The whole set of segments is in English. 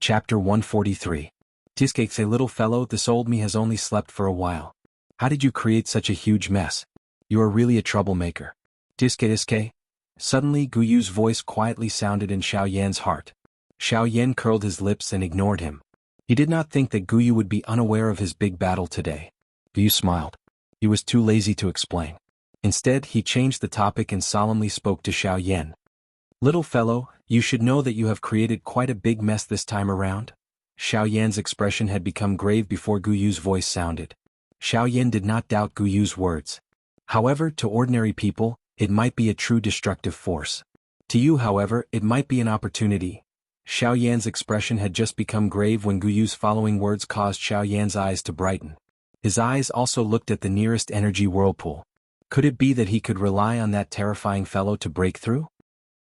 Chapter 143. Tiskake, little fellow, this old me has only slept for a while. How did you create such a huge mess? You are really a troublemaker. Tiske. Suddenly Guyu's voice quietly sounded in Xiaoyan's heart. Xiaoyan curled his lips and ignored him. He did not think that Guyu would be unaware of his big battle today. Guyu smiled. He was too lazy to explain. Instead, he changed the topic and solemnly spoke to Xiaoyan. Little fellow, you should know that you have created quite a big mess this time around. Xiaoyan's expression had become grave before Guyu's voice sounded. Xiaoyan did not doubt Guyu's words. However, to ordinary people, it might be a true destructive force. To you, however, it might be an opportunity. Xiaoyan's expression had just become grave when Guyu's following words caused Xiaoyan's eyes to brighten. His eyes also looked at the nearest energy whirlpool. Could it be that he could rely on that terrifying fellow to break through?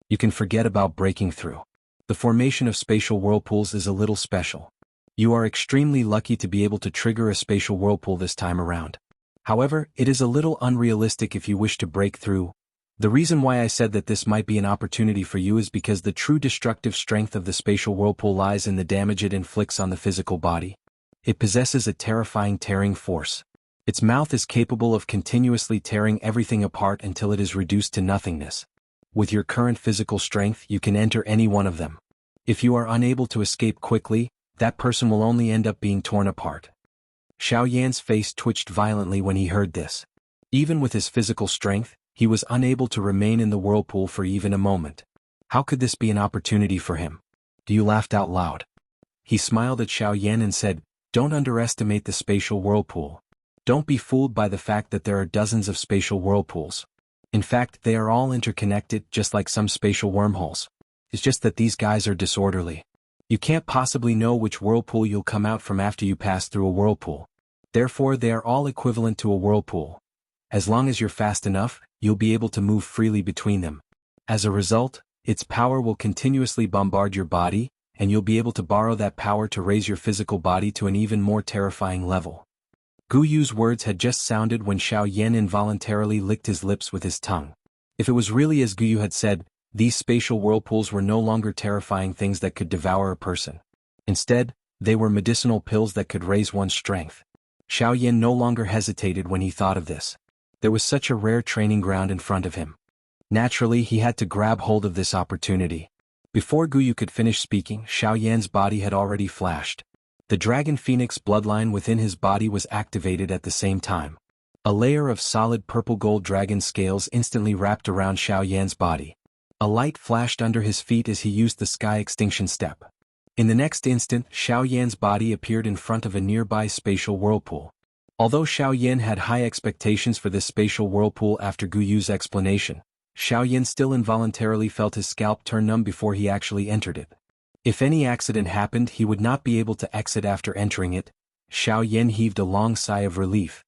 You can forget about breaking through. The formation of spatial whirlpools is a little special. You are extremely lucky to be able to trigger a spatial whirlpool this time around. However, it is a little unrealistic if you wish to break through. The reason why I said that this might be an opportunity for you is because the true destructive strength of the spatial whirlpool lies in the damage it inflicts on the physical body. It possesses a terrifying tearing force. Its mouth is capable of continuously tearing everything apart until it is reduced to nothingness. With your current physical strength, you can enter any one of them. If you are unable to escape quickly, that person will only end up being torn apart. Xiaoyan's face twitched violently when he heard this. Even with his physical strength, he was unable to remain in the whirlpool for even a moment. How could this be an opportunity for him? Guyu laughed out loud. He smiled at Xiaoyan and said, "Don't underestimate the spatial whirlpool. Don't be fooled by the fact that there are dozens of spatial whirlpools. In fact, they are all interconnected, just like some spatial wormholes. It's just that these guys are disorderly. You can't possibly know which whirlpool you'll come out from after you pass through a whirlpool. Therefore, they are all equivalent to a whirlpool. As long as you're fast enough, you'll be able to move freely between them. As a result, its power will continuously bombard your body, and you'll be able to borrow that power to raise your physical body to an even more terrifying level." Guyu's words had just sounded when Xiaoyan involuntarily licked his lips with his tongue. If it was really as Guyu had said, these spatial whirlpools were no longer terrifying things that could devour a person. Instead, they were medicinal pills that could raise one's strength. Xiaoyan no longer hesitated when he thought of this. There was such a rare training ground in front of him. Naturally, he had to grab hold of this opportunity. Before Guyu could finish speaking, Xiaoyan's body had already flashed. The Dragon Phoenix bloodline within his body was activated at the same time. A layer of solid purple-gold dragon scales instantly wrapped around Xiaoyan's body. A light flashed under his feet as he used the Sky Extinction Step. In the next instant, Xiaoyan's body appeared in front of a nearby spatial whirlpool. Although Xiaoyan had high expectations for this spatial whirlpool after Guyu's explanation, Xiaoyan still involuntarily felt his scalp turn numb before he actually entered it. If any accident happened, he would not be able to exit after entering it. Xiaoyan heaved a long sigh of relief.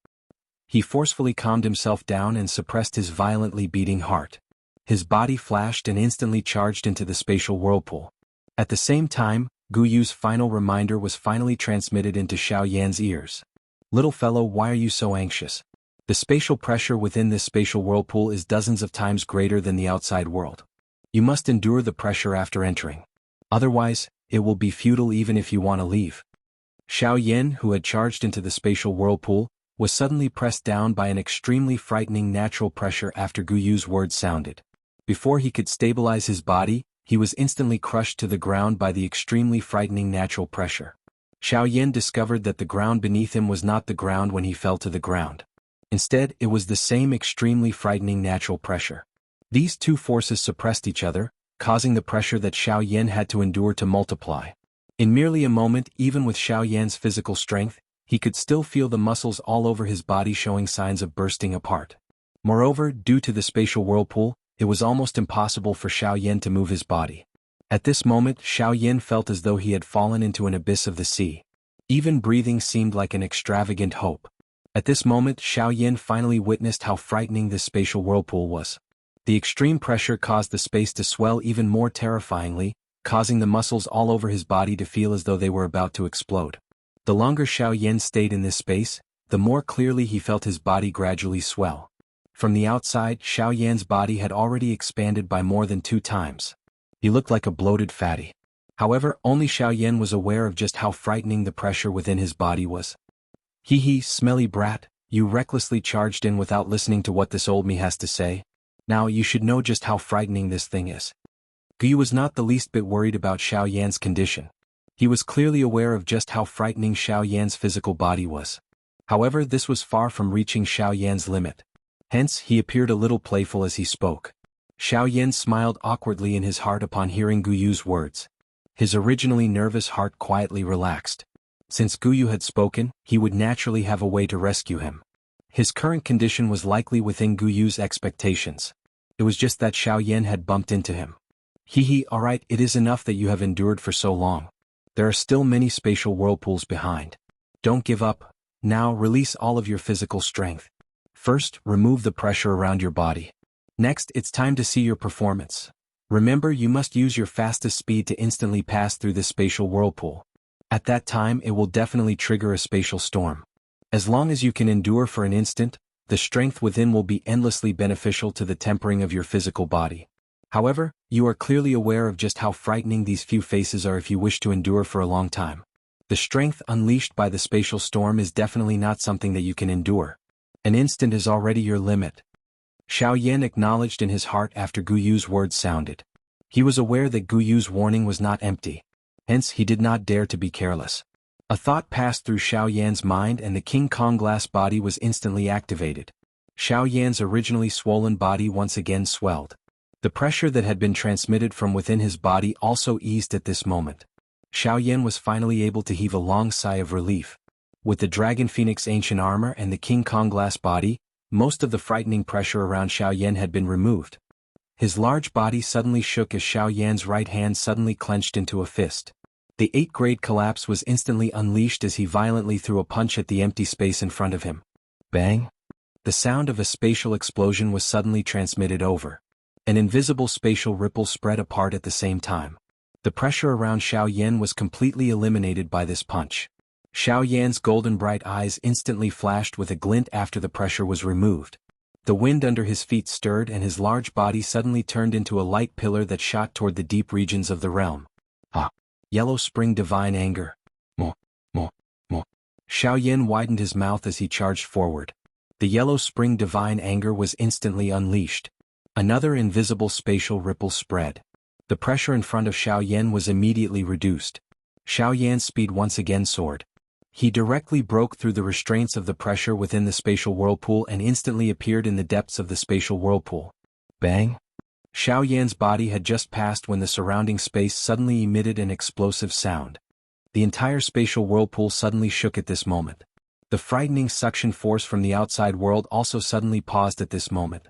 He forcefully calmed himself down and suppressed his violently beating heart. His body flashed and instantly charged into the spatial whirlpool. At the same time, Guyu's final reminder was finally transmitted into Xiaoyan's ears. "Little fellow, why are you so anxious? The spatial pressure within this spatial whirlpool is dozens of times greater than the outside world. You must endure the pressure after entering. Otherwise, it will be futile even if you want to leave." Xiaoyan, who had charged into the spatial whirlpool, was suddenly pressed down by an extremely frightening natural pressure after Guyu's words sounded. Before he could stabilize his body, he was instantly crushed to the ground by the extremely frightening natural pressure. Xiaoyan discovered that the ground beneath him was not the ground when he fell to the ground. Instead, it was the same extremely frightening natural pressure. These two forces suppressed each other, causing the pressure that Xiaoyan had to endure to multiply. In merely a moment, even with Xiaoyan's physical strength, he could still feel the muscles all over his body showing signs of bursting apart. Moreover, due to the spatial whirlpool, it was almost impossible for Xiaoyan to move his body. At this moment, Xiaoyan felt as though he had fallen into an abyss of the sea. Even breathing seemed like an extravagant hope. At this moment, Xiaoyan finally witnessed how frightening this spatial whirlpool was. The extreme pressure caused the space to swell even more terrifyingly, causing the muscles all over his body to feel as though they were about to explode. The longer Xiaoyan stayed in this space, the more clearly he felt his body gradually swell. From the outside, Xiaoyan's body had already expanded by more than 2 times. He looked like a bloated fatty. However, only Xiaoyan was aware of just how frightening the pressure within his body was. Hee hee, smelly brat, you recklessly charged in without listening to what this old me has to say. Now you should know just how frightening this thing is. Guyu was not the least bit worried about Xiaoyan's condition. He was clearly aware of just how frightening Xiaoyan's physical body was. However, this was far from reaching Xiaoyan's limit. Hence, he appeared a little playful as he spoke. Xiaoyan smiled awkwardly in his heart upon hearing Guyu's words. His originally nervous heart quietly relaxed. Since Guyu had spoken, he would naturally have a way to rescue him. His current condition was likely within Guyu's expectations. It was just that Xiaoyan had bumped into him. Hee hee, alright, it is enough that you have endured for so long. There are still many spatial whirlpools behind. Don't give up. Now release all of your physical strength. First, remove the pressure around your body. Next, it's time to see your performance. Remember, you must use your fastest speed to instantly pass through this spatial whirlpool. At that time, it will definitely trigger a spatial storm. As long as you can endure for an instant, the strength within will be endlessly beneficial to the tempering of your physical body. However, you are clearly aware of just how frightening these few phases are if you wish to endure for a long time. The strength unleashed by the spatial storm is definitely not something that you can endure. An instant is already your limit. Xiaoyan acknowledged in his heart after Guyu's words sounded. He was aware that Guyu's warning was not empty. Hence, he did not dare to be careless. A thought passed through Xiaoyan's mind and the King Kong glass body was instantly activated. Xiaoyan's originally swollen body once again swelled. The pressure that had been transmitted from within his body also eased at this moment. Xiaoyan was finally able to heave a long sigh of relief. With the Dragon Phoenix ancient armor and the King Kong glass body, most of the frightening pressure around Xiaoyan had been removed. His large body suddenly shook as Xiaoyan's right hand suddenly clenched into a fist. The 8th-grade collapse was instantly unleashed as he violently threw a punch at the empty space in front of him. Bang! The sound of a spatial explosion was suddenly transmitted over. An invisible spatial ripple spread apart at the same time. The pressure around Xiaoyan was completely eliminated by this punch. Xiaoyan's golden bright eyes instantly flashed with a glint after the pressure was removed. The wind under his feet stirred and his large body suddenly turned into a light pillar that shot toward the deep regions of the realm. Ah! Yellow Spring Divine Anger. Mo. Xiaoyan widened his mouth as he charged forward. The Yellow Spring Divine Anger was instantly unleashed. Another invisible spatial ripple spread. The pressure in front of Xiaoyan was immediately reduced. Xiaoyan's speed once again soared. He directly broke through the restraints of the pressure within the spatial whirlpool and instantly appeared in the depths of the spatial whirlpool. Bang! Xiaoyan's body had just passed when the surrounding space suddenly emitted an explosive sound. The entire spatial whirlpool suddenly shook at this moment. The frightening suction force from the outside world also suddenly paused at this moment.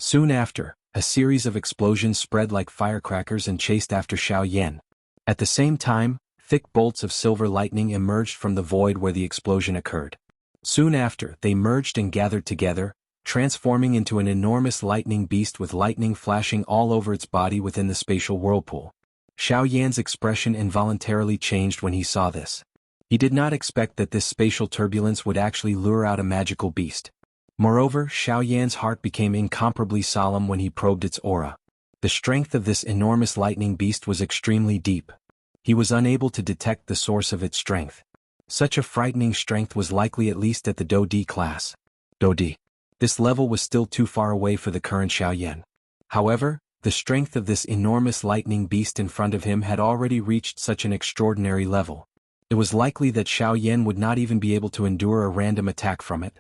Soon after, a series of explosions spread like firecrackers and chased after Xiaoyan. At the same time, thick bolts of silver lightning emerged from the void where the explosion occurred. Soon after, they merged and gathered together, transforming into an enormous lightning beast with lightning flashing all over its body within the spatial whirlpool. Xiaoyan's expression involuntarily changed when he saw this. He did not expect that this spatial turbulence would actually lure out a magical beast. Moreover, Xiaoyan's heart became incomparably solemn when he probed its aura. The strength of this enormous lightning beast was extremely deep. He was unable to detect the source of its strength. Such a frightening strength was likely at least at the Do D class. Do D. This level was still too far away for the current Xiaoyan. However, the strength of this enormous lightning beast in front of him had already reached such an extraordinary level. It was likely that Xiaoyan would not even be able to endure a random attack from it.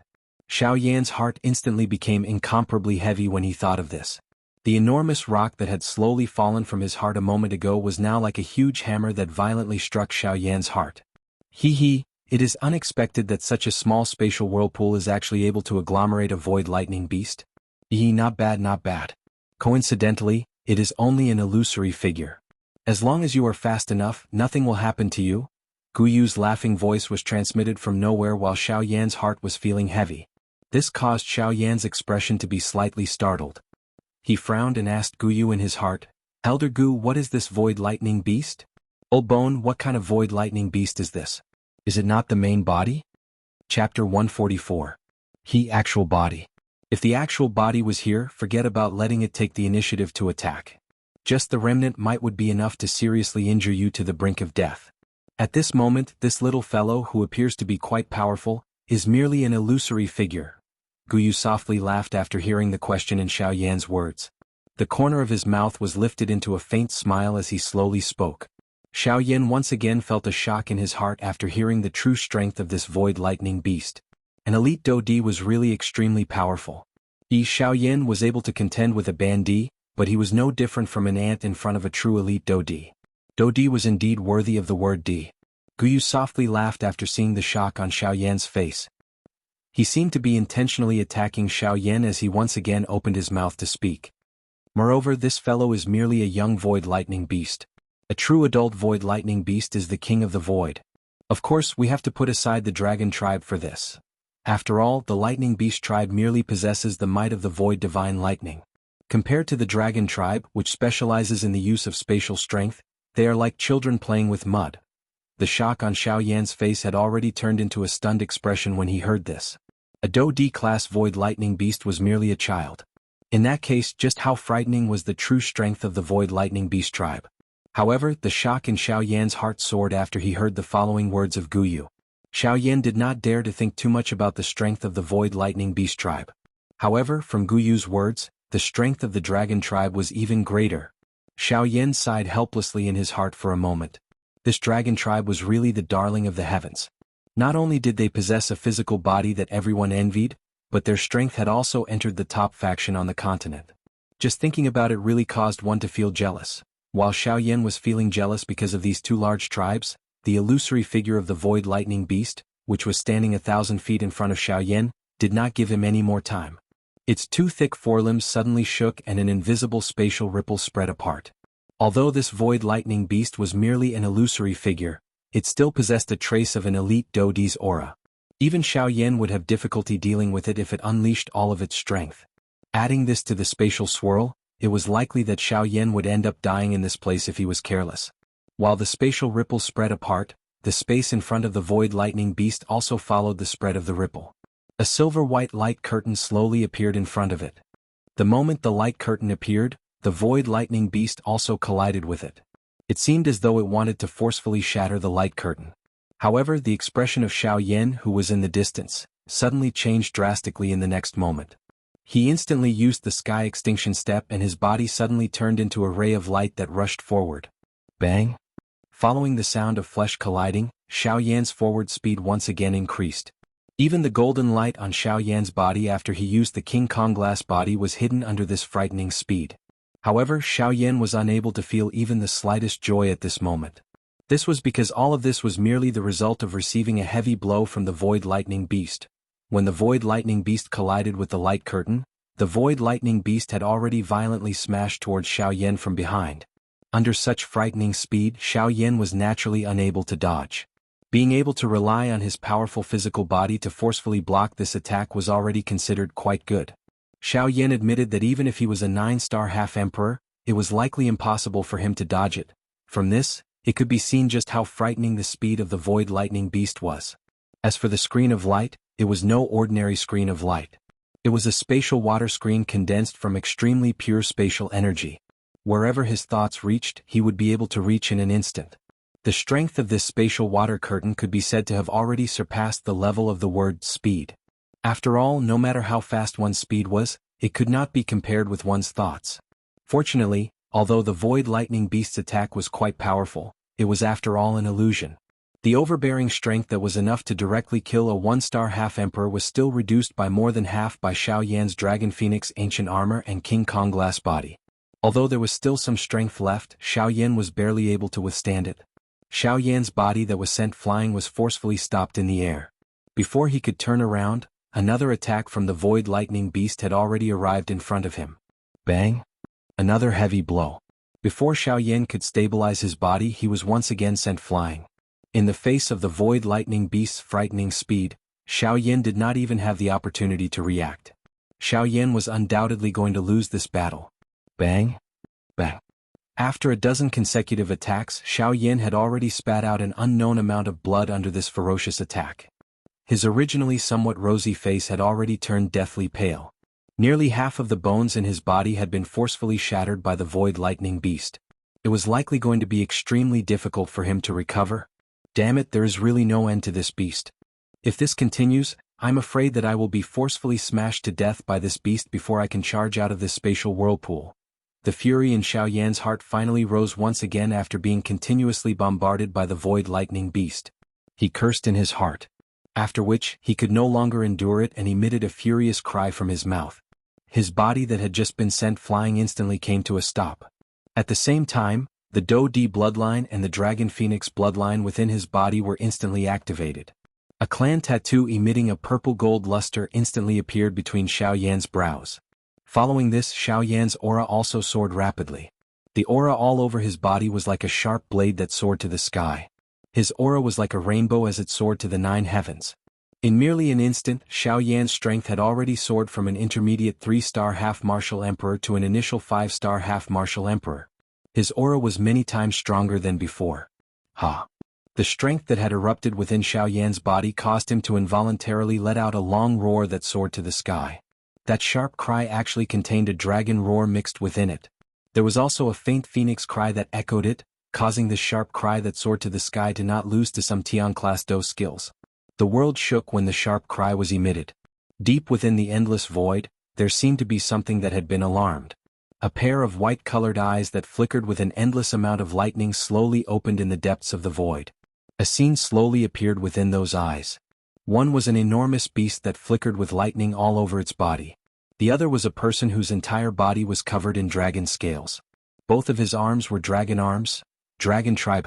Xiaoyan's heart instantly became incomparably heavy when he thought of this. The enormous rock that had slowly fallen from his heart a moment ago was now like a huge hammer that violently struck Xiaoyan's heart. Hee hee, it is unexpected that such a small spatial whirlpool is actually able to agglomerate a void lightning beast. Hee, not bad, not bad. Coincidentally, it is only an illusory figure. As long as you are fast enough, nothing will happen to you. Guyu's laughing voice was transmitted from nowhere while Xiaoyan's heart was feeling heavy. This caused Xiaoyan's expression to be slightly startled. He frowned and asked Guyu in his heart, "Elder Gu, what is this void lightning beast? Old Bone, what kind of void lightning beast is this? Is it not the main body?" Chapter 144. Actual body. If the actual body was here, forget about letting it take the initiative to attack. Just the remnant might would be enough to seriously injure you to the brink of death. At this moment, this little fellow who appears to be quite powerful, is merely an illusory figure. Guyu softly laughed after hearing the question in Xiaoyan's words. The corner of his mouth was lifted into a faint smile as he slowly spoke. Xiaoyan once again felt a shock in his heart after hearing the true strength of this void lightning beast. An elite Dodi was really extremely powerful. Xiaoyan was able to contend with a Bandi, but he was no different from an ant in front of a true elite Dodi. Dodi was indeed worthy of the word D. Guyu softly laughed after seeing the shock on Xiaoyan's face. He seemed to be intentionally attacking Xiaoyan as he once again opened his mouth to speak. Moreover, this fellow is merely a young void lightning beast. A true adult void lightning beast is the king of the void. Of course, we have to put aside the dragon tribe for this. After all, the lightning beast tribe merely possesses the might of the void divine lightning. Compared to the dragon tribe, which specializes in the use of spatial strength, they are like children playing with mud. The shock on Xiaoyan's face had already turned into a stunned expression when he heard this. A Do-D-class void lightning beast was merely a child. In that case, just how frightening was the true strength of the void lightning beast tribe. However, the shock in Xiaoyan's heart soared after he heard the following words of Guyu. Xiaoyan did not dare to think too much about the strength of the void lightning beast tribe. However, from Guyu's words, the strength of the dragon tribe was even greater. Xiaoyan sighed helplessly in his heart for a moment. This dragon tribe was really the darling of the heavens. Not only did they possess a physical body that everyone envied, but their strength had also entered the top faction on the continent. Just thinking about it really caused one to feel jealous. While Xiaoyan was feeling jealous because of these two large tribes, the illusory figure of the void lightning beast, which was standing 1,000 feet in front of Xiaoyan, did not give him any more time. Its two thick forelimbs suddenly shook and an invisible spatial ripple spread apart. Although this void lightning beast was merely an illusory figure, it still possessed a trace of an elite Dodi's aura. Even Xiaoyan would have difficulty dealing with it if it unleashed all of its strength. Adding this to the spatial swirl, it was likely that Xiaoyan would end up dying in this place if he was careless. While the spatial ripple spread apart, the space in front of the void lightning beast also followed the spread of the ripple. A silver-white light curtain slowly appeared in front of it. The moment the light curtain appeared, the void lightning beast also collided with it. It seemed as though it wanted to forcefully shatter the light curtain. However, the expression of Xiaoyan, who was in the distance, suddenly changed drastically in the next moment. He instantly used the sky extinction step and his body suddenly turned into a ray of light that rushed forward. Bang! Following the sound of flesh colliding, Xiaoyan's forward speed once again increased. Even the golden light on Xiaoyan's body after he used the King Kong glass body was hidden under this frightening speed. However, Xiaoyan was unable to feel even the slightest joy at this moment. This was because all of this was merely the result of receiving a heavy blow from the void lightning beast. When the void lightning beast collided with the light curtain, the void lightning beast had already violently smashed towards Xiaoyan from behind. Under such frightening speed, Xiaoyan was naturally unable to dodge. Being able to rely on his powerful physical body to forcefully block this attack was already considered quite good. Xiaoyan admitted that even if he was a 9-star half-emperor, it was likely impossible for him to dodge it. From this, it could be seen just how frightening the speed of the void lightning beast was. As for the screen of light, it was no ordinary screen of light. It was a spatial water screen condensed from extremely pure spatial energy. Wherever his thoughts reached, he would be able to reach in an instant. The strength of this spatial water curtain could be said to have already surpassed the level of the word speed. After all, no matter how fast one's speed was, it could not be compared with one's thoughts. Fortunately, although the void lightning beast's attack was quite powerful, it was after all an illusion. The overbearing strength that was enough to directly kill a 1-star half-emperor was still reduced by more than half by Xiaoyan's Dragon Phoenix ancient armor and King Kong glass body. Although there was still some strength left, Xiaoyan was barely able to withstand it. Xiaoyan's body that was sent flying was forcefully stopped in the air. Before he could turn around, another attack from the void lightning beast had already arrived in front of him. Bang! Another heavy blow. Before Xiaoyan could stabilize his body, he was once again sent flying. In the face of the void lightning beast's frightening speed, Xiaoyan did not even have the opportunity to react. Xiaoyan was undoubtedly going to lose this battle. Bang! Bang! After a dozen consecutive attacks, Xiaoyan had already spat out an unknown amount of blood under this ferocious attack. His originally somewhat rosy face had already turned deathly pale. Nearly half of the bones in his body had been forcefully shattered by the void lightning beast. It was likely going to be extremely difficult for him to recover. Damn it, there is really no end to this beast. If this continues, I'm afraid that I will be forcefully smashed to death by this beast before I can charge out of this spatial whirlpool. The fury in Xiaoyan's heart finally rose once again after being continuously bombarded by the void lightning beast. He cursed in his heart. After which, he could no longer endure it and emitted a furious cry from his mouth. His body that had just been sent flying instantly came to a stop. At the same time, the Do Di bloodline and the Dragon Phoenix bloodline within his body were instantly activated. A clan tattoo emitting a purple-gold luster instantly appeared between Xiaoyan's brows. Following this, Xiaoyan's aura also soared rapidly. The aura all over his body was like a sharp blade that soared to the sky. His aura was like a rainbow as it soared to the 9 heavens. In merely an instant, Xiaoyan's strength had already soared from an intermediate 3-star half-martial emperor to an initial 5-star half-martial emperor. His aura was many times stronger than before. The strength that had erupted within Xiaoyan's body caused him to involuntarily let out a long roar that soared to the sky. That sharp cry actually contained a dragon roar mixed within it. There was also a faint phoenix cry that echoed it, causing this sharp cry that soared to the sky to not lose to some Tian-class Do skills. The world shook when the sharp cry was emitted. Deep within the endless void, there seemed to be something that had been alarmed. A pair of white-colored eyes that flickered with an endless amount of lightning slowly opened in the depths of the void. A scene slowly appeared within those eyes. One was an enormous beast that flickered with lightning all over its body. The other was a person whose entire body was covered in dragon scales. Both of his arms were dragon arms. Dragon tribe.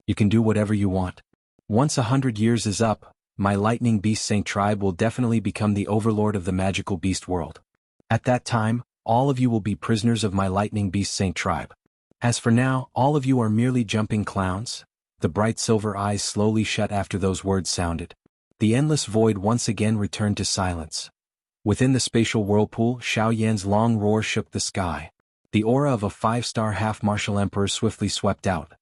You can do whatever you want. Once 100 years is up, my lightning beast Saint tribe will definitely become the overlord of the magical beast world. At that time, all of you will be prisoners of my lightning beast Saint tribe. As for now, all of you are merely jumping clowns. The bright silver eyes slowly shut after those words sounded. The endless void once again returned to silence. Within the spatial whirlpool, Xiaoyan's long roar shook the sky. The aura of a 5-star half-martial emperor swiftly swept out.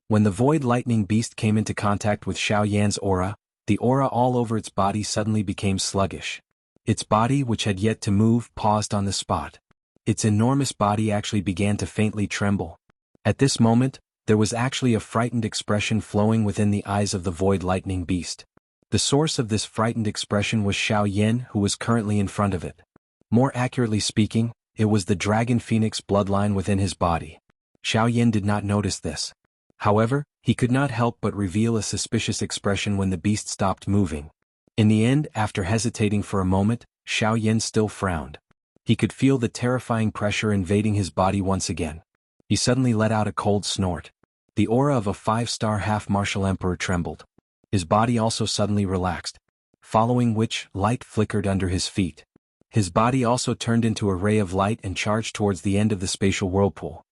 When the void lightning beast came into contact with Xiaoyan's aura, the aura all over its body suddenly became sluggish. Its body, which had yet to move, paused on the spot. Its enormous body actually began to faintly tremble. At this moment, there was actually a frightened expression flowing within the eyes of the void lightning beast. The source of this frightened expression was Xiaoyan, who was currently in front of it. More accurately speaking, it was the Dragon Phoenix bloodline within his body. Xiaoyan did not notice this. However, he could not help but reveal a suspicious expression when the beast stopped moving. In the end, after hesitating for a moment, Xiaoyan still frowned. He could feel the terrifying pressure invading his body once again. He suddenly let out a cold snort. The aura of a 5-star half-martial emperor trembled. His body also suddenly relaxed, following which, light flickered under his feet. His body also turned into a ray of light and charged towards the end of the spatial whirlpool.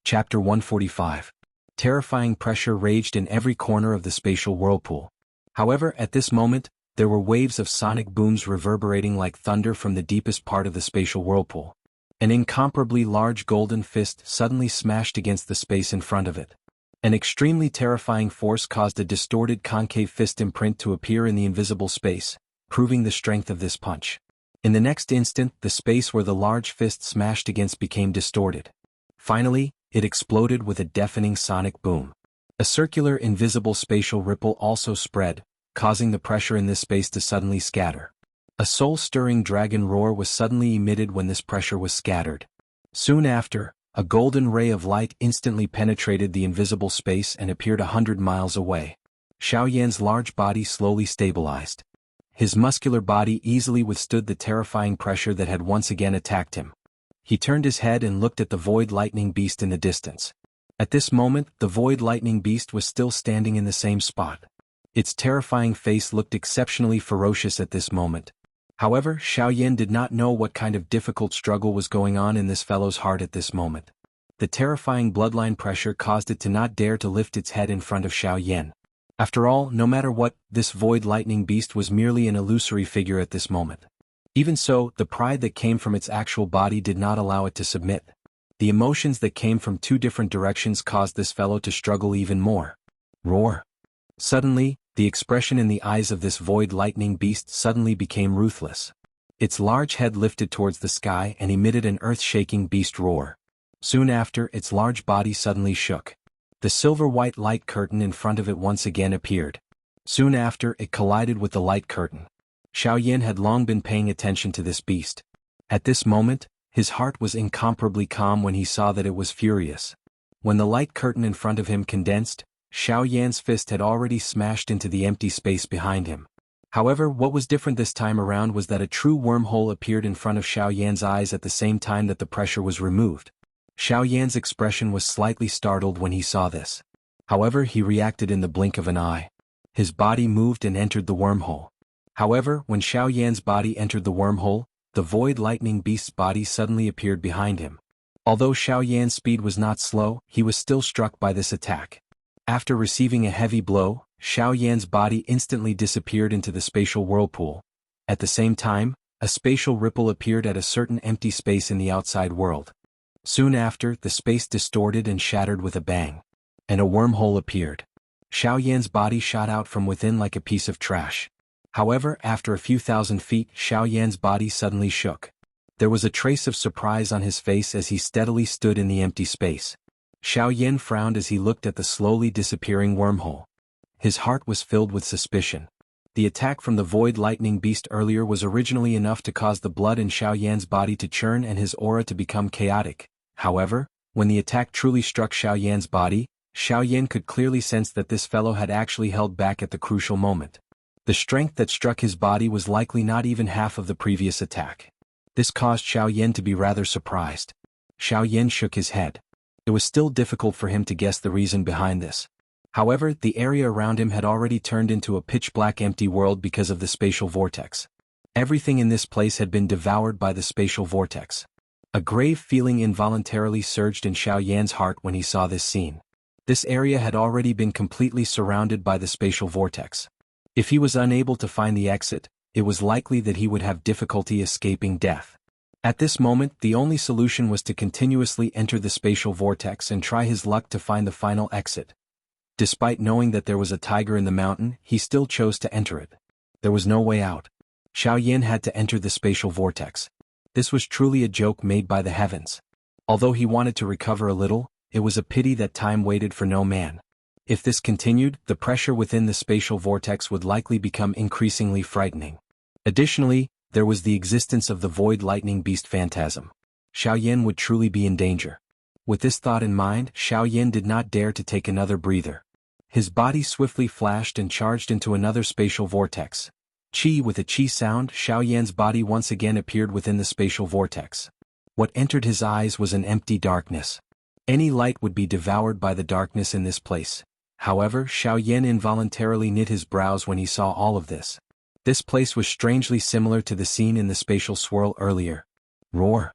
Chapter 145. Terrifying pressure raged in every corner of the spatial whirlpool. However, at this moment, there were waves of sonic booms reverberating like thunder from the deepest part of the spatial whirlpool. An incomparably large golden fist suddenly smashed against the space in front of it. An extremely terrifying force caused a distorted concave fist imprint to appear in the invisible space, proving the strength of this punch. In the next instant, the space where the large fist smashed against became distorted. Finally, it exploded with a deafening sonic boom. A circular invisible spatial ripple also spread, causing the pressure in this space to suddenly scatter. A soul-stirring dragon roar was suddenly emitted when this pressure was scattered. Soon after, a golden ray of light instantly penetrated the invisible space and appeared 100 miles away. Xiaoyan's large body slowly stabilized. His muscular body easily withstood the terrifying pressure that had once again attacked him. He turned his head and looked at the void lightning beast in the distance. At this moment, the void lightning beast was still standing in the same spot. Its terrifying face looked exceptionally ferocious at this moment. However, Xiaoyan did not know what kind of difficult struggle was going on in this fellow's heart at this moment. The terrifying bloodline pressure caused it to not dare to lift its head in front of Xiaoyan. After all, no matter what, this void lightning beast was merely an illusory figure at this moment. Even so, the pride that came from its actual body did not allow it to submit. The emotions that came from two different directions caused this fellow to struggle even more. Roar. Suddenly, the expression in the eyes of this void lightning beast suddenly became ruthless. Its large head lifted towards the sky and emitted an earth-shaking beast roar. Soon after, its large body suddenly shook. The silver-white light curtain in front of it once again appeared. Soon after, it collided with the light curtain. Xiaoyan had long been paying attention to this beast. At this moment, his heart was incomparably calm when he saw that it was furious. When the light curtain in front of him condensed, Xiaoyan's fist had already smashed into the empty space behind him. However, what was different this time around was that a true wormhole appeared in front of Xiaoyan's eyes at the same time that the pressure was removed. Xiaoyan's expression was slightly startled when he saw this. However, he reacted in the blink of an eye. His body moved and entered the wormhole. However, when Xiaoyan's body entered the wormhole, the void lightning beast's body suddenly appeared behind him. Although Xiaoyan's speed was not slow, he was still struck by this attack. After receiving a heavy blow, Xiaoyan's body instantly disappeared into the spatial whirlpool. At the same time, a spatial ripple appeared at a certain empty space in the outside world. Soon after, the space distorted and shattered with a bang. And a wormhole appeared. Xiaoyan's body shot out from within like a piece of trash. However, after a few thousand feet, Xiaoyan's body suddenly shook. There was a trace of surprise on his face as he steadily stood in the empty space. Xiaoyan frowned as he looked at the slowly disappearing wormhole. His heart was filled with suspicion. The attack from the void lightning beast earlier was originally enough to cause the blood in Xiaoyan's body to churn and his aura to become chaotic. However, when the attack truly struck Xiaoyan's body, Xiaoyan could clearly sense that this fellow had actually held back at the crucial moment. The strength that struck his body was likely not even half of the previous attack. This caused Xiaoyan to be rather surprised. Xiaoyan shook his head. It was still difficult for him to guess the reason behind this. However, the area around him had already turned into a pitch-black empty world because of the spatial vortex. Everything in this place had been devoured by the spatial vortex. A grave feeling involuntarily surged in Xiaoyan's heart when he saw this scene. This area had already been completely surrounded by the spatial vortex. If he was unable to find the exit, it was likely that he would have difficulty escaping death. At this moment, the only solution was to continuously enter the spatial vortex and try his luck to find the final exit. Despite knowing that there was a tiger in the mountain, he still chose to enter it. There was no way out. Xiaoyan had to enter the spatial vortex. This was truly a joke made by the heavens. Although he wanted to recover a little, it was a pity that time waited for no man. If this continued, the pressure within the spatial vortex would likely become increasingly frightening. Additionally, there was the existence of the void lightning beast phantasm. Xiaoyan would truly be in danger. With this thought in mind, Xiaoyan did not dare to take another breather. His body swiftly flashed and charged into another spatial vortex. Chi with a chi sound, Xiaoyan's body once again appeared within the spatial vortex. What entered his eyes was an empty darkness. Any light would be devoured by the darkness in this place. However, Xiaoyan involuntarily knit his brows when he saw all of this. This place was strangely similar to the scene in the spatial swirl earlier. Roar.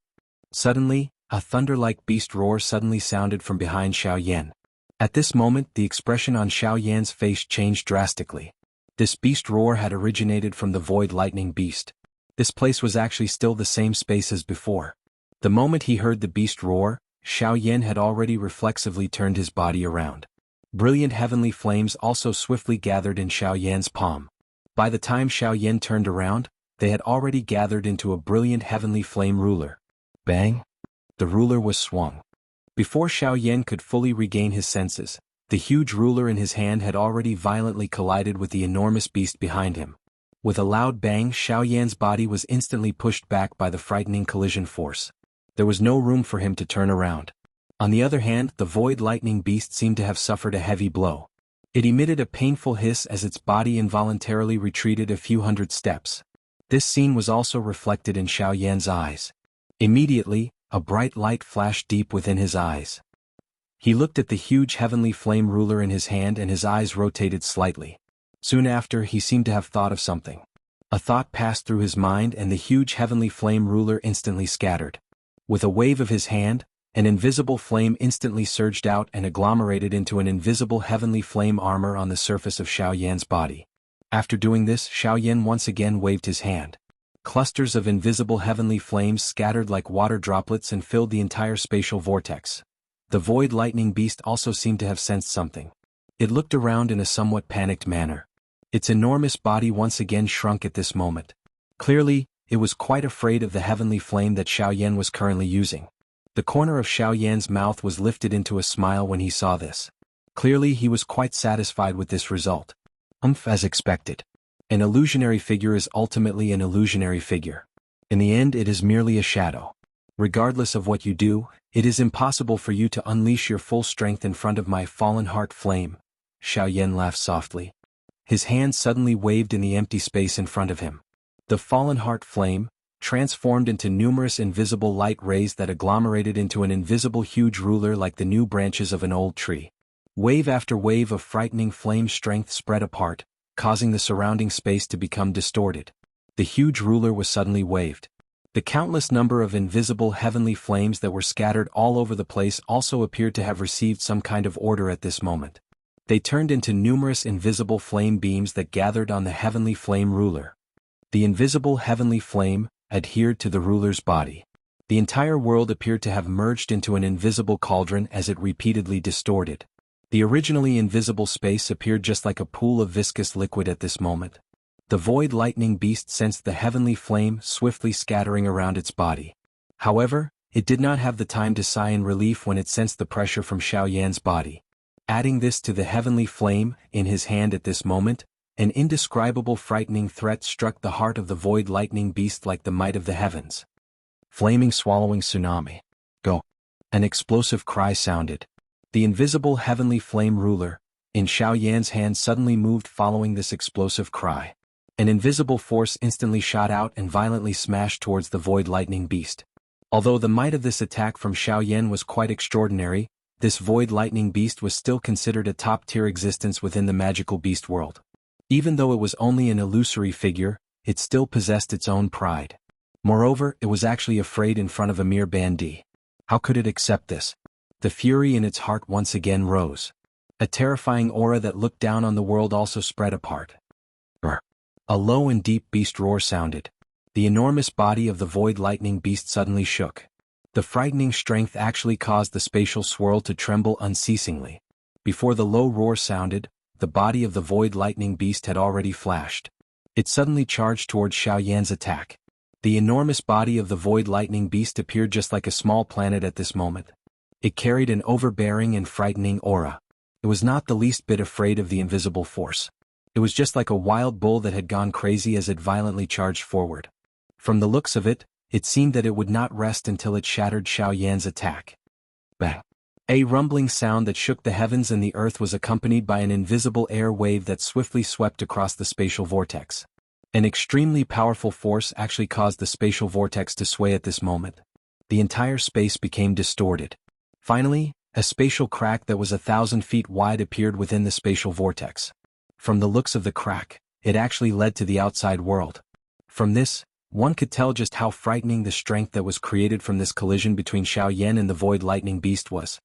Suddenly, a thunder-like beast roar suddenly sounded from behind Xiaoyan. At this moment, the expression on Xiaoyan's face changed drastically. This beast roar had originated from the void lightning beast. This place was actually still the same space as before. The moment he heard the beast roar, Xiaoyan had already reflexively turned his body around. Brilliant heavenly flames also swiftly gathered in Xiaoyan's palm. By the time Xiaoyan turned around, they had already gathered into a brilliant heavenly flame ruler. Bang! The ruler was swung. Before Xiaoyan could fully regain his senses, the huge ruler in his hand had already violently collided with the enormous beast behind him. With a loud bang, Xiaoyan's body was instantly pushed back by the frightening collision force. There was no room for him to turn around. On the other hand, the void lightning beast seemed to have suffered a heavy blow. It emitted a painful hiss as its body involuntarily retreated a few hundred steps. This scene was also reflected in Xiaoyan's eyes. Immediately, a bright light flashed deep within his eyes. He looked at the huge heavenly flame ruler in his hand and his eyes rotated slightly. Soon after, he seemed to have thought of something. A thought passed through his mind and the huge heavenly flame ruler instantly scattered. With a wave of his hand, an invisible flame instantly surged out and agglomerated into an invisible heavenly flame armor on the surface of Xiaoyan's body. After doing this, Xiaoyan once again waved his hand. Clusters of invisible heavenly flames scattered like water droplets and filled the entire spatial vortex. The void lightning beast also seemed to have sensed something. It looked around in a somewhat panicked manner. Its enormous body once again shrunk at this moment. Clearly, it was quite afraid of the heavenly flame that Xiaoyan was currently using. The corner of Xiaoyan's mouth was lifted into a smile when he saw this. Clearly he was quite satisfied with this result. As expected. An illusionary figure is ultimately an illusionary figure. In the end it is merely a shadow. Regardless of what you do, it is impossible for you to unleash your full strength in front of my fallen heart flame. Xiaoyan laughed softly. His hand suddenly waved in the empty space in front of him. The fallen heart flame, transformed into numerous invisible light rays that agglomerated into an invisible huge ruler like the new branches of an old tree. Wave after wave of frightening flame strength spread apart, causing the surrounding space to become distorted. The huge ruler was suddenly waved. The countless number of invisible heavenly flames that were scattered all over the place also appeared to have received some kind of order at this moment. They turned into numerous invisible flame beams that gathered on the heavenly flame ruler. The invisible heavenly flame adhered to the ruler's body. The entire world appeared to have merged into an invisible cauldron as it repeatedly distorted. The originally invisible space appeared just like a pool of viscous liquid at this moment. The void lightning beast sensed the heavenly flame swiftly scattering around its body. However, it did not have the time to sigh in relief when it sensed the pressure from Xiaoyan's body. Adding this to the heavenly flame in his hand at this moment, an indescribable frightening threat struck the heart of the void lightning beast like the might of the heavens. Flaming swallowing tsunami. Go. An explosive cry sounded. The invisible heavenly flame ruler, in Xiaoyan's hand suddenly moved following this explosive cry. An invisible force instantly shot out and violently smashed towards the void lightning beast. Although the might of this attack from Xiaoyan was quite extraordinary, this void lightning beast was still considered a top-tier existence within the magical beast world. Even though it was only an illusory figure, it still possessed its own pride. Moreover, it was actually afraid in front of a mere bandit. How could it accept this? The fury in its heart once again rose. A terrifying aura that looked down on the world also spread apart. A low and deep beast roar sounded. The enormous body of the void lightning beast suddenly shook. The frightening strength actually caused the spatial swirl to tremble unceasingly. Before the low roar sounded, the body of the void lightning beast had already flashed. It suddenly charged towards Xiaoyan's attack. The enormous body of the void lightning beast appeared just like a small planet at this moment. It carried an overbearing and frightening aura. It was not the least bit afraid of the invisible force. It was just like a wild bull that had gone crazy as it violently charged forward. From the looks of it, it seemed that it would not rest until it shattered Xiaoyan's attack. Bang! A rumbling sound that shook the heavens and the earth was accompanied by an invisible air wave that swiftly swept across the spatial vortex. An extremely powerful force actually caused the spatial vortex to sway at this moment. The entire space became distorted. Finally, a spatial crack that was 1,000 feet wide appeared within the spatial vortex. From the looks of the crack, it actually led to the outside world. From this, one could tell just how frightening the strength that was created from this collision between Xiaoyan and the void lightning beast was.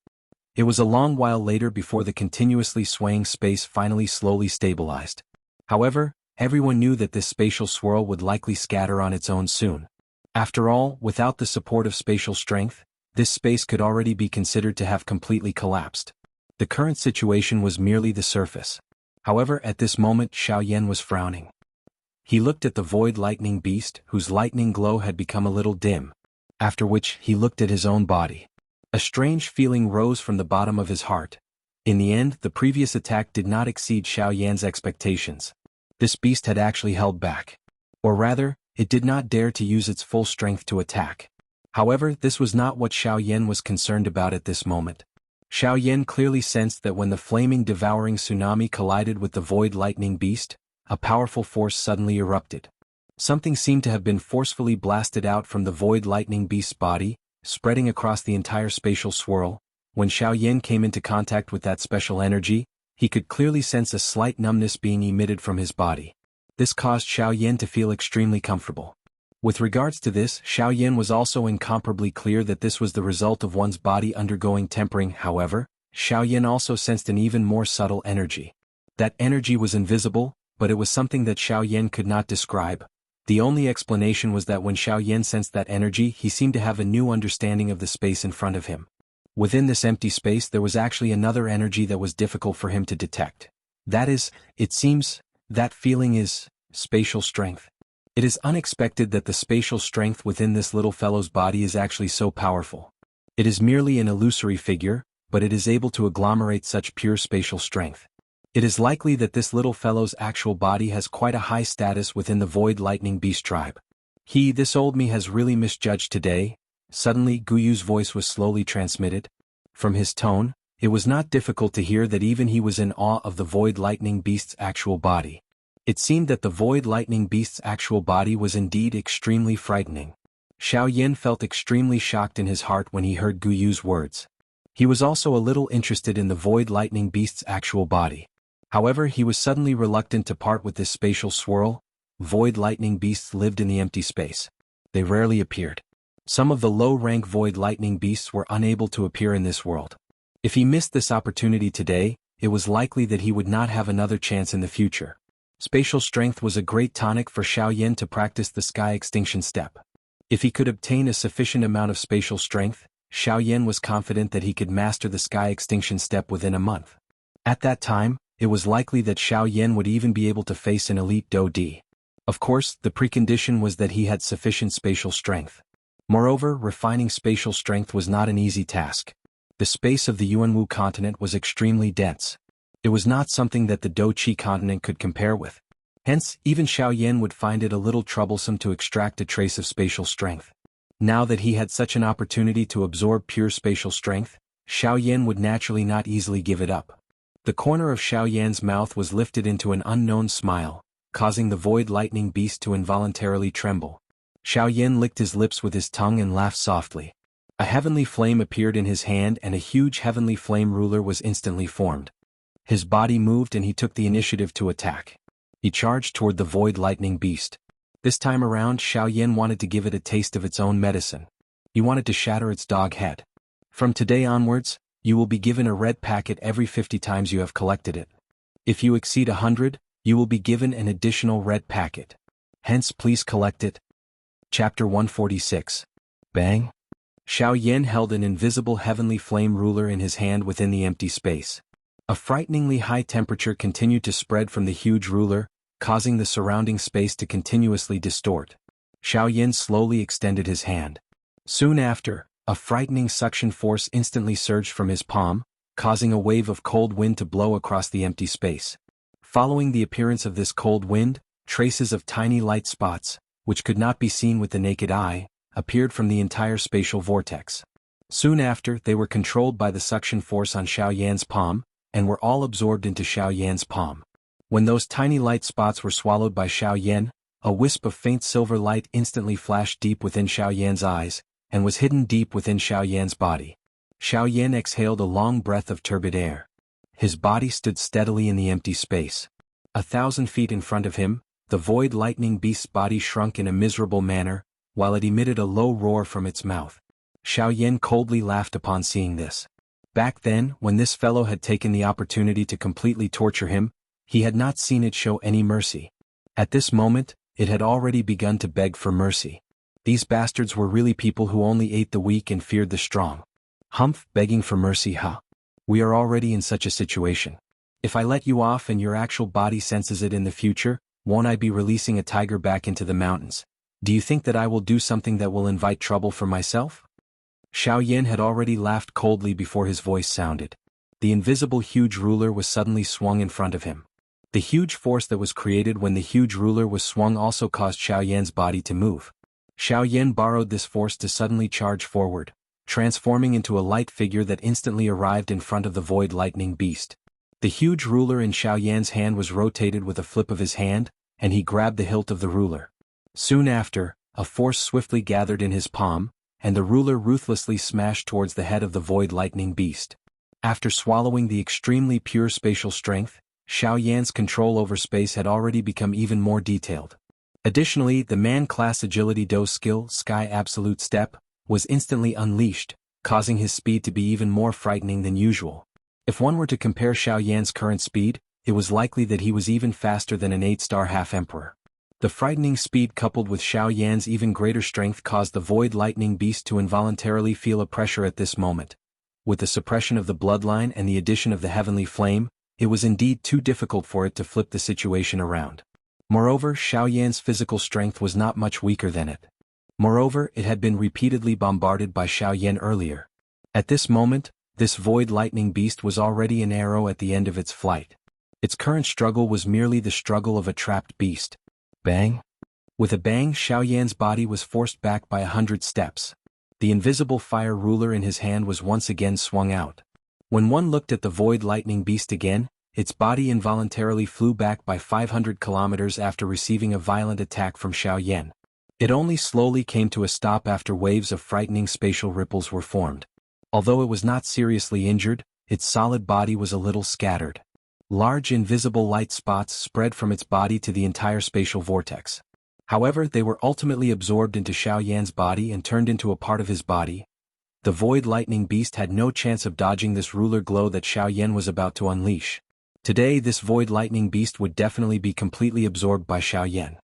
It was a long while later before the continuously swaying space finally slowly stabilized. However, everyone knew that this spatial swirl would likely scatter on its own soon. After all, without the support of spatial strength, this space could already be considered to have completely collapsed. The current situation was merely the surface. However, at this moment Xiaoyan was frowning. He looked at the void lightning beast, whose lightning glow had become a little dim. After which, he looked at his own body. A strange feeling rose from the bottom of his heart. In the end, the previous attack did not exceed Xiaoyan's expectations. This beast had actually held back. Or rather, it did not dare to use its full strength to attack. However, this was not what Xiaoyan was concerned about at this moment. Xiaoyan clearly sensed that when the flaming devouring tsunami collided with the void lightning beast, a powerful force suddenly erupted. Something seemed to have been forcefully blasted out from the void lightning beast's body, spreading across the entire spatial swirl. When Xiaoyan came into contact with that special energy, he could clearly sense a slight numbness being emitted from his body. This caused Xiaoyan to feel extremely comfortable. With regards to this, Xiaoyan was also incomparably clear that this was the result of one's body undergoing tempering. However, Xiaoyan also sensed an even more subtle energy. That energy was invisible, but it was something that Xiaoyan could not describe. The only explanation was that when Xiaoyan sensed that energy, he seemed to have a new understanding of the space in front of him. Within this empty space there was actually another energy that was difficult for him to detect. That is, it seems, that feeling is spatial strength. It is unexpected that the spatial strength within this little fellow's body is actually so powerful. It is merely an illusory figure, but it is able to agglomerate such pure spatial strength. It is likely that this little fellow's actual body has quite a high status within the Void Lightning Beast tribe. This old me has really misjudged today. Suddenly Guyu's voice was slowly transmitted. From his tone, it was not difficult to hear that even he was in awe of the Void Lightning Beast's actual body. It seemed that the Void Lightning Beast's actual body was indeed extremely frightening. Xiaoyan felt extremely shocked in his heart when he heard Guyu's words. He was also a little interested in the Void Lightning Beast's actual body. However, he was suddenly reluctant to part with this spatial swirl. Void Lightning Beasts lived in the empty space. They rarely appeared. Some of the low-rank Void Lightning Beasts were unable to appear in this world. If he missed this opportunity today, it was likely that he would not have another chance in the future. Spatial strength was a great tonic for Xiaoyan to practice the Sky Extinction Step. If he could obtain a sufficient amount of spatial strength, Xiaoyan was confident that he could master the Sky Extinction Step within a month. At that time, it was likely that Xiaoyan would even be able to face an elite Do D. Of course, the precondition was that he had sufficient spatial strength. Moreover, refining spatial strength was not an easy task. The space of the Yuanwu continent was extremely dense. It was not something that the Do-Chi continent could compare with. Hence, even Xiaoyan would find it a little troublesome to extract a trace of spatial strength. Now that he had such an opportunity to absorb pure spatial strength, Xiaoyan would naturally not easily give it up. The corner of Xiaoyan's mouth was lifted into an unknown smile, causing the Void Lightning Beast to involuntarily tremble. Xiaoyan licked his lips with his tongue and laughed softly. A heavenly flame appeared in his hand and a huge heavenly flame ruler was instantly formed. His body moved and he took the initiative to attack. He charged toward the Void Lightning Beast. This time around, Xiaoyan wanted to give it a taste of its own medicine. He wanted to shatter its dog head. From today onwards, you will be given a red packet every 50 times you have collected it. If you exceed 100, you will be given an additional red packet. Hence, please collect it. Chapter 146. Bang! Xiaoyan held an invisible heavenly flame ruler in his hand within the empty space. A frighteningly high temperature continued to spread from the huge ruler, causing the surrounding space to continuously distort. Xiaoyan slowly extended his hand. Soon after, a frightening suction force instantly surged from his palm, causing a wave of cold wind to blow across the empty space. Following the appearance of this cold wind, traces of tiny light spots, which could not be seen with the naked eye, appeared from the entire spatial vortex. Soon after, they were controlled by the suction force on Xiaoyan's palm, and were all absorbed into Xiaoyan's palm. When those tiny light spots were swallowed by Xiaoyan, a wisp of faint silver light instantly flashed deep within Xiaoyan's eyes, and was hidden deep within Xiaoyan's body. Xiaoyan exhaled a long breath of turbid air. His body stood steadily in the empty space. 1,000 feet in front of him, the Void Lightning Beast's body shrunk in a miserable manner, while it emitted a low roar from its mouth. Xiaoyan coldly laughed upon seeing this. Back then, when this fellow had taken the opportunity to completely torture him, he had not seen it show any mercy. At this moment, it had already begun to beg for mercy. These bastards were really people who only ate the weak and feared the strong. Humph, begging for mercy, huh? We are already in such a situation. If I let you off and your actual body senses it in the future, won't I be releasing a tiger back into the mountains? Do you think that I will do something that will invite trouble for myself? Xiaoyan had already laughed coldly before his voice sounded. The invisible huge ruler was suddenly swung in front of him. The huge force that was created when the huge ruler was swung also caused Xiaoyan's body to move. Xiaoyan borrowed this force to suddenly charge forward, transforming into a light figure that instantly arrived in front of the Void Lightning Beast. The huge ruler in Xiaoyan's hand was rotated with a flip of his hand, and he grabbed the hilt of the ruler. Soon after, a force swiftly gathered in his palm, and the ruler ruthlessly smashed towards the head of the Void Lightning Beast. After swallowing the extremely pure spatial strength, Xiaoyan's control over space had already become even more detailed. Additionally, the man-class agility do skill, Sky Absolute Step, was instantly unleashed, causing his speed to be even more frightening than usual. If one were to compare Xiaoyan's current speed, it was likely that he was even faster than an 8-star half-emperor. The frightening speed coupled with Xiaoyan's even greater strength caused the Void Lightning Beast to involuntarily feel a pressure at this moment. With the suppression of the bloodline and the addition of the heavenly flame, it was indeed too difficult for it to flip the situation around. Moreover, Xiaoyan's physical strength was not much weaker than it. Moreover, it had been repeatedly bombarded by Xiaoyan earlier. At this moment, this void lightning beast was already an arrow at the end of its flight. Its current struggle was merely the struggle of a trapped beast. Bang! With a bang, Xiaoyan's body was forced back by 100 steps. The invisible fire ruler in his hand was once again swung out. When one looked at the void lightning beast again, its body involuntarily flew back by 500 kilometers after receiving a violent attack from Xiaoyan. It only slowly came to a stop after waves of frightening spatial ripples were formed. Although it was not seriously injured, its solid body was a little scattered. Large invisible light spots spread from its body to the entire spatial vortex. However, they were ultimately absorbed into Xiaoyan's body and turned into a part of his body. The void lightning beast had no chance of dodging this ruler glow that Xiaoyan was about to unleash. Today this void lightning beast would definitely be completely absorbed by Xiaoyan.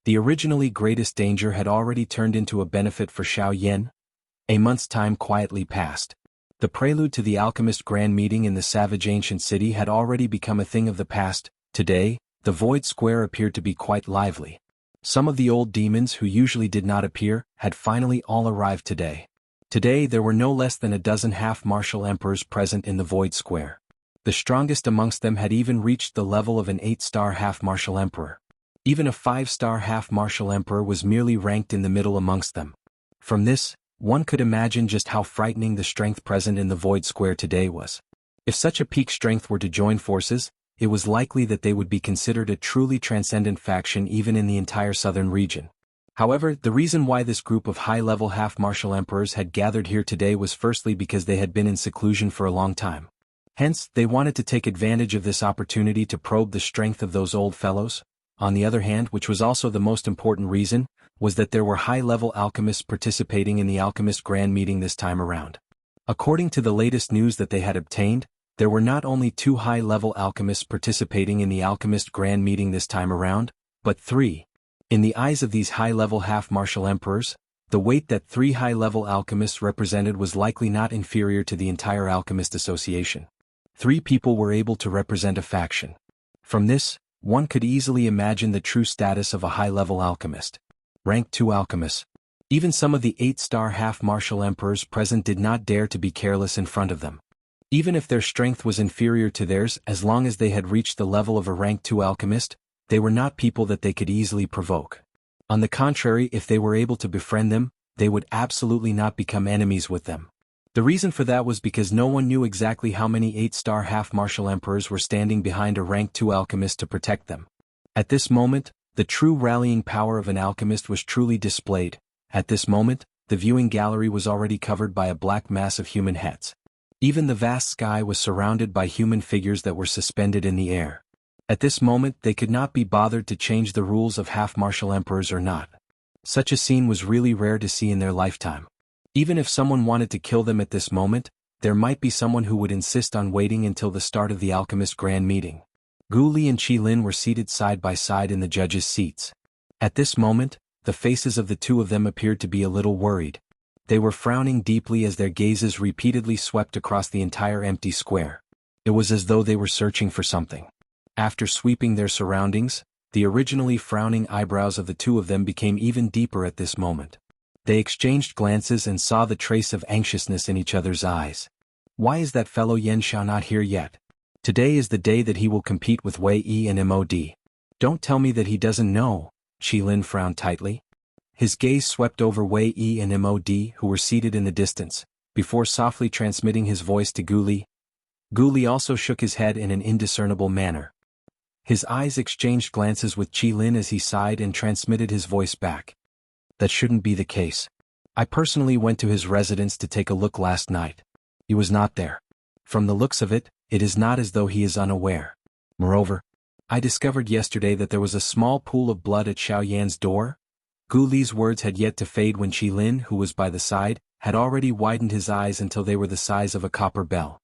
The originally greatest danger had already turned into a benefit for Xiaoyan. A month's time quietly passed. The prelude to the alchemist grand meeting in the savage ancient city had already become a thing of the past. Today, the void square appeared to be quite lively. Some of the old demons who usually did not appear had finally all arrived today. Today there were no less than a dozen half-martial emperors present in the void square. The strongest amongst them had even reached the level of an 8-star half-martial emperor. Even a 5-star half-martial emperor was merely ranked in the middle amongst them. From this, one could imagine just how frightening the strength present in the void square today was. If such a peak strength were to join forces, it was likely that they would be considered a truly transcendent faction even in the entire southern region. However, the reason why this group of high-level half-martial emperors had gathered here today was firstly because they had been in seclusion for a long time. Hence, they wanted to take advantage of this opportunity to probe the strength of those old fellows. On the other hand, which was also the most important reason, was that there were high-level alchemists participating in the alchemist grand meeting this time around. According to the latest news that they had obtained, there were not only 2 high-level alchemists participating in the alchemist grand meeting this time around, but 3. In the eyes of these high-level half-martial emperors, the weight that 3 high-level alchemists represented was likely not inferior to the entire alchemist association. 3 people were able to represent a faction. From this, one could easily imagine the true status of a high-level alchemist. Rank 2 alchemists. Even some of the 8-star half-martial emperors present did not dare to be careless in front of them. Even if their strength was inferior to theirs, as long as they had reached the level of a rank 2 alchemist, they were not people that they could easily provoke. On the contrary, if they were able to befriend them, they would absolutely not become enemies with them. The reason for that was because no one knew exactly how many 8-star half-martial emperors were standing behind a rank 2 alchemist to protect them. At this moment, the true rallying power of an alchemist was truly displayed. At this moment, the viewing gallery was already covered by a black mass of human heads. Even the vast sky was surrounded by human figures that were suspended in the air. At this moment they could not be bothered to change the rules of half-martial emperors or not. Such a scene was really rare to see in their lifetime. Even if someone wanted to kill them at this moment, there might be someone who would insist on waiting until the start of the alchemist grand meeting. Gu Li and Qi Lin were seated side by side in the judges' seats. At this moment, the faces of the 2 of them appeared to be a little worried. They were frowning deeply as their gazes repeatedly swept across the entire empty square. It was as though they were searching for something. After sweeping their surroundings, the originally frowning eyebrows of the 2 of them became even deeper at this moment. They exchanged glances and saw the trace of anxiousness in each other's eyes. Why is that fellow Xianxia not here yet? Today is the day that he will compete with Wei Yi and Mod. Don't tell me that he doesn't know. Qi Lin frowned tightly. His gaze swept over Wei Yi and Mod, who were seated in the distance, before softly transmitting his voice to Gu Li. Gu Li also shook his head in an indiscernible manner. His eyes exchanged glances with Qi Lin as he sighed and transmitted his voice back. That shouldn't be the case. I personally went to his residence to take a look last night. He was not there. From the looks of it, it is not as though he is unaware. Moreover, I discovered yesterday that there was a small pool of blood at Xiaoyan's door. Gu Li's words had yet to fade when Qi Lin, who was by the side, had already widened his eyes until they were the size of a copper bell.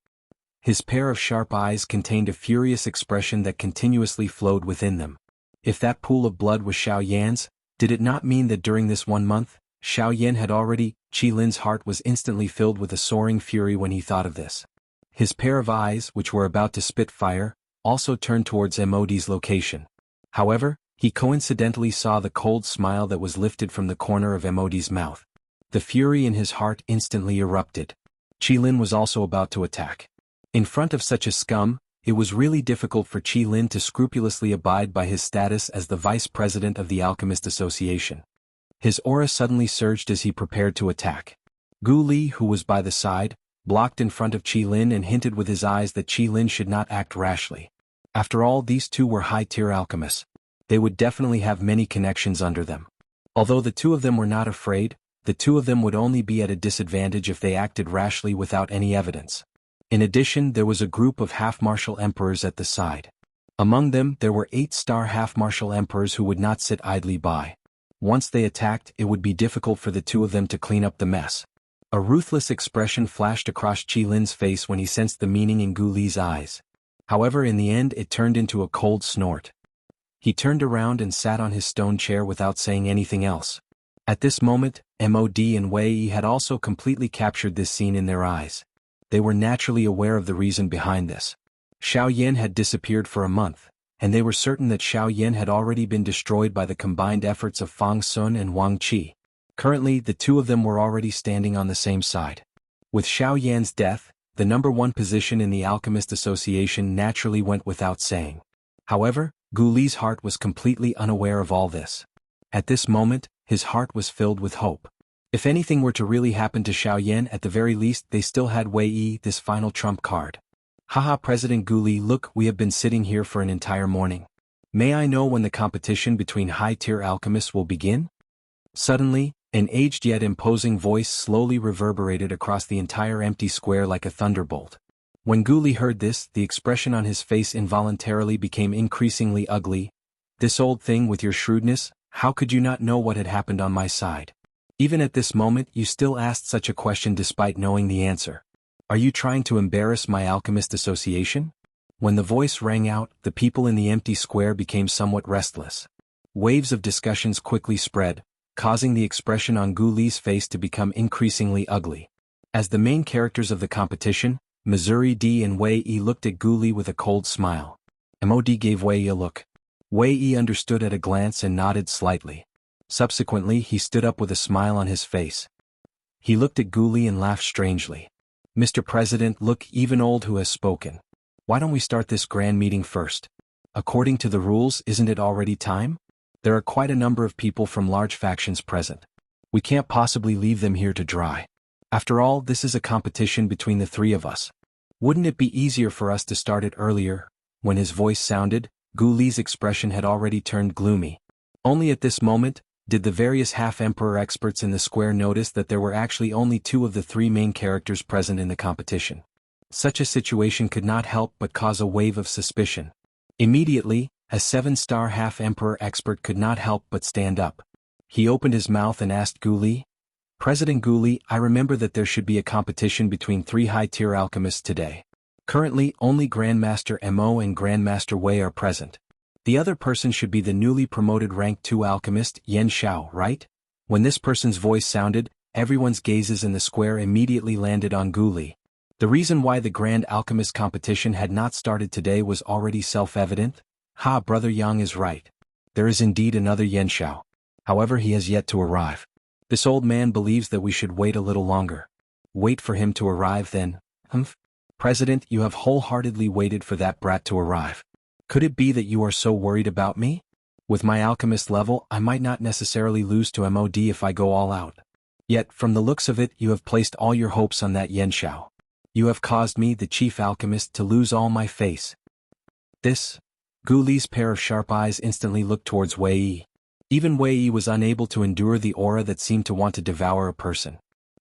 His pair of sharp eyes contained a furious expression that continuously flowed within them. If that pool of blood was Xiaoyan's, did it not mean that during this 1 month, Xiaoyan had already? Qi Lin's heart was instantly filled with a soaring fury when he thought of this. His pair of eyes, which were about to spit fire, also turned towards Mod's location. However, He coincidentally saw the cold smile that was lifted from the corner of Mod's mouth. The fury in his heart instantly erupted. Qilin was also about to attack. In front of such a scum, it was really difficult for Qilin to scrupulously abide by his status as the vice president of the Alchemist Association. His aura suddenly surged as he prepared to attack. Gu Li, who was by the side, blocked in front of Qilin and hinted with his eyes that Qilin should not act rashly. After all, these two were high-tier alchemists. They would definitely have many connections under them. Although the two of them were not afraid, the two of them would only be at a disadvantage if they acted rashly without any evidence. In addition, there was a group of half-martial emperors at the side. Among them, there were 8-star half-martial emperors who would not sit idly by. Once they attacked, it would be difficult for the two of them to clean up the mess. A ruthless expression flashed across Qilin's face when he sensed the meaning in Gu Li's eyes. However, in the end it turned into a cold snort. He turned around and sat on his stone chair without saying anything else. At this moment, Mod and Wei Yi had also completely captured this scene in their eyes. They were naturally aware of the reason behind this. Xiao Yan had disappeared for a month, and they were certain that Xiao Yan had already been destroyed by the combined efforts of Fang Sun and Wang Qi. Currently, the two of them were already standing on the same side. With Xiao Yan's death, the #1 position in the Alchemist Association naturally went without saying. However, Gu Li's heart was completely unaware of all this. At this moment, his heart was filled with hope. If anything were to really happen to Xiao Yan, at the very least they still had Wei Yi, this final trump card. Haha, President Gu Li, look, we have been sitting here for an entire morning. May I know when the competition between high-tier alchemists will begin? Suddenly, an aged yet imposing voice slowly reverberated across the entire empty square like a thunderbolt. When Gu Li heard this, the expression on his face involuntarily became increasingly ugly. This old thing with your shrewdness, how could you not know what had happened on my side? Even at this moment you still asked such a question despite knowing the answer. Are you trying to embarrass my Alchemist Association? When the voice rang out, the people in the empty square became somewhat restless. Waves of discussions quickly spread, causing the expression on Gu Li's face to become increasingly ugly. As the main characters of the competition, Missouri D and Wei Yi looked at Gu Li with a cold smile. Mod gave Wei Yi a look. Wei Yi understood at a glance and nodded slightly. Subsequently, he stood up with a smile on his face. He looked at Gu Li and laughed strangely. Mr. President, look, even old who has spoken. Why don't we start this grand meeting first? According to the rules, isn't it already time? There are quite a number of people from large factions present. We can't possibly leave them here to dry. After all, this is a competition between the three of us. Wouldn't it be easier for us to start it earlier? When his voice sounded, Gu Li's expression had already turned gloomy. Only at this moment did the various half-emperor experts in the square notice that there were actually only 2 of the 3 main characters present in the competition. Such a situation could not help but cause a wave of suspicion. Immediately, a 7-star half-emperor expert could not help but stand up. He opened his mouth and asked Gu Li, "President Gu Li, I remember that there should be a competition between 3 high-tier alchemists today. Currently, only Grandmaster Mo and Grandmaster Wei are present. The other person should be the newly promoted rank 2 alchemist, Xianxia, right?" When this person's voice sounded, everyone's gazes in the square immediately landed on Gu Li. The reason why the Grand Alchemist competition had not started today was already self-evident. Ha, Brother Yang is right. There is indeed another Xianxia. However, he has yet to arrive. This old man believes that we should wait a little longer. Wait for him to arrive then? Humph. President, you have wholeheartedly waited for that brat to arrive. Could it be that you are so worried about me? With my alchemist level, I might not necessarily lose to Mod if I go all out. Yet, from the looks of it, you have placed all your hopes on that Xianxia. You have caused me, the chief alchemist, to lose all my face. This? Gu Li's pair of sharp eyes instantly looked towards Wei Yi. Even Wei Yi was unable to endure the aura that seemed to want to devour a person.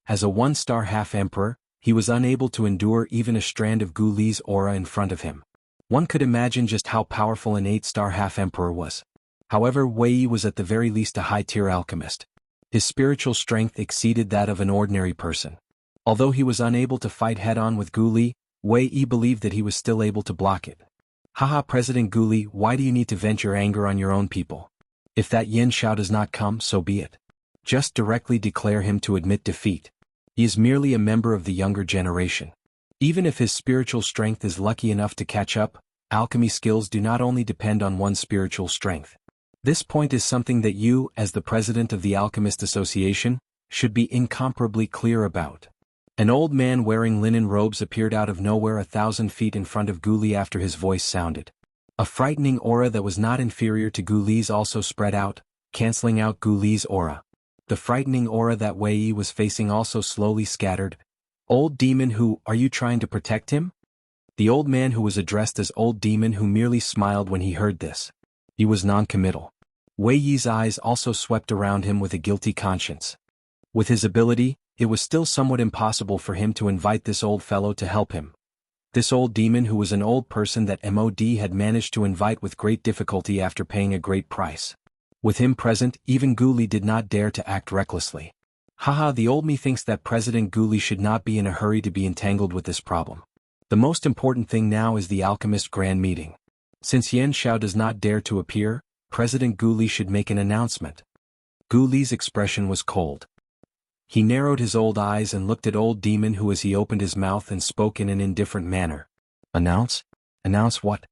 As a 1-star half-emperor, he was unable to endure even a strand of Gu Li's aura in front of him. One could imagine just how powerful an 8-star half-emperor was. However, Wei Yi was at the very least a high-tier alchemist. His spiritual strength exceeded that of an ordinary person. Although he was unable to fight head-on with Gu Li, Wei Yi believed that he was still able to block it. Haha, President Gu Li, why do you need to vent your anger on your own people? If that Xianxia does not come, so be it. Just directly declare him to admit defeat. He is merely a member of the younger generation. Even if his spiritual strength is lucky enough to catch up, alchemy skills do not only depend on one's spiritual strength. This point is something that you, as the president of the Alchemist Association, should be incomparably clear about. An old man wearing linen robes appeared out of nowhere 1,000 feet in front of Guli after his voice sounded. A frightening aura that was not inferior to Guli's also spread out, canceling out Guli's aura. The frightening aura that Wei Yi was facing also slowly scattered. Old demon who, are you trying to protect him? The old man who was addressed as Old Demon who merely smiled when he heard this. He was non-committal. Wei Yi's eyes also swept around him with a guilty conscience. With his ability, it was still somewhat impossible for him to invite this old fellow to help him. This old demon who was an old person that MOD had managed to invite with great difficulty after paying a great price. With him present, even Guli did not dare to act recklessly. Haha, the old me thinks that President Guli should not be in a hurry to be entangled with this problem. The most important thing now is the Alchemist Grand Meeting. Since Xianxia does not dare to appear, President Guli should make an announcement. Guli's expression was cold. He narrowed his old eyes and looked at Old Demon who as he opened his mouth and spoke in an indifferent manner. Announce? Announce what?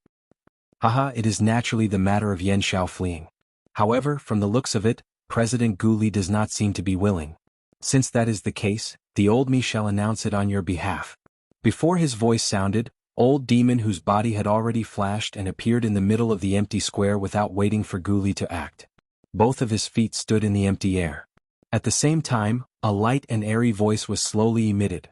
Haha, it is naturally the matter of Xianxia fleeing. However, from the looks of it, President Guli does not seem to be willing. Since that is the case, the old me shall announce it on your behalf. Before his voice sounded, Old Demon whose body had already flashed and appeared in the middle of the empty square without waiting for Guli to act. Both of his feet stood in the empty air. At the same time, a light and airy voice was slowly emitted.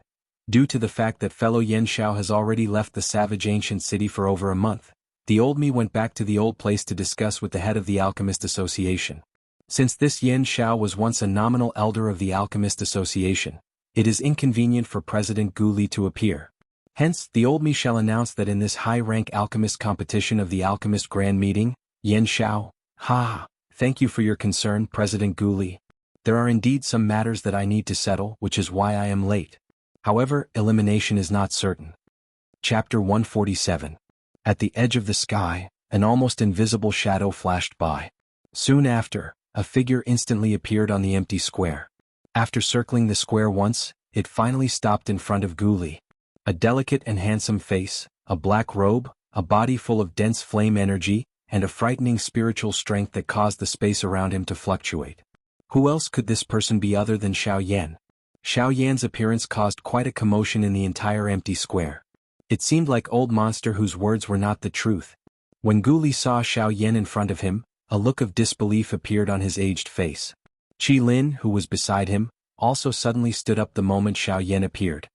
Due to the fact that fellow Xianxia has already left the savage ancient city for over a month, the old me went back to the old place to discuss with the head of the Alchemist Association. Since this Xianxia was once a nominal elder of the Alchemist Association, it is inconvenient for President Guli to appear. Hence, the old me shall announce that in this high-rank alchemist competition of the Alchemist Grand Meeting, Xianxia, thank you for your concern, President Guli. There are indeed some matters that I need to settle, which is why I am late. However, elimination is not certain. Chapter 147. At the edge of the sky, an almost invisible shadow flashed by. Soon after, a figure instantly appeared on the empty square. After circling the square once, it finally stopped in front of Guli. A delicate and handsome face, a black robe, a body full of dense flame energy, and a frightening spiritual strength that caused the space around him to fluctuate. Who else could this person be other than Xiaoyan? Xiaoyan's appearance caused quite a commotion in the entire empty square. It seemed like old monster whose words were not the truth. When Guli saw Xiaoyan in front of him, a look of disbelief appeared on his aged face. Qi Lin, who was beside him, also suddenly stood up the moment Xiaoyan appeared.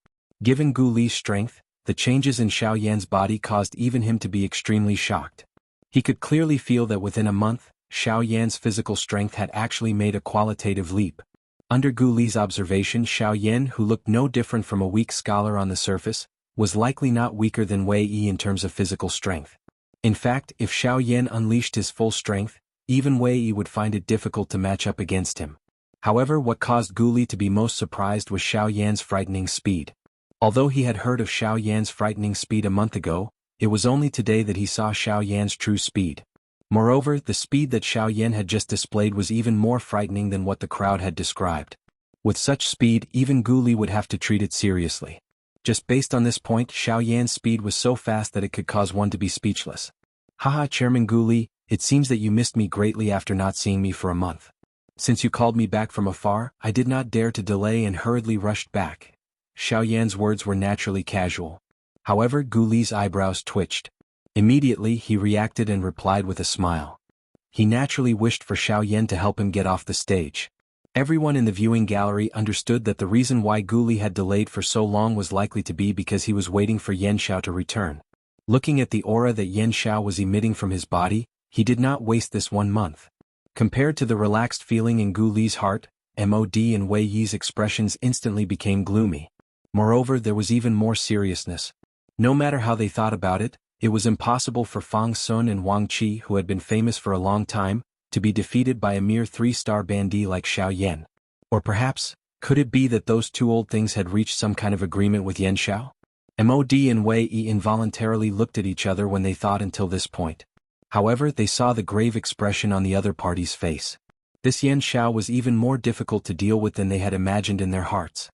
Given Guli's strength, the changes in Xiaoyan's body caused even him to be extremely shocked. He could clearly feel that within a month, Xiaoyan's physical strength had actually made a qualitative leap. Under Guli's observation, Xiaoyan, who looked no different from a weak scholar on the surface, was likely not weaker than Wei Yi in terms of physical strength. In fact, if Xiaoyan unleashed his full strength, even Wei Yi would find it difficult to match up against him. However, what caused Guli to be most surprised was Xiaoyan's frightening speed. Although he had heard of Xiaoyan's frightening speed a month ago, it was only today that he saw Xiaoyan's true speed. Moreover, the speed that Xiaoyan had just displayed was even more frightening than what the crowd had described. With such speed, even Guli would have to treat it seriously. Just based on this point, Xiaoyan's speed was so fast that it could cause one to be speechless. Haha, Chairman Guli, it seems that you missed me greatly after not seeing me for a month. Since you called me back from afar, I did not dare to delay and hurriedly rushed back. Xiaoyan's words were naturally casual. However, Guli's eyebrows twitched. Immediately, he reacted and replied with a smile. He naturally wished for Xiaoyan to help him get off the stage. Everyone in the viewing gallery understood that the reason why Guli had delayed for so long was likely to be because he was waiting for Xianxia to return. Looking at the aura that Xianxia was emitting from his body, he did not waste this 1 month. Compared to the relaxed feeling in Guli's heart, MOD and Wei Yi's expressions instantly became gloomy. Moreover, there was even more seriousness. No matter how they thought about it, it was impossible for Fang Sun and Wang Qi, who had been famous for a long time, to be defeated by a mere 3-star bandit like Xiaoyan. Or perhaps, could it be that those two old things had reached some kind of agreement with Xianxia? MOD and Wei Yi involuntarily looked at each other when they thought until this point. However, they saw the grave expression on the other party's face. This Xianxia was even more difficult to deal with than they had imagined in their hearts.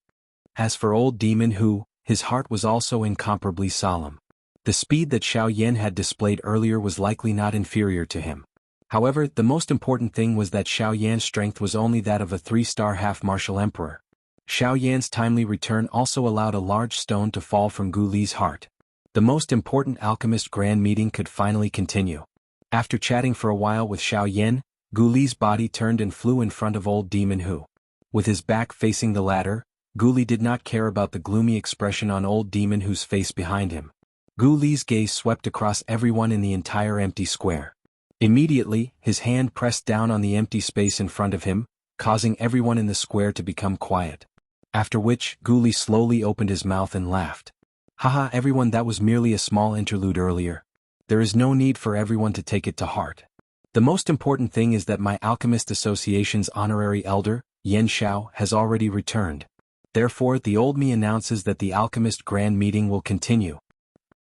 As for Old Demon who, his heart was also incomparably solemn. The speed that Xiaoyan had displayed earlier was likely not inferior to him. However, the most important thing was that Xiao Yan's strength was only that of a 3-star half-martial emperor. Xiao Yan's timely return also allowed a large stone to fall from Gu Li's heart. The most important alchemist grand meeting could finally continue. After chatting for a while with Xiao Yan, Gu Li's body turned and flew in front of old demon Hu. With his back facing the latter, Gu Li did not care about the gloomy expression on old demon Hu's face behind him. Gu Li's gaze swept across everyone in the entire empty square. Immediately, his hand pressed down on the empty space in front of him, causing everyone in the square to become quiet. After which, Gu Li slowly opened his mouth and laughed. Haha, everyone, that was merely a small interlude earlier. There is no need for everyone to take it to heart. The most important thing is that my Alchemist Association's honorary elder, Yan Xiao, has already returned. Therefore, the old me announces that the Alchemist Grand Meeting will continue.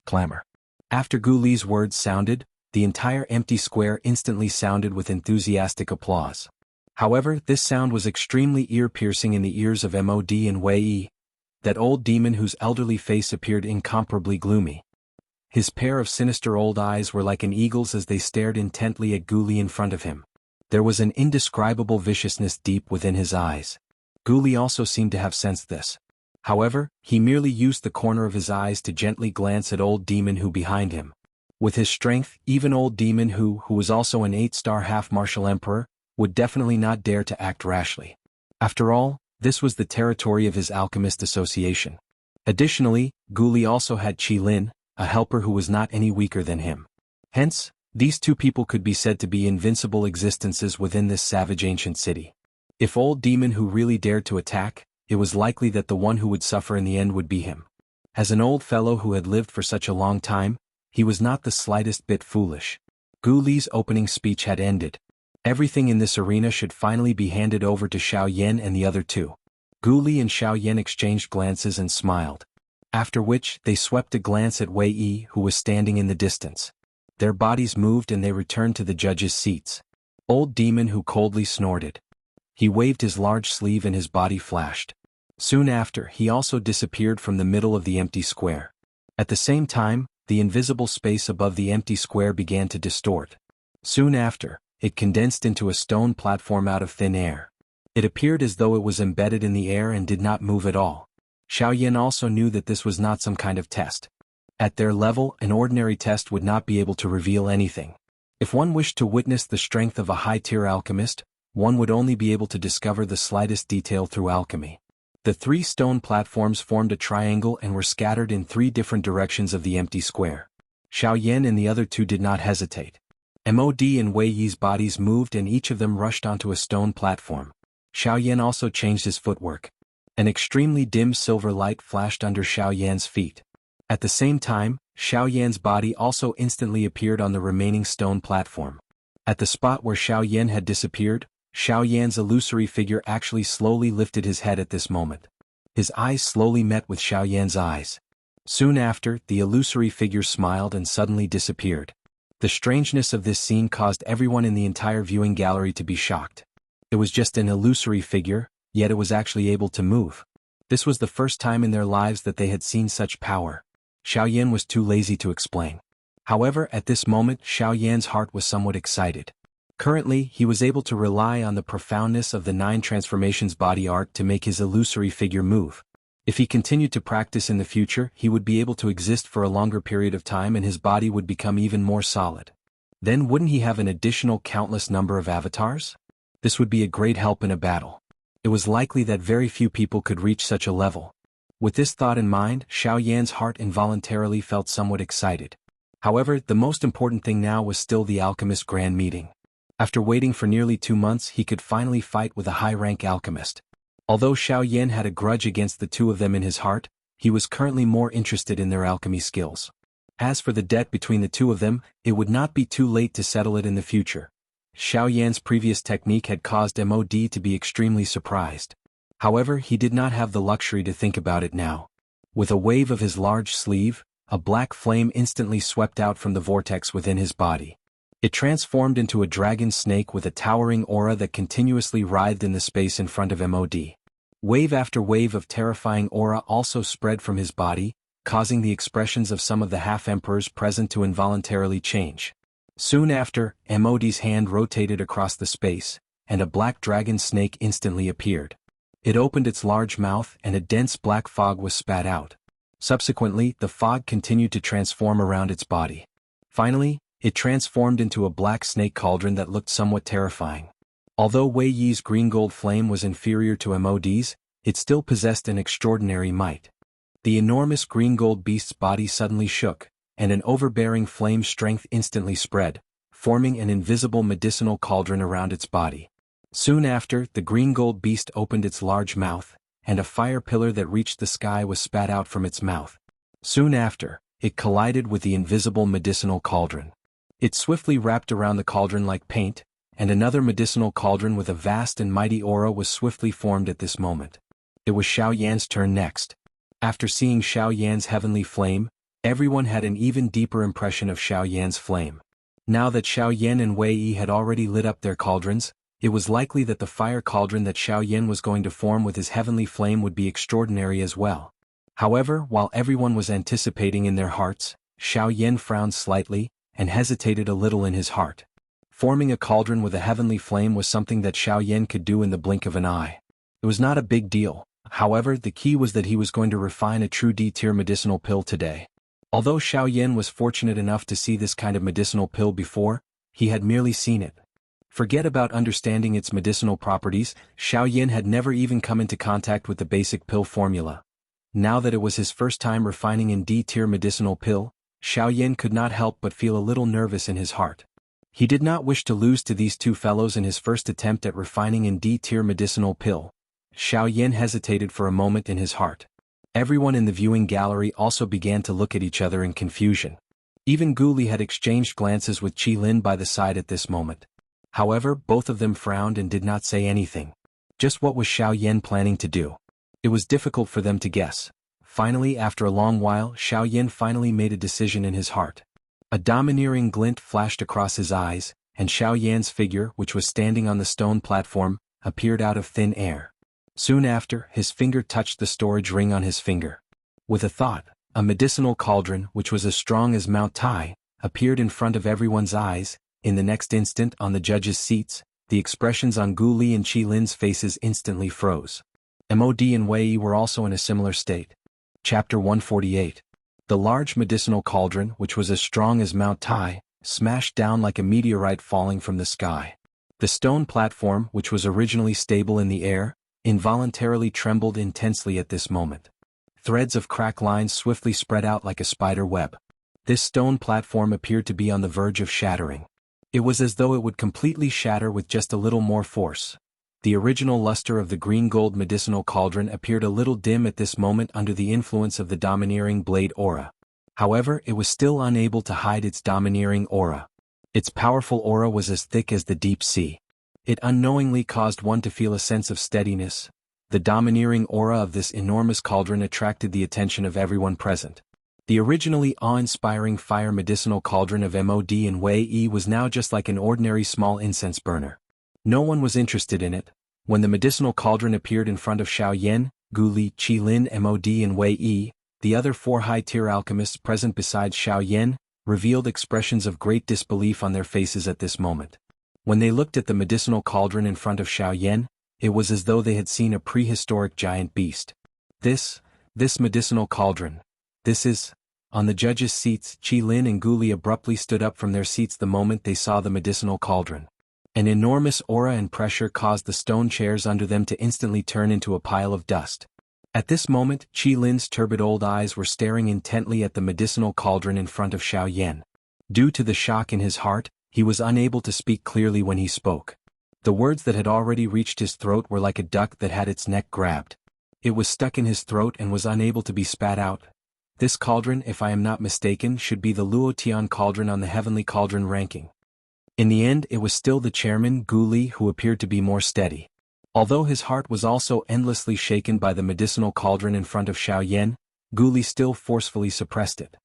Clamor. After Gu Li's words sounded, the entire empty square instantly sounded with enthusiastic applause. However, this sound was extremely ear-piercing in the ears of Mod and Wei Yi. That old demon whose elderly face appeared incomparably gloomy. His pair of sinister old eyes were like an eagle's as they stared intently at Gu Li in front of him. There was an indescribable viciousness deep within his eyes. Gu Li also seemed to have sensed this. However, he merely used the corner of his eyes to gently glance at old demon Hu behind him. With his strength, even old demon Hu was also an 8-star half-martial emperor, would definitely not dare to act rashly. After all, this was the territory of his Alchemist Association. Additionally, Gu Li also had Qi Lin, a helper who was not any weaker than him. Hence, these two people could be said to be invincible existences within this savage ancient city. If old demon Hu really dared to attack, it was likely that the one who would suffer in the end would be him. As an old fellow who had lived for such a long time, he was not the slightest bit foolish. Gu Li's opening speech had ended. Everything in this arena should finally be handed over to Xiao Yan and the other two. Gu Li and Xiao Yan exchanged glances and smiled. After which, they swept a glance at Wei Yi, who was standing in the distance. Their bodies moved and they returned to the judges' seats. Old demon Hu coldly snorted. He waved his large sleeve and his body flashed. Soon after, he also disappeared from the middle of the empty square. At the same time, the invisible space above the empty square began to distort. Soon after, it condensed into a stone platform out of thin air. It appeared as though it was embedded in the air and did not move at all. Xiao Yan also knew that this was not some kind of test. At their level, an ordinary test would not be able to reveal anything. If one wished to witness the strength of a high-tier alchemist, one would only be able to discover the slightest detail through alchemy. The 3 stone platforms formed a triangle and were scattered in 3 different directions of the empty square. Xiao Yan and the other 2 did not hesitate. Mod and Wei Yi's bodies moved and each of them rushed onto a stone platform. Xiao Yan also changed his footwork. An extremely dim silver light flashed under Xiao Yan's feet. At the same time, Xiao Yan's body also instantly appeared on the remaining stone platform. At the spot where Xiao Yan had disappeared, Xiao Yan's illusory figure actually slowly lifted his head at this moment. His eyes slowly met with Xiao Yan's eyes. Soon after, the illusory figure smiled and suddenly disappeared. The strangeness of this scene caused everyone in the entire viewing gallery to be shocked. It was just an illusory figure, yet it was actually able to move. This was the first time in their lives that they had seen such power. Xiao Yan was too lazy to explain. However, at this moment, Xiao Yan's heart was somewhat excited. Currently, he was able to rely on the profoundness of the 9 transformations body art to make his illusory figure move. If he continued to practice in the future, he would be able to exist for a longer period of time and his body would become even more solid. Then wouldn't he have an additional countless number of avatars? This would be a great help in a battle. It was likely that very few people could reach such a level. With this thought in mind, Xiao Yan's heart involuntarily felt somewhat excited. However, the most important thing now was still the alchemist grand meeting. After waiting for nearly 2 months, he could finally fight with a high-rank alchemist. Although Xiao Yan had a grudge against the 2 of them in his heart, he was currently more interested in their alchemy skills. As for the debt between the 2 of them, it would not be too late to settle it in the future. Xiao Yan's previous technique had caused Mod to be extremely surprised. However, he did not have the luxury to think about it now. With a wave of his large sleeve, a black flame instantly swept out from the vortex within his body. It transformed into a dragon snake with a towering aura that continuously writhed in the space in front of Mod. Wave after wave of terrifying aura also spread from his body, causing the expressions of some of the half-emperors present to involuntarily change. Soon after, Mod's hand rotated across the space, and a black dragon snake instantly appeared. It opened its large mouth and a dense black fog was spat out. Subsequently, the fog continued to transform around its body. Finally, it transformed into a black snake cauldron that looked somewhat terrifying. Although Wei Yi's green gold flame was inferior to Mod's, it still possessed an extraordinary might. The enormous green gold beast's body suddenly shook, and an overbearing flame strength instantly spread, forming an invisible medicinal cauldron around its body. Soon after, the green gold beast opened its large mouth, and a fire pillar that reached the sky was spat out from its mouth. Soon after, it collided with the invisible medicinal cauldron. It swiftly wrapped around the cauldron like paint, and another medicinal cauldron with a vast and mighty aura was swiftly formed at this moment. It was Xiaoyan's turn next. After seeing Xiaoyan's heavenly flame, everyone had an even deeper impression of Xiaoyan's flame. Now that Xiaoyan and Wei Yi had already lit up their cauldrons, it was likely that the fire cauldron that Xiaoyan was going to form with his heavenly flame would be extraordinary as well. However, while everyone was anticipating in their hearts, Xiaoyan frowned slightly, and hesitated a little in his heart. Forming a cauldron with a heavenly flame was something that Xiaoyan could do in the blink of an eye. It was not a big deal, however the key was that he was going to refine a true D-tier medicinal pill today. Although Xiaoyan was fortunate enough to see this kind of medicinal pill before, he had merely seen it. Forget about understanding its medicinal properties, Xiaoyan had never even come into contact with the basic pill formula. Now that it was his first time refining in D-tier medicinal pill, Xiaoyan could not help but feel a little nervous in his heart. He did not wish to lose to these two fellows in his first attempt at refining in D-tier medicinal pill. Xiaoyan hesitated for a moment in his heart. Everyone in the viewing gallery also began to look at each other in confusion. Even Gu Li had exchanged glances with Qi Lin by the side at this moment. However, both of them frowned and did not say anything. Just what was Xiaoyan planning to do? It was difficult for them to guess. Finally, after a long while, Xiaoyan finally made a decision in his heart. A domineering glint flashed across his eyes, and Xiaoyan's figure, which was standing on the stone platform, appeared out of thin air. Soon after, his finger touched the storage ring on his finger. With a thought, a medicinal cauldron, which was as strong as Mount Tai, appeared in front of everyone's eyes. In the next instant, on the judges' seats, the expressions on Gu Li and Qi Lin's faces instantly froze. Mod and Wei Yi were also in a similar state. Chapter 148. The large medicinal cauldron, which was as strong as Mount Tai, smashed down like a meteorite falling from the sky. The stone platform, which was originally stable in the air, involuntarily trembled intensely at this moment. Threads of crack lines swiftly spread out like a spider web. This stone platform appeared to be on the verge of shattering. It was as though it would completely shatter with just a little more force. The original luster of the green gold medicinal cauldron appeared a little dim at this moment under the influence of the domineering blade aura. However, it was still unable to hide its domineering aura. Its powerful aura was as thick as the deep sea. It unknowingly caused one to feel a sense of steadiness. The domineering aura of this enormous cauldron attracted the attention of everyone present. The originally awe-inspiring fire medicinal cauldron of Mod and Wei Yi was now just like an ordinary small incense burner. No one was interested in it. When the medicinal cauldron appeared in front of Xiaoyan, Gu Li, Qi Lin, Mod and Wei Yi, the other four high-tier alchemists present besides Xiaoyan, revealed expressions of great disbelief on their faces at this moment. When they looked at the medicinal cauldron in front of Xiaoyan, it was as though they had seen a prehistoric giant beast. This medicinal cauldron. This is... On the judges' seats, Qi Lin and Gu Li abruptly stood up from their seats the moment they saw the medicinal cauldron. An enormous aura and pressure caused the stone chairs under them to instantly turn into a pile of dust. At this moment, Qi Lin's turbid old eyes were staring intently at the medicinal cauldron in front of Xiaoyan. Due to the shock in his heart, he was unable to speak clearly when he spoke. The words that had already reached his throat were like a duck that had its neck grabbed. It was stuck in his throat and was unable to be spat out. This cauldron, if I am not mistaken, should be the Luotian cauldron on the heavenly cauldron ranking. In the end, it was still the chairman, Gu Li, who appeared to be more steady. Although his heart was also endlessly shaken by the medicinal cauldron in front of Xiaoyan, Gu Li still forcefully suppressed it.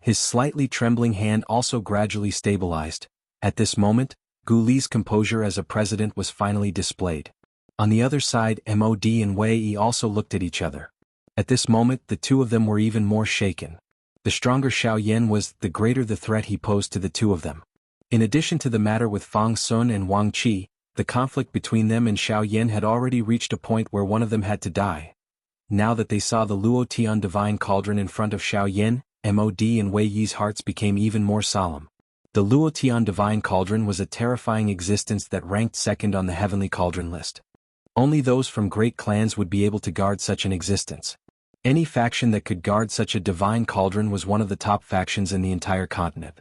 His slightly trembling hand also gradually stabilized. At this moment, Gu Li's composure as a president was finally displayed. On the other side, Mod and Wei Yi also looked at each other. At this moment, the two of them were even more shaken. The stronger Xiaoyan was, the greater the threat he posed to the two of them. In addition to the matter with Fang Sun and Wang Qi, the conflict between them and Xiao Yan had already reached a point where one of them had to die. Now that they saw the Luo Tian divine cauldron in front of Xiao Yan, Mod and Wei Yi's hearts became even more solemn. The Luo Tian divine cauldron was a terrifying existence that ranked second on the heavenly cauldron list. Only those from great clans would be able to guard such an existence. Any faction that could guard such a divine cauldron was one of the top factions in the entire continent.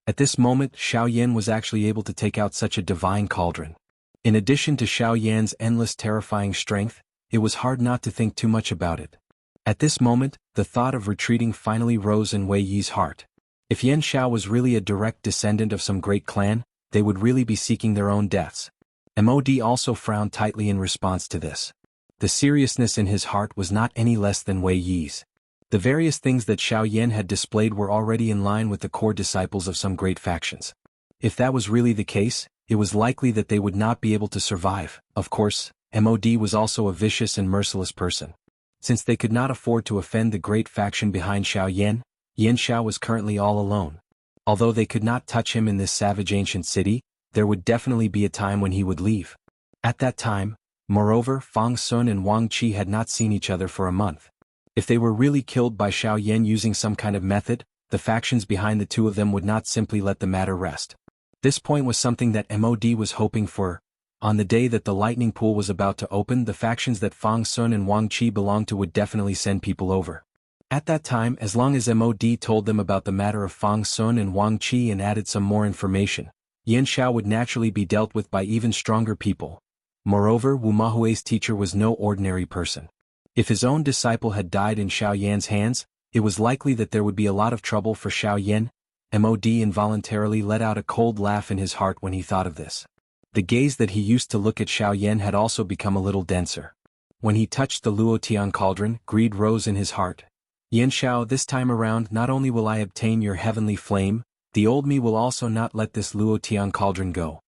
At this moment, Xiao Yan was actually able to take out such a divine cauldron. In addition to Xiao Yan's endless terrifying strength, it was hard not to think too much about it. At this moment, the thought of retreating finally rose in Wei Yi's heart. If Yan Xiao was really a direct descendant of some great clan, they would really be seeking their own deaths. Mod also frowned tightly in response to this. The seriousness in his heart was not any less than Wei Yi's. The various things that Xiao Yan had displayed were already in line with the core disciples of some great factions. If that was really the case, it was likely that they would not be able to survive. Of course, Mod was also a vicious and merciless person. Since they could not afford to offend the great faction behind Xiao Yan, Yan Xiao was currently all alone. Although they could not touch him in this savage ancient city, there would definitely be a time when he would leave. At that time, moreover, Fang Sun and Wang Qi had not seen each other for a month. If they were really killed by Xiao Yan using some kind of method, the factions behind the two of them would not simply let the matter rest. This point was something that Mod was hoping for. On the day that the lightning pool was about to open, the factions that Fang Sun and Wang Qi belonged to would definitely send people over. At that time, as long as Mod told them about the matter of Fang Sun and Wang Qi and added some more information, Yan Xiao would naturally be dealt with by even stronger people. Moreover, Wu Mahui's teacher was no ordinary person. If his own disciple had died in Xiao Yan's hands, it was likely that there would be a lot of trouble for Xiao Yan. Mod involuntarily let out a cold laugh in his heart when he thought of this. The gaze that he used to look at Xiao Yan had also become a little denser. When he touched the Luo Tian cauldron, greed rose in his heart. Yan Xiao, this time around, not only will I obtain your heavenly flame, the old me will also not let this Luo Tian cauldron go.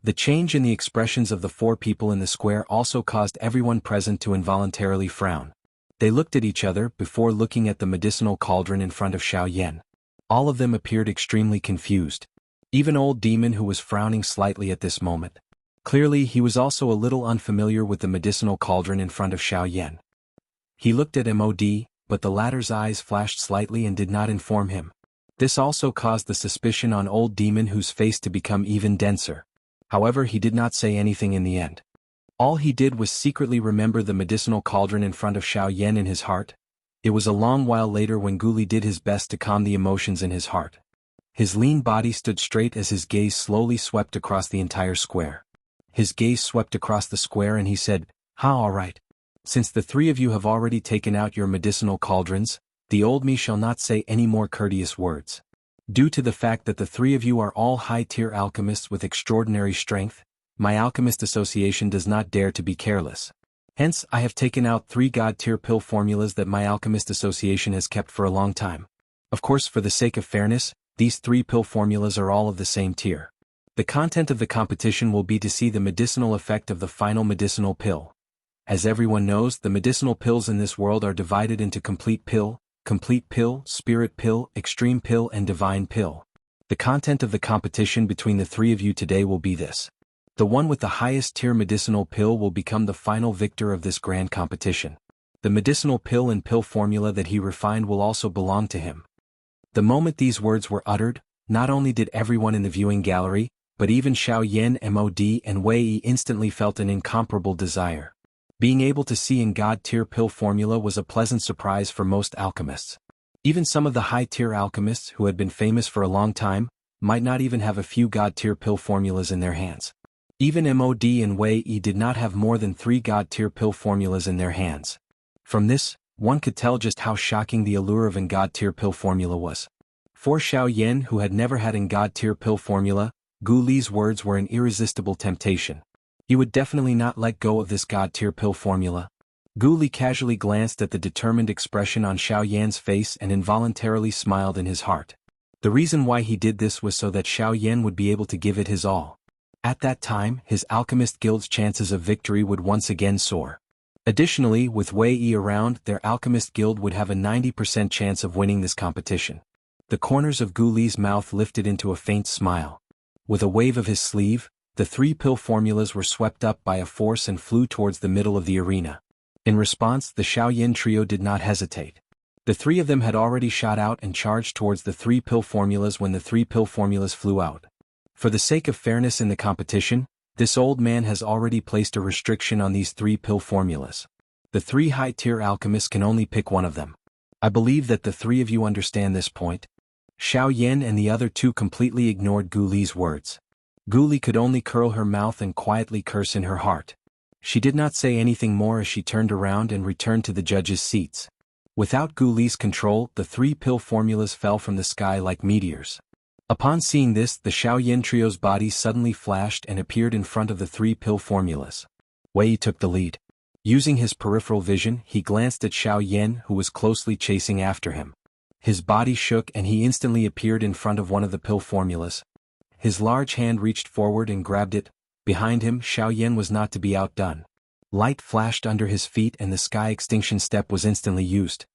The change in the expressions of the four people in the square also caused everyone present to involuntarily frown. They looked at each other before looking at the medicinal cauldron in front of Xiao Yan. All of them appeared extremely confused. Even old demon, who was frowning slightly at this moment. Clearly he was also a little unfamiliar with the medicinal cauldron in front of Xiao Yan. He looked at Mod, but the latter's eyes flashed slightly and did not inform him. This also caused the suspicion on old demon whose face to become even denser. However, he did not say anything in the end. All he did was secretly remember the medicinal cauldron in front of Xiao Yan in his heart. It was a long while later when Guli did his best to calm the emotions in his heart. His lean body stood straight as his gaze slowly swept across the entire square. His gaze swept across the square and he said, all right. Since the three of you have already taken out your medicinal cauldrons, the old me shall not say any more courteous words. Due to the fact that the three of you are all high-tier alchemists with extraordinary strength, my alchemist association does not dare to be careless. Hence, I have taken out 3 god-tier pill formulas that my alchemist association has kept for a long time. Of course, for the sake of fairness, these 3 pill formulas are all of the same tier. The content of the competition will be to see the medicinal effect of the final medicinal pill. As everyone knows, the medicinal pills in this world are divided into complete pill, spirit pill, extreme pill and divine pill. The content of the competition between the 3 of you today will be this. The one with the highest tier medicinal pill will become the final victor of this grand competition. The medicinal pill and pill formula that he refined will also belong to him. The moment these words were uttered, not only did everyone in the viewing gallery, but even Xiao Yan, Mod and Wei Yi instantly felt an incomparable desire. Being able to see in god-tier pill formula was a pleasant surprise for most alchemists. Even some of the high-tier alchemists who had been famous for a long time, might not even have a few god-tier pill formulas in their hands. Even Mod and Wei Yi did not have more than 3 god-tier pill formulas in their hands. From this, one could tell just how shocking the allure of an god-tier pill formula was. For Xiao Yan, who had never had an god-tier pill formula, Gu Li's words were an irresistible temptation. He would definitely not let go of this god-tier pill formula. Gu Li casually glanced at the determined expression on Xiao Yan's face and involuntarily smiled in his heart. The reason why he did this was so that Xiao Yan would be able to give it his all. At that time, his alchemist guild's chances of victory would once again soar. Additionally, with Wei Yi around, their alchemist guild would have a 90% chance of winning this competition. The corners of Gu Li's mouth lifted into a faint smile. With a wave of his sleeve, the 3 pill formulas were swept up by a force and flew towards the middle of the arena. In response, the Xiaoyan trio did not hesitate. The 3 of them had already shot out and charged towards the 3 pill formulas when the 3 pill formulas flew out. For the sake of fairness in the competition, this old man has already placed a restriction on these 3 pill formulas. The 3 high-tier alchemists can only pick one of them. I believe that the 3 of you understand this point. Xiaoyan and the other 2 completely ignored Gu Li's words. Gu Li could only curl her mouth and quietly curse in her heart. She did not say anything more as she turned around and returned to the judges' seats. Without Gu Li's control, the 3 pill formulas fell from the sky like meteors. Upon seeing this, the Xiaoyan trio's body suddenly flashed and appeared in front of the 3 pill formulas. Wei Yi took the lead. Using his peripheral vision, he glanced at Xiaoyan, who was closely chasing after him. His body shook and he instantly appeared in front of one of the pill formulas. His large hand reached forward and grabbed it. Behind him, Xiaoyan was not to be outdone. Light flashed under his feet and the sky extinction step was instantly used.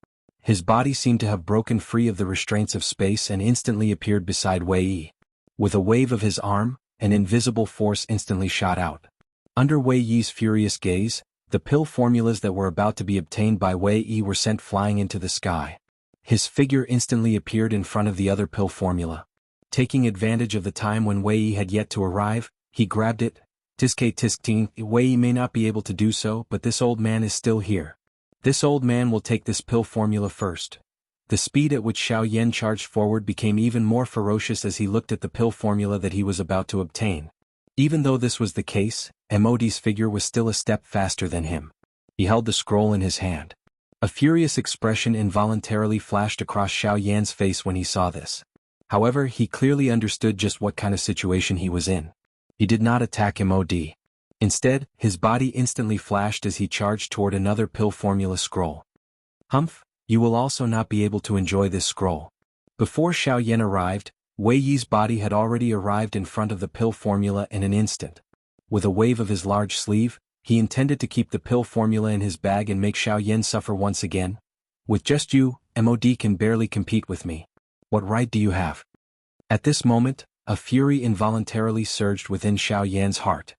His body seemed to have broken free of the restraints of space and instantly appeared beside Wei Yi. With a wave of his arm, an invisible force instantly shot out. Under Wei Yi's furious gaze, the pill formulas that were about to be obtained by Wei Yi were sent flying into the sky. His figure instantly appeared in front of the other pill formula. Taking advantage of the time when Wei Yi had yet to arrive, he grabbed it. Tiske Tisking, Wei Yi may not be able to do so, but this old man is still here. This old man will take this pill formula first. The speed at which Xiaoyan charged forward became even more ferocious as he looked at the pill formula that he was about to obtain. Even though this was the case, Emodi's figure was still a step faster than him. He held the scroll in his hand. A furious expression involuntarily flashed across Xiaoyan's face when he saw this. However, he clearly understood just what kind of situation he was in. He did not attack Mod. Instead, his body instantly flashed as he charged toward another pill formula scroll. Humph, you will also not be able to enjoy this scroll. Before Xiaoyan arrived, Wei Yi's body had already arrived in front of the pill formula in an instant. With a wave of his large sleeve, he intended to keep the pill formula in his bag and make Xiaoyan suffer once again. With just you, Mod can barely compete with me. What right do you have? At this moment, a fury involuntarily surged within Xiaoyan's heart.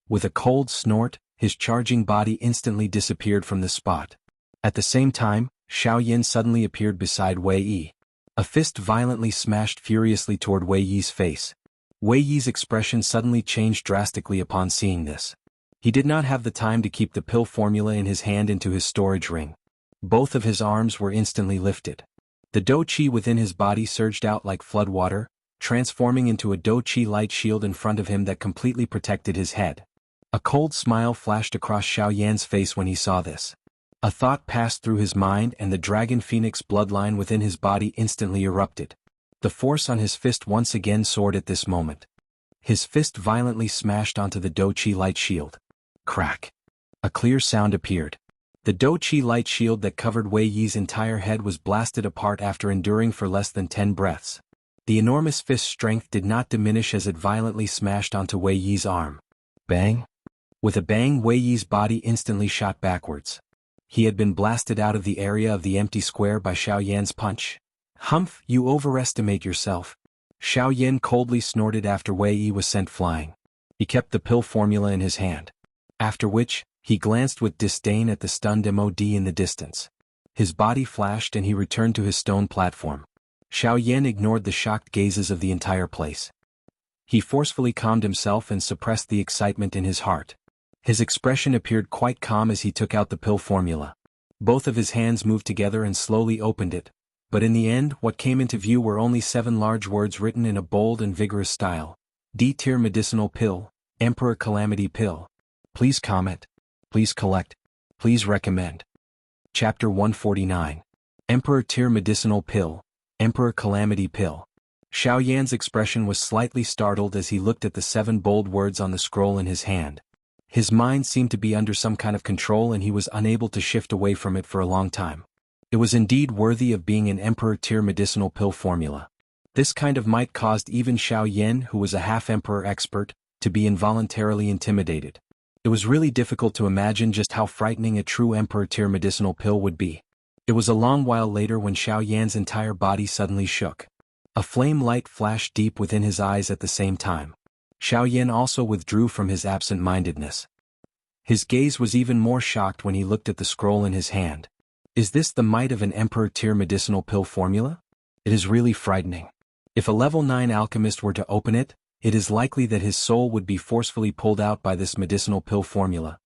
With a cold snort, his charging body instantly disappeared from the spot. At the same time, Xiaoyan suddenly appeared beside Wei Yi. A fist violently smashed furiously toward Wei Yi's face. Wei Yi's expression suddenly changed drastically upon seeing this. He did not have the time to keep the pill formula in his hand into his storage ring. Both of his arms were instantly lifted. The Do Qi within his body surged out like floodwater, transforming into a Do Qi light shield in front of him that completely protected his head. A cold smile flashed across Xiaoyan's face when he saw this. A thought passed through his mind and the dragon phoenix bloodline within his body instantly erupted. The force on his fist once again soared at this moment. His fist violently smashed onto the Do Qi light shield. Crack. A clear sound appeared. The Do Qi light shield that covered Wei Yi's entire head was blasted apart after enduring for less than 10 breaths. The enormous fist's strength did not diminish as it violently smashed onto Wei Yi's arm. Bang! With a bang, Wei Yi's body instantly shot backwards. He had been blasted out of the area of the empty square by Xiaoyan's punch. Humph, you overestimate yourself. Xiaoyan coldly snorted after Wei Yi was sent flying. He kept the pill formula in his hand. After which, he glanced with disdain at the stunned Mod in the distance. His body flashed and he returned to his stone platform. Xiaoyan ignored the shocked gazes of the entire place. He forcefully calmed himself and suppressed the excitement in his heart. His expression appeared quite calm as he took out the pill formula. Both of his hands moved together and slowly opened it, but in the end what came into view were only 7 large words written in a bold and vigorous style. D-tier medicinal pill, Emperor Calamity pill. Please comment. Please collect. Please recommend. Chapter 149. Emperor Tier Medicinal Pill, Emperor Calamity Pill. Xiaoyan's expression was slightly startled as he looked at the 7 bold words on the scroll in his hand. His mind seemed to be under some kind of control and he was unable to shift away from it for a long time. It was indeed worthy of being an Emperor Tier Medicinal Pill formula. This kind of might caused even Xiaoyan, who was a half-Emperor expert, to be involuntarily intimidated. It was really difficult to imagine just how frightening a true Emperor Tier medicinal pill would be. It was a long while later when Xiaoyan's entire body suddenly shook. A flame light flashed deep within his eyes at the same time. Xiaoyan also withdrew from his absent-mindedness. His gaze was even more shocked when he looked at the scroll in his hand. Is this the might of an Emperor-tier medicinal pill formula? It is really frightening. If a level 9 alchemist were to open it, it is likely that his soul would be forcefully pulled out by this medicinal pill formula.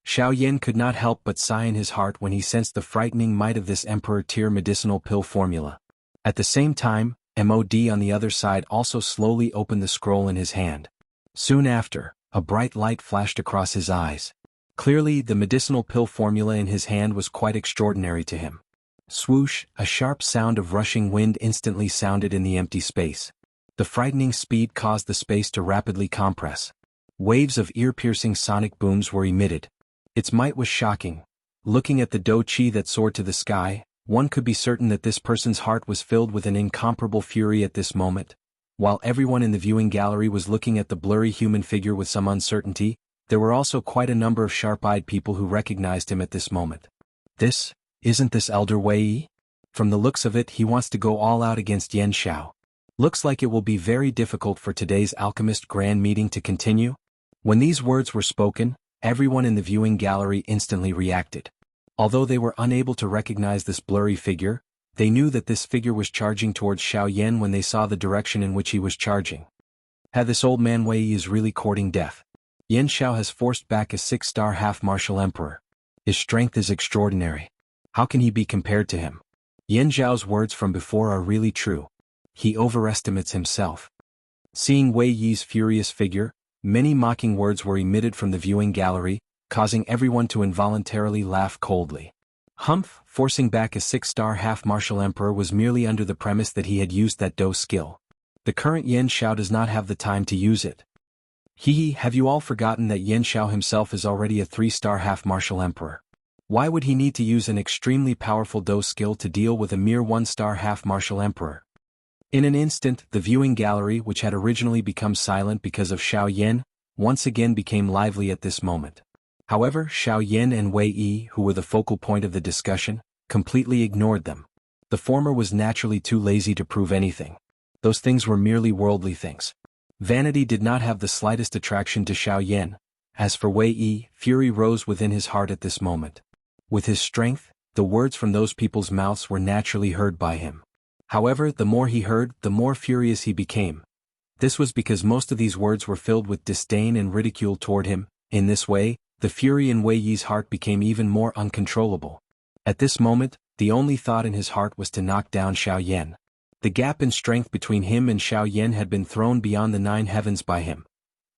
Xiaoyan could not help but sigh in his heart when he sensed the frightening might of this Emperor-tier medicinal pill formula. At the same time, MOD on the other side also slowly opened the scroll in his hand. Soon after, a bright light flashed across his eyes. Clearly, the medicinal pill formula in his hand was quite extraordinary to him. Swoosh, a sharp sound of rushing wind instantly sounded in the empty space. The frightening speed caused the space to rapidly compress. Waves of ear-piercing sonic booms were emitted. Its might was shocking. Looking at the dou qi that soared to the sky, one could be certain that this person's heart was filled with an incomparable fury at this moment. While everyone in the viewing gallery was looking at the blurry human figure with some uncertainty, there were also quite a number of sharp-eyed people who recognized him at this moment. Isn't this Elder Wei Yi? From the looks of it, he wants to go all out against Yan Xiao. Looks like it will be very difficult for today's alchemist grand meeting to continue. When these words were spoken, everyone in the viewing gallery instantly reacted. Although they were unable to recognize this blurry figure, they knew that this figure was charging towards Xiaoyan when they saw the direction in which he was charging. This old man Wei Yi is really courting death. Yan Xiao has forced back a 6-star half-martial emperor. His strength is extraordinary. How can he be compared to him? Yan Zhao's words from before are really true. He overestimates himself. Seeing Wei Yi's furious figure, many mocking words were emitted from the viewing gallery, causing everyone to involuntarily laugh coldly. Humph, forcing back a 6-star half-martial emperor was merely under the premise that he had used that dou skill. The current Yan Xiao does not have the time to use it. Have you all forgotten that Yan Xiao himself is already a 3-star half-martial emperor? Why would he need to use an extremely powerful dou skill to deal with a mere 1-star half-martial emperor? In an instant, the viewing gallery, which had originally become silent because of Xiaoyan, once again became lively at this moment. However, Xiaoyan and Wei Yi, who were the focal point of the discussion, completely ignored them. The former was naturally too lazy to prove anything. Those things were merely worldly things. Vanity did not have the slightest attraction to Xiaoyan. As for Wei Yi, fury rose within his heart at this moment. With his strength, the words from those people's mouths were naturally heard by him. However, the more he heard, the more furious he became. This was because most of these words were filled with disdain and ridicule toward him. In this way, the fury in Wei Yi's heart became even more uncontrollable. At this moment, the only thought in his heart was to knock down Xiaoyan. The gap in strength between him and Xiaoyan had been thrown beyond the 9 heavens by him.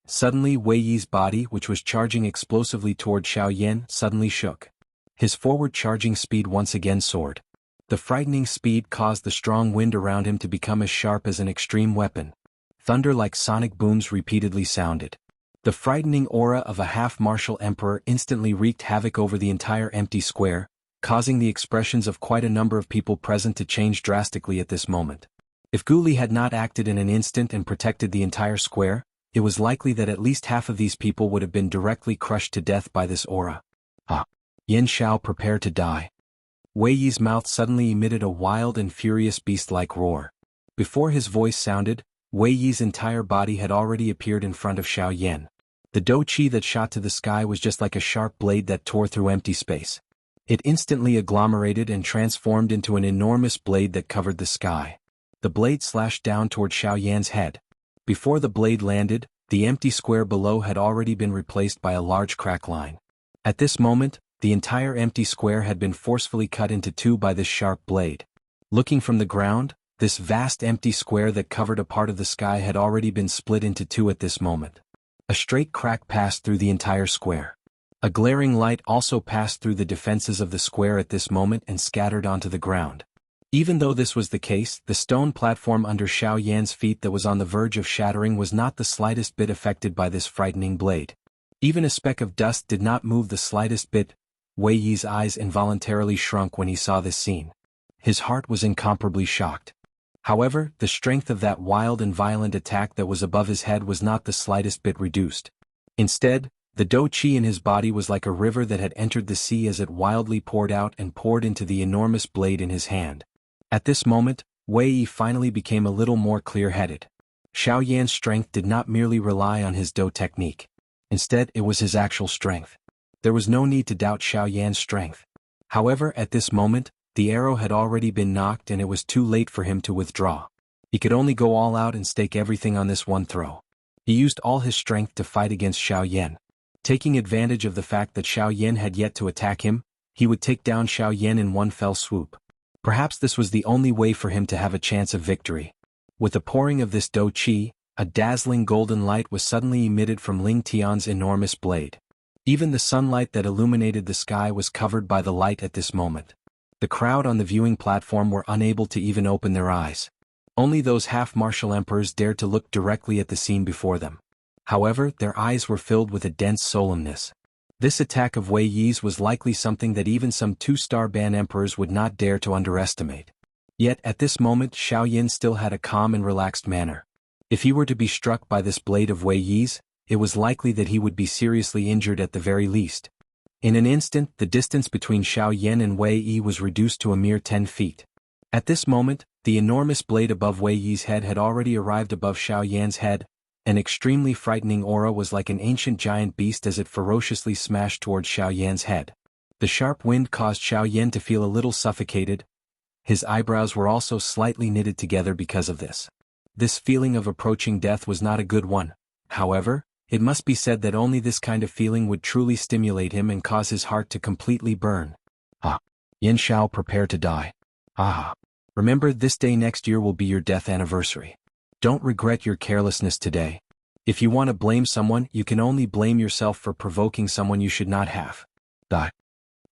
Suddenly Wei Yi's body, which was charging explosively toward Xiaoyan, suddenly shook. His forward charging speed once again soared. The frightening speed caused the strong wind around him to become as sharp as an extreme weapon. Thunder like sonic booms repeatedly sounded. The frightening aura of a half-martial emperor instantly wreaked havoc over the entire empty square, causing the expressions of quite a number of people present to change drastically at this moment. If Guli had not acted in an instant and protected the entire square, it was likely that at least half of these people would have been directly crushed to death by this aura. Yan Xiao, prepare to die. Wei Yi's mouth suddenly emitted a wild and furious beast-like roar. Before his voice sounded, Wei Yi's entire body had already appeared in front of Xiaoyan. The dou qi that shot to the sky was just like a sharp blade that tore through empty space. It instantly agglomerated and transformed into an enormous blade that covered the sky. The blade slashed down toward Xiaoyan's head. Before the blade landed, the empty square below had already been replaced by a large crack line. At this moment, the entire empty square had been forcefully cut into 2 by this sharp blade. Looking from the ground, this vast empty square that covered a part of the sky had already been split into 2 at this moment. A straight crack passed through the entire square. A glaring light also passed through the defenses of the square at this moment and scattered onto the ground. Even though this was the case, the stone platform under Xiaoyan's feet that was on the verge of shattering was not the slightest bit affected by this frightening blade. Even a speck of dust did not move the slightest bit. Wei Yi's eyes involuntarily shrunk when he saw this scene. His heart was incomparably shocked. However, the strength of that wild and violent attack that was above his head was not the slightest bit reduced. Instead, the dou qi in his body was like a river that had entered the sea as it wildly poured out and poured into the enormous blade in his hand. At this moment, Wei Yi finally became a little more clear-headed. Xiao Yan's strength did not merely rely on his Do technique. Instead, it was his actual strength. There was no need to doubt Xiao Yan's strength. However, at this moment, the arrow had already been knocked and it was too late for him to withdraw. He could only go all out and stake everything on this one throw. He used all his strength to fight against Xiao Yan. Taking advantage of the fact that Xiao Yan had yet to attack him, he would take down Xiao Yan in one fell swoop. Perhaps this was the only way for him to have a chance of victory. With the pouring of this Do Qi, a dazzling golden light was suddenly emitted from Ling Tian's enormous blade. Even the sunlight that illuminated the sky was covered by the light at this moment. The crowd on the viewing platform were unable to even open their eyes. Only those half-martial emperors dared to look directly at the scene before them. However, their eyes were filled with a dense solemnness. This attack of Wei Yi's was likely something that even some two-star ban emperors would not dare to underestimate. Yet at this moment Xiao Yan still had a calm and relaxed manner. If he were to be struck by this blade of Wei Yi's, it was likely that he would be seriously injured at the very least. In an instant, the distance between Xiao Yan and Wei Yi was reduced to a mere 10 feet. At this moment, the enormous blade above Wei Yi's head had already arrived above Xiao Yan's head. An extremely frightening aura was like an ancient giant beast as it ferociously smashed towards Xiao Yan's head. The sharp wind caused Xiao Yan to feel a little suffocated. His eyebrows were also slightly knitted together because of this. This feeling of approaching death was not a good one. However, it must be said that only this kind of feeling would truly stimulate him and cause his heart to completely burn. Yin Shao, prepare to die. Remember, this day next year will be your death anniversary. Don't regret your carelessness today. If you want to blame someone, you can only blame yourself for provoking someone you should not have.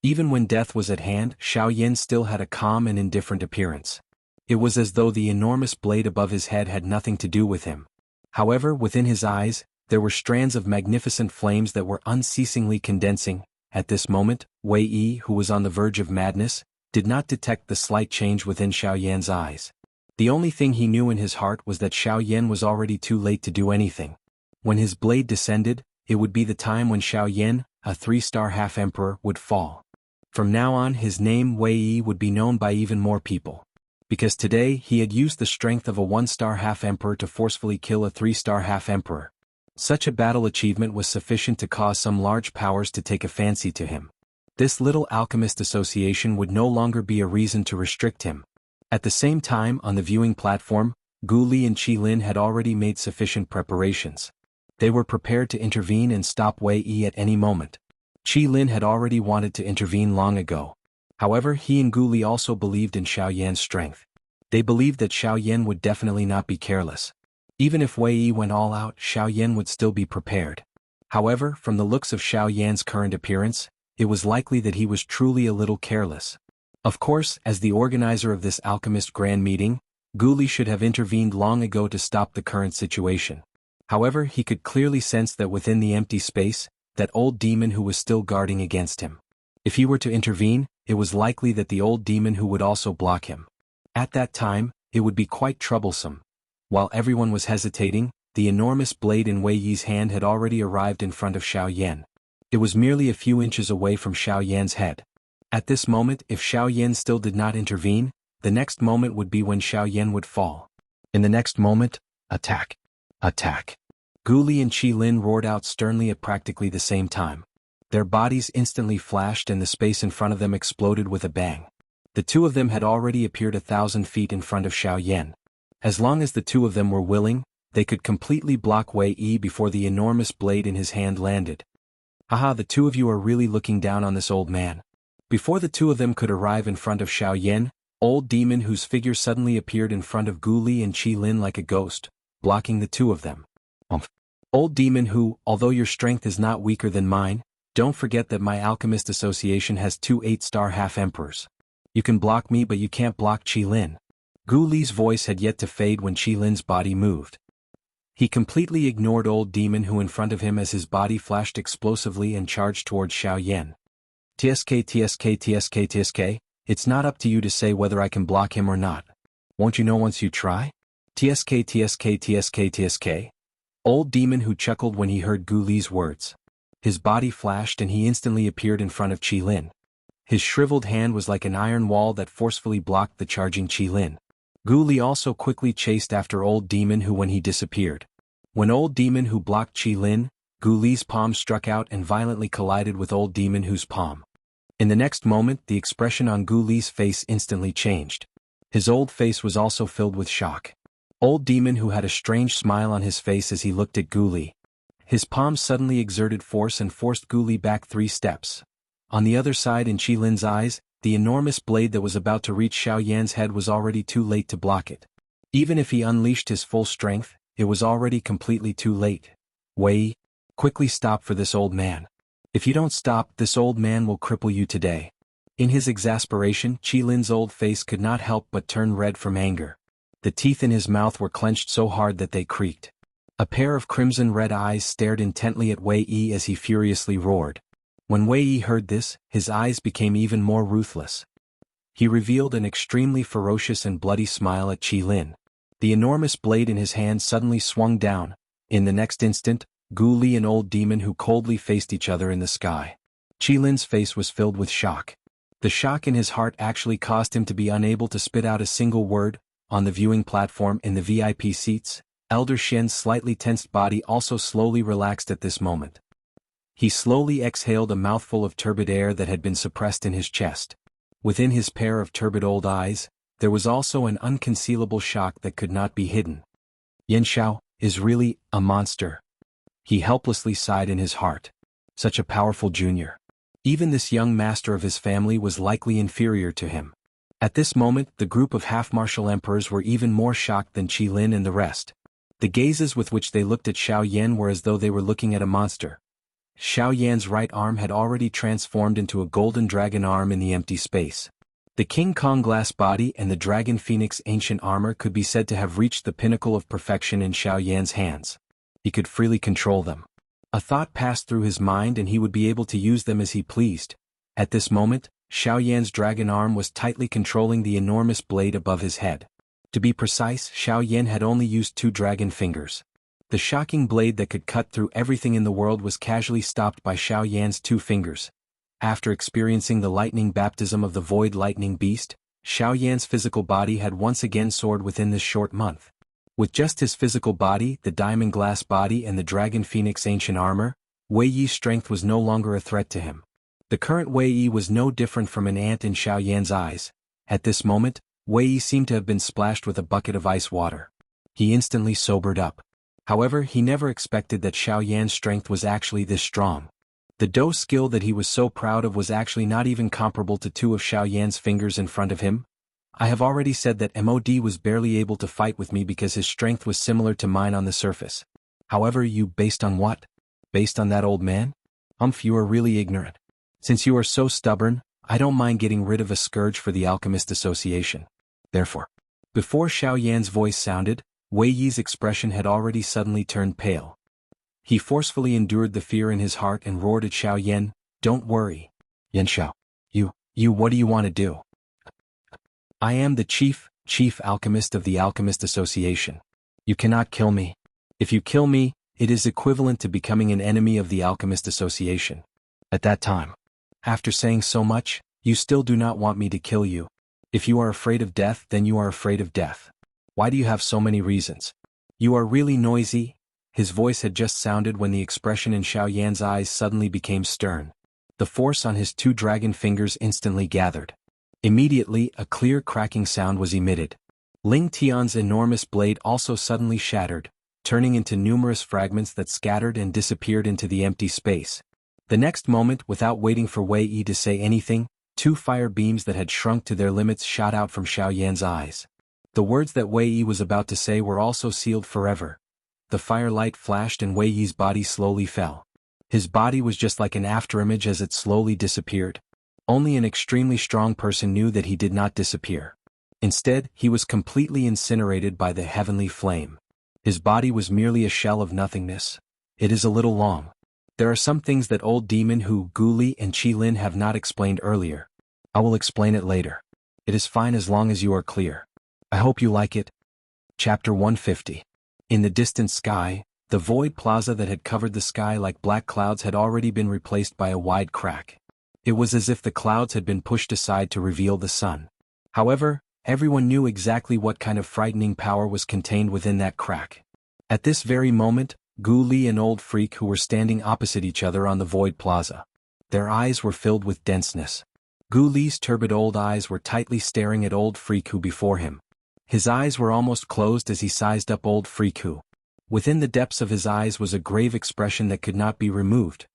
Even when death was at hand, Xiao Yan still had a calm and indifferent appearance. It was as though the enormous blade above his head had nothing to do with him. However, within his eyes, there were strands of magnificent flames that were unceasingly condensing. At this moment, Wei Yi, who was on the verge of madness, did not detect the slight change within Xiao Yan's eyes. The only thing he knew in his heart was that Xiao Yan was already too late to do anything. When his blade descended, it would be the time when Xiao Yan, a 3-star half-emperor, would fall. From now on, his name Wei Yi would be known by even more people. Because today he had used the strength of a 1-star half-emperor to forcefully kill a 3-star half-emperor. Such a battle achievement was sufficient to cause some large powers to take a fancy to him. This little alchemist association would no longer be a reason to restrict him. At the same time, on the viewing platform, Gu Li and Qi Lin had already made sufficient preparations. They were prepared to intervene and stop Wei Yi at any moment. Qi Lin had already wanted to intervene long ago. However, he and Gu Li also believed in Xiao Yan's strength. They believed that Xiao Yan would definitely not be careless. Even if Wei Yi went all out, Xiao Yan would still be prepared. However, from the looks of Xiao Yan's current appearance, it was likely that he was truly a little careless. Of course, as the organizer of this alchemist grand meeting, Gu Li should have intervened long ago to stop the current situation. However, he could clearly sense that within the empty space, that old demon who was still guarding against him. If he were to intervene, it was likely that the old demon who would also block him. At that time, it would be quite troublesome. While everyone was hesitating, the enormous blade in Wei Yi's hand had already arrived in front of Xiao Yan. It was merely a few inches away from Xiao Yan's head. At this moment, if Xiao Yan still did not intervene, the next moment would be when Xiao Yan would fall. In the next moment, attack! Attack! Gu Li and Qi Lin roared out sternly at practically the same time. Their bodies instantly flashed and the space in front of them exploded with a bang. The two of them had already appeared 1,000 feet in front of Xiao Yan. As long as the two of them were willing, they could completely block Wei Yi before the enormous blade in his hand landed. The two of you are really looking down on this old man. Before the two of them could arrive in front of Xiao Yan, old demon whose figure suddenly appeared in front of Gu Li and Qi Lin like a ghost, blocking the two of them. Old demon who, although your strength is not weaker than mine, don't forget that my alchemist association has 2 8-star half-emperors. You can block me but you can't block Qi Lin. Gu Li's voice had yet to fade when Qi Lin's body moved. He completely ignored old demon who in front of him as his body flashed explosively and charged towards Xiao Yan. TSK, it's not up to you to say whether I can block him or not. Won't you know once you try? TSK. Old demon who chuckled when he heard Gu Li's words. His body flashed and he instantly appeared in front of Qi Lin. His shriveled hand was like an iron wall that forcefully blocked the charging Qi Lin. Gu Li also quickly chased after Old Demon Who when he disappeared. When Old Demon Who blocked Qi Lin, Gu Li's palm struck out and violently collided with Old Demon Who's palm. In the next moment, the expression on Gu Li's face instantly changed. His old face was also filled with shock. Old Demon Who had a strange smile on his face as he looked at Gu Li. His palm suddenly exerted force and forced Gu Li back 3 steps. On the other side in Qi Lin's eyes, the enormous blade that was about to reach Xiao Yan's head was already too late to block it. Even if he unleashed his full strength, it was already completely too late. Wei, quickly stop for this old man. If you don't stop, this old man will cripple you today. In his exasperation, Qi Lin's old face could not help but turn red from anger. The teeth in his mouth were clenched so hard that they creaked. A pair of crimson-red eyes stared intently at Wei Yi as he furiously roared. When Wei Yi heard this, his eyes became even more ruthless. He revealed an extremely ferocious and bloody smile at Qi Lin. The enormous blade in his hand suddenly swung down. In the next instant, Gu Li and Old Demon Who coldly faced each other in the sky. Qi Lin's face was filled with shock. The shock in his heart actually caused him to be unable to spit out a single word. On the viewing platform in the VIP seats, Elder Xian's slightly tensed body also slowly relaxed at this moment. He slowly exhaled a mouthful of turbid air that had been suppressed in his chest. Within his pair of turbid old eyes, there was also an unconcealable shock that could not be hidden. Xianxia is really a monster. He helplessly sighed in his heart. Such a powerful junior. Even this young master of his family was likely inferior to him. At this moment, the group of half-martial emperors were even more shocked than Qi Lin and the rest. The gazes with which they looked at Xiao Yan were as though they were looking at a monster. Xiao Yan's right arm had already transformed into a golden dragon arm in the empty space. The King Kong glass body and the Dragon Phoenix ancient armor could be said to have reached the pinnacle of perfection in Xiao Yan's hands. He could freely control them. A thought passed through his mind and he would be able to use them as he pleased. At this moment, Xiao Yan's dragon arm was tightly controlling the enormous blade above his head. To be precise, Xiao Yan had only used 2 dragon fingers. The shocking blade that could cut through everything in the world was casually stopped by Xiao Yan's 2 fingers. After experiencing the lightning baptism of the void lightning beast, Xiao Yan's physical body had once again soared within this short month. With just his physical body, the diamond glass body and the Dragon Phoenix ancient armor, Wei Yi's strength was no longer a threat to him. The current Wei Yi was no different from an ant in Xiao Yan's eyes. At this moment, Wei Yi seemed to have been splashed with a bucket of ice water. He instantly sobered up. However, he never expected that Xiao Yan's strength was actually this strong. The Do skill that he was so proud of was actually not even comparable to 2 of Xiao Yan's fingers in front of him. I have already said that MOD was barely able to fight with me because his strength was similar to mine on the surface. However, based on what? Based on that old man? You are really ignorant. Since you are so stubborn, I don't mind getting rid of a scourge for the Alchemist Association. Therefore, before Xiao Yan's voice sounded, Wei Yi's expression had already suddenly turned pale. He forcefully endured the fear in his heart and roared at Xiao Yan, "Don't worry. Xianxia, what do you want to do? I am the chief alchemist of the Alchemist Association. You cannot kill me. If you kill me, it is equivalent to becoming an enemy of the Alchemist Association. At that time, after saying so much, you still do not want me to kill you. If you are afraid of death, then you are afraid of death. Why do you have so many reasons? You are really noisy." His voice had just sounded when the expression in Xiao Yan's eyes suddenly became stern. The force on his 2 dragon fingers instantly gathered. Immediately, a clear cracking sound was emitted. Ling Tian's enormous blade also suddenly shattered, turning into numerous fragments that scattered and disappeared into the empty space. The next moment, without waiting for Wei Yi to say anything, 2 fire beams that had shrunk to their limits shot out from Xiao Yan's eyes. The words that Wei Yi was about to say were also sealed forever. The firelight flashed and Wei Yi's body slowly fell. His body was just like an afterimage as it slowly disappeared. Only an extremely strong person knew that he did not disappear. Instead, he was completely incinerated by the heavenly flame. His body was merely a shell of nothingness. It is a little long. There are some things that Old Demon Who, Gu Li and Qi Lin have not explained earlier. I will explain it later. It is fine as long as you are clear. I hope you like it. Chapter 150. In the distant sky, the void plaza that had covered the sky like black clouds had already been replaced by a wide crack. It was as if the clouds had been pushed aside to reveal the sun. However, everyone knew exactly what kind of frightening power was contained within that crack. At this very moment, Gu Li and Old Freak who were standing opposite each other on the void plaza. Their eyes were filled with denseness. Gu Li's turbid old eyes were tightly staring at Old Freak who before him. His eyes were almost closed as he sized up Old Freak who. Within the depths of his eyes was a grave expression that could not be removed.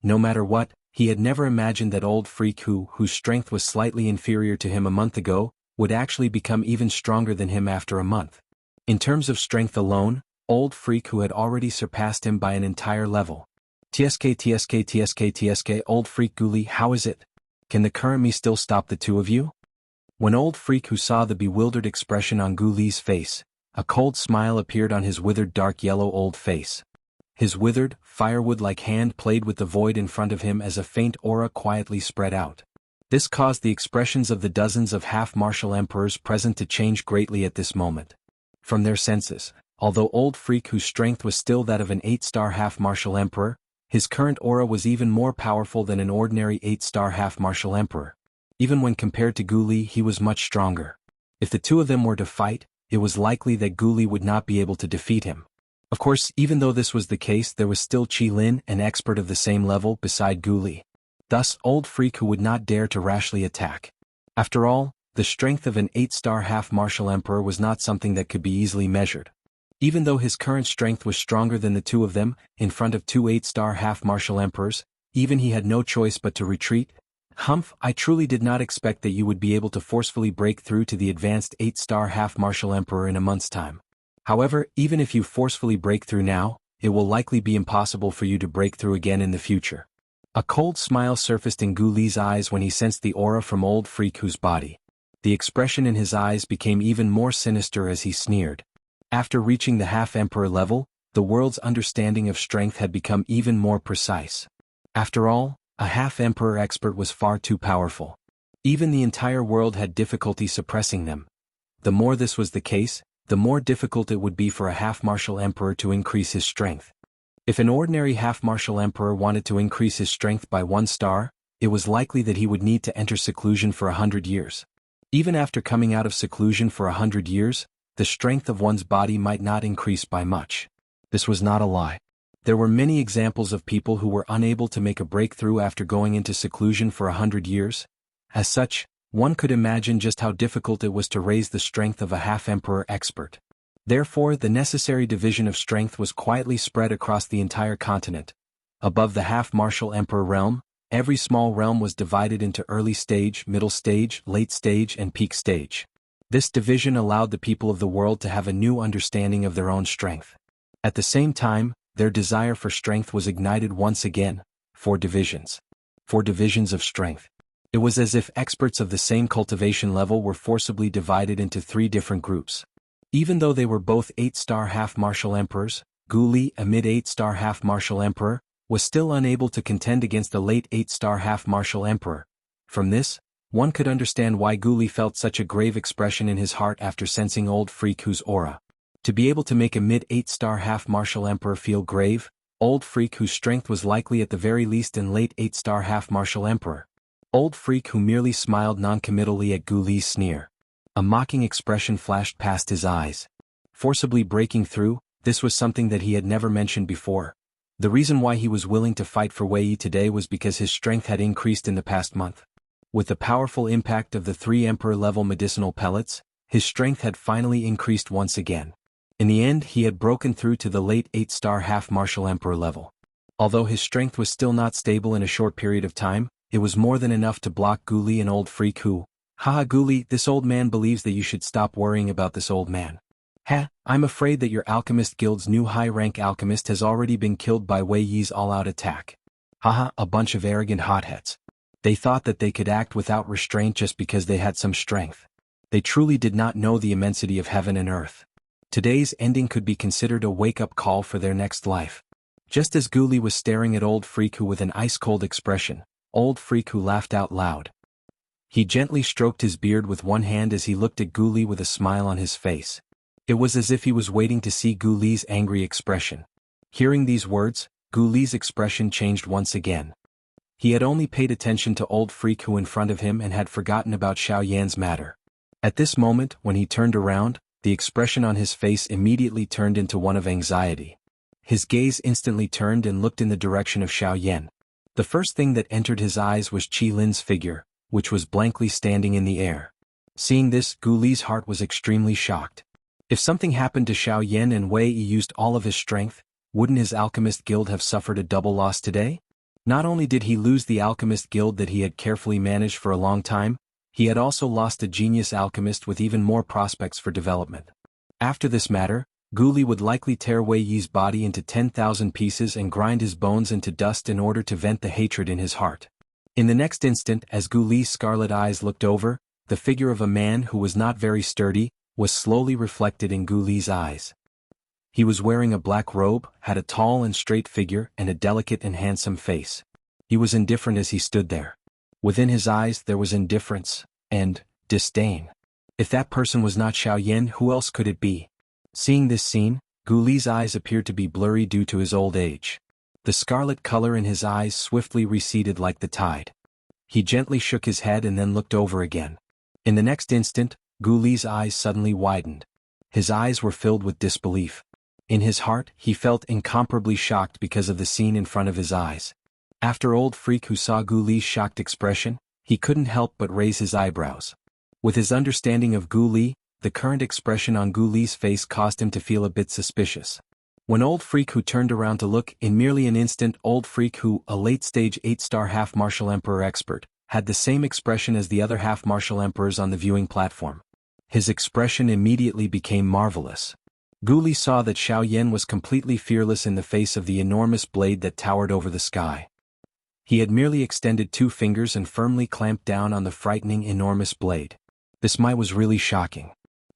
No matter what, he had never imagined that Old Freak whose strength was slightly inferior to him a month ago, would actually become even stronger than him after a month. In terms of strength alone, Old Freak who had already surpassed him by an entire level. TSK, Old Freak Gu Li, how is it? Can the current me still stop the two of you? When Old Freak who saw the bewildered expression on Gu Li's face, a cold smile appeared on his withered dark yellow old face. His withered, firewood-like hand played with the void in front of him as a faint aura quietly spread out. This caused the expressions of the dozens of half-martial emperors present to change greatly at this moment. From their senses, although Old Freak whose strength was still that of an 8-star half-martial emperor, his current aura was even more powerful than an ordinary 8-star half-martial emperor. Even when compared to Gu Li, he was much stronger. If the two of them were to fight, it was likely that Gu Li would not be able to defeat him. Of course, even though this was the case, there was still Qi Lin, an expert of the same level, beside Gu Li. Thus, Old Freak who would not dare to rashly attack. After all, the strength of an 8-star half-martial emperor was not something that could be easily measured. Even though his current strength was stronger than the two of them, in front of two 8-star half-martial emperors, even he had no choice but to retreat. Humph, I truly did not expect that you would be able to forcefully break through to the advanced 8-star half-martial emperor in a month's time. However, even if you forcefully break through now, it will likely be impossible for you to break through again in the future. A cold smile surfaced in Gu Li's eyes when he sensed the aura from Old Freak whose body. The expression in his eyes became even more sinister as he sneered. After reaching the half-emperor level, the world's understanding of strength had become even more precise. After all, a half-emperor expert was far too powerful. Even the entire world had difficulty suppressing them. The more this was the case, the more difficult it would be for a half-martial emperor to increase his strength. If an ordinary half-martial emperor wanted to increase his strength by 1 star, it was likely that he would need to enter seclusion for 100 years. Even after coming out of seclusion for 100 years, the strength of one's body might not increase by much. This was not a lie. There were many examples of people who were unable to make a breakthrough after going into seclusion for 100 years. As such, one could imagine just how difficult it was to raise the strength of a half-emperor expert. Therefore, the necessary division of strength was quietly spread across the entire continent. Above the half-martial emperor realm, every small realm was divided into early stage, middle stage, late stage, and peak stage. This division allowed the people of the world to have a new understanding of their own strength. At the same time, their desire for strength was ignited once again. 4 divisions. 4 divisions of strength. It was as if experts of the same cultivation level were forcibly divided into 3 different groups. Even though they were both 8-star half-martial emperors, Gu Li, a mid-8-star half-martial emperor, was still unable to contend against the late 8-star half-martial emperor. From this, one could understand why Gu Li felt such a grave expression in his heart after sensing Old Freak whose aura. To be able to make a mid-8-star half-martial emperor feel grave, Old Freak whose strength was likely at the very least in late 8-star half-martial emperor. Old Freak who merely smiled non-committally at Gu Li's sneer. A mocking expression flashed past his eyes. Forcibly breaking through, this was something that he had never mentioned before. The reason why he was willing to fight for Wei Yi today was because his strength had increased in the past month. With the powerful impact of the 3 emperor-level medicinal pellets, his strength had finally increased once again. In the end, he had broken through to the late 8-star half-martial emperor level. Although his strength was still not stable in a short period of time, it was more than enough to block Gu Li and Old Freak who. Haha, Gu Li, this old man believes that you should stop worrying about this old man. I'm afraid that your alchemist guild's new high-rank alchemist has already been killed by Wei Yi's all-out attack. Haha, a bunch of arrogant hotheads. They thought that they could act without restraint just because they had some strength. They truly did not know the immensity of heaven and earth. Today's ending could be considered a wake-up call for their next life. Just as Gu Li was staring at Old Freak who with an ice-cold expression, Old Freak who laughed out loud. He gently stroked his beard with one hand as he looked at Gu Li with a smile on his face. It was as if he was waiting to see Gu Li's angry expression. Hearing these words, Gu Li's expression changed once again. He had only paid attention to Old Freak who in front of him and had forgotten about Xiao Yan's matter. At this moment, when he turned around, the expression on his face immediately turned into one of anxiety. His gaze instantly turned and looked in the direction of Xiaoyan. The first thing that entered his eyes was Qi Lin's figure, which was blankly standing in the air. Seeing this, Gu Li's heart was extremely shocked. If something happened to Xiaoyan and Wei Yi used all of his strength, wouldn't his alchemist guild have suffered a double loss today? Not only did he lose the alchemist guild that he had carefully managed for a long time, he had also lost a genius alchemist with even more prospects for development. After this matter, Gu Li would likely tear Wei Yi's body into 10,000 pieces and grind his bones into dust in order to vent the hatred in his heart. In the next instant, as Gu Li's scarlet eyes looked over, the figure of a man who was not very sturdy was slowly reflected in Gu Li's eyes. He was wearing a black robe, had a tall and straight figure and a delicate and handsome face. He was indifferent as he stood there. Within his eyes there was indifference and disdain. If that person was not Xiaoyan, who else could it be? Seeing this scene, Gu Li's eyes appeared to be blurry due to his old age. The scarlet color in his eyes swiftly receded like the tide. He gently shook his head and then looked over again. In the next instant, Gu Li's eyes suddenly widened. His eyes were filled with disbelief. In his heart, he felt incomparably shocked because of the scene in front of his eyes. After Old Freak, who saw Gu Li's shocked expression, he couldn't help but raise his eyebrows. With his understanding of Gu Li, the current expression on Gu Li's face caused him to feel a bit suspicious. When Old Freak, who turned around to look, in merely an instant, Old Freak, who, a late-stage 8-star half-martial emperor expert, had the same expression as the other half-martial emperors on the viewing platform. His expression immediately became marvelous. Gu Li saw that Xiaoyan was completely fearless in the face of the enormous blade that towered over the sky. He had merely extended 2 fingers and firmly clamped down on the frightening enormous blade. This might was really shocking.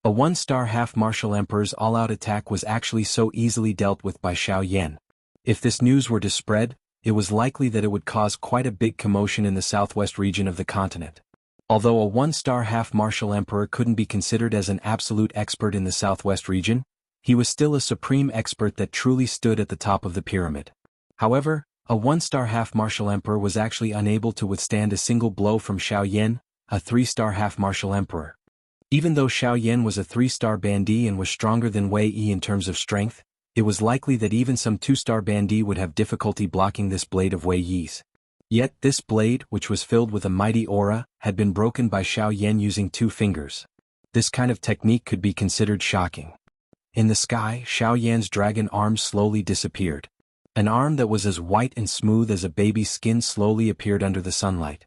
A 1-star half-martial emperor's all-out attack was actually so easily dealt with by Xiaoyan. If this news were to spread, it was likely that it would cause quite a big commotion in the southwest region of the continent. Although a 1-star half-martial emperor couldn't be considered as an absolute expert in the southwest region, he was still a supreme expert that truly stood at the top of the pyramid. However, a 1-star half-martial emperor was actually unable to withstand a single blow from Xiaoyan, a 3-star half-martial emperor. Even though Xiaoyan was a 3-star bandit and was stronger than Wei Yi in terms of strength, it was likely that even some 2-star bandit would have difficulty blocking this blade of Wei Yi's. Yet this blade, which was filled with a mighty aura, had been broken by Xiaoyan using 2 fingers. This kind of technique could be considered shocking. In the sky, Xiaoyan's dragon arm slowly disappeared. An arm that was as white and smooth as a baby's skin slowly appeared under the sunlight.